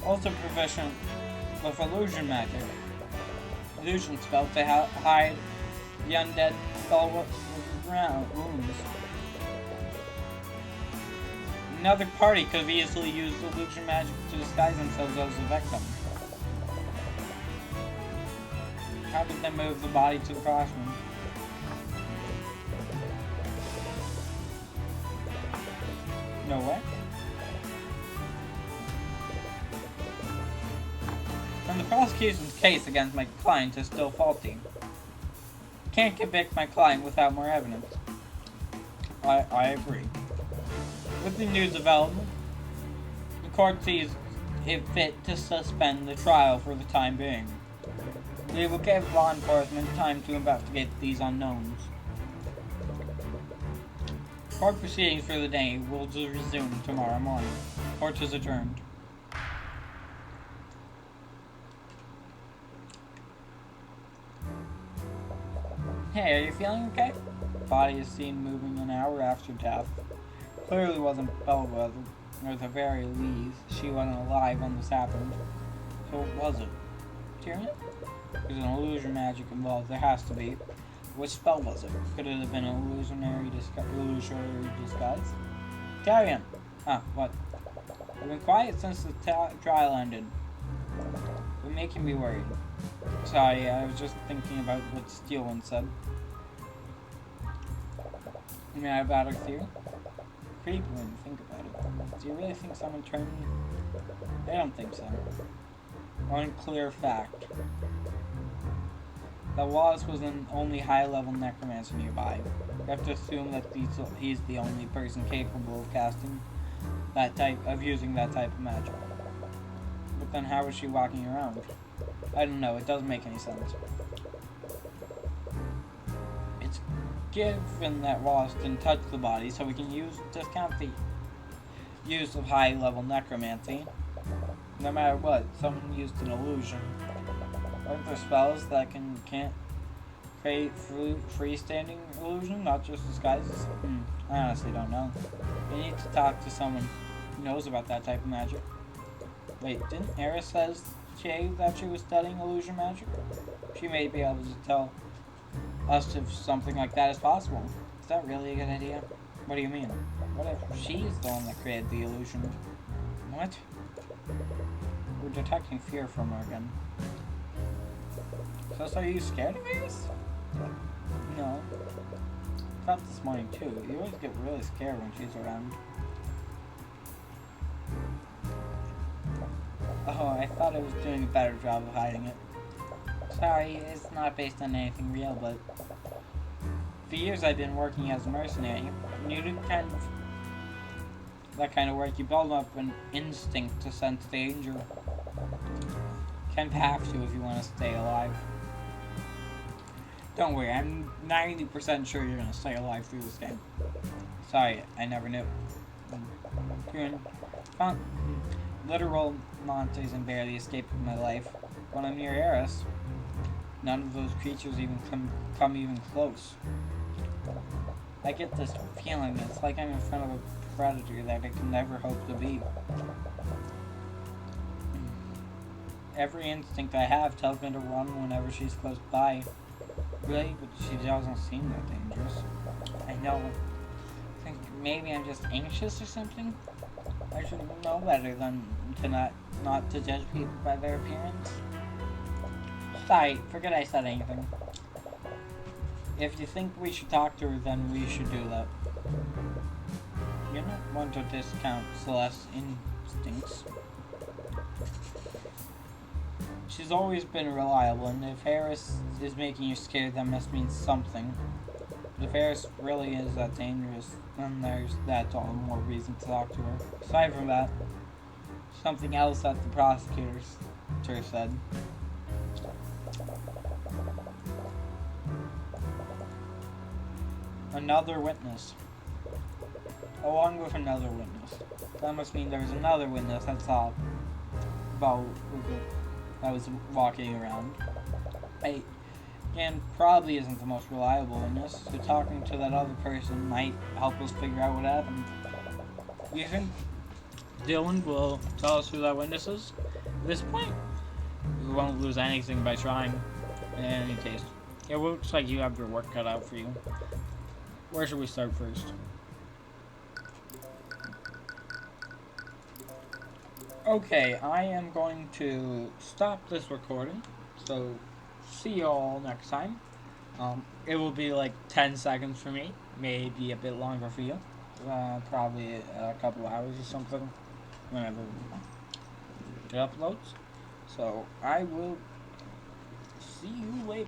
Also proficient with illusion magic. Illusion spells to hide the undead spell wounds. Another party could have easily used illusion magic to disguise themselves as a victim. How did they move the body to the classroom? No way. And the prosecution's case against my client is still faulty. Can't convict my client without more evidence. I agree. With the new development, the court sees it fit to suspend the trial for the time being. We will give law enforcement time to investigate these unknowns. Court proceedings for the day will resume tomorrow morning. Court is adjourned. Hey, are you feeling okay? Body is seen moving an hour after death. Clearly wasn't Bellwether, or at the very least, she wasn't alive when this happened. So what was it? Tyrion? There's an illusion magic involved, there has to be. Which spell was it? Could it have been an illusionary disguise? Tyrion! Ah, what? I've been quiet since the trial ended. You're making me worried. Sorry, I was just thinking about what Steelwind said. You mean about her theory? Creepy when you think about it. Do you really think someone turned me? I don't think so. One clear fact. That Wallace was an only high-level necromancer nearby. You have to assume that he's the only person capable of casting using that type of magic. But then how was she walking around? I don't know, it doesn't make any sense. It's given that Wallace didn't touch the body, so we can discount the use of high-level necromancy. No matter what, someone used an illusion. Aren't there spells that can't create freestanding illusion, not just disguises? I honestly don't know. We need to talk to someone who knows about that type of magic. Wait, didn't Eris says that she was studying illusion magic? She may be able to tell us if something like that is possible. Is that really a good idea? What do you mean? What if she's the one that created the illusion? What? We're detecting fear from her again. So are you scared of Eris? No. I felt this morning too. You always get really scared when she's around. Oh, I thought I was doing a better job of hiding it. Sorry, it's not based on anything real, but for years I've been working as a mercenary. You do that kind of work, you build up an instinct to sense danger. Kind of have to if you want to stay alive. Don't worry, I'm 90% sure you're going to stay alive through this game. Sorry, I never knew. Literal monsters and barely escaped with my life. When I'm near Eris, none of those creatures even come even close. I get this feeling, it's like I'm in front of a predator that I can never hope to be. Every instinct I have tells me to run whenever she's close by. Really, but she doesn't seem that dangerous. I know. I think maybe I'm just anxious or something. I should know better than to not to judge people by their appearance. Sorry, forget I said anything. If you think we should talk to her, then we should do that. You don't want to discount Celeste's instincts. She's always been reliable, and if Eris is making you scared, that must mean something. But if Eris really is that dangerous, then that's all the more reason to talk to her. Aside from that, something else that the prosecutor said. Another witness. Along with another witness. That must mean there was another witness that saw that was walking around. And probably isn't the most reliable witness, so talking to that other person might help us figure out what happened. You think Dylan will tell us who that witness is? At this point, we won't lose anything by trying. In any case, it looks like you have your work cut out for you. Where should we start first? Okay, I am going to stop this recording, so see you all next time. It will be like 10 seconds for me, maybe a bit longer for you, probably a couple hours or something, whenever it uploads. So I will see you later.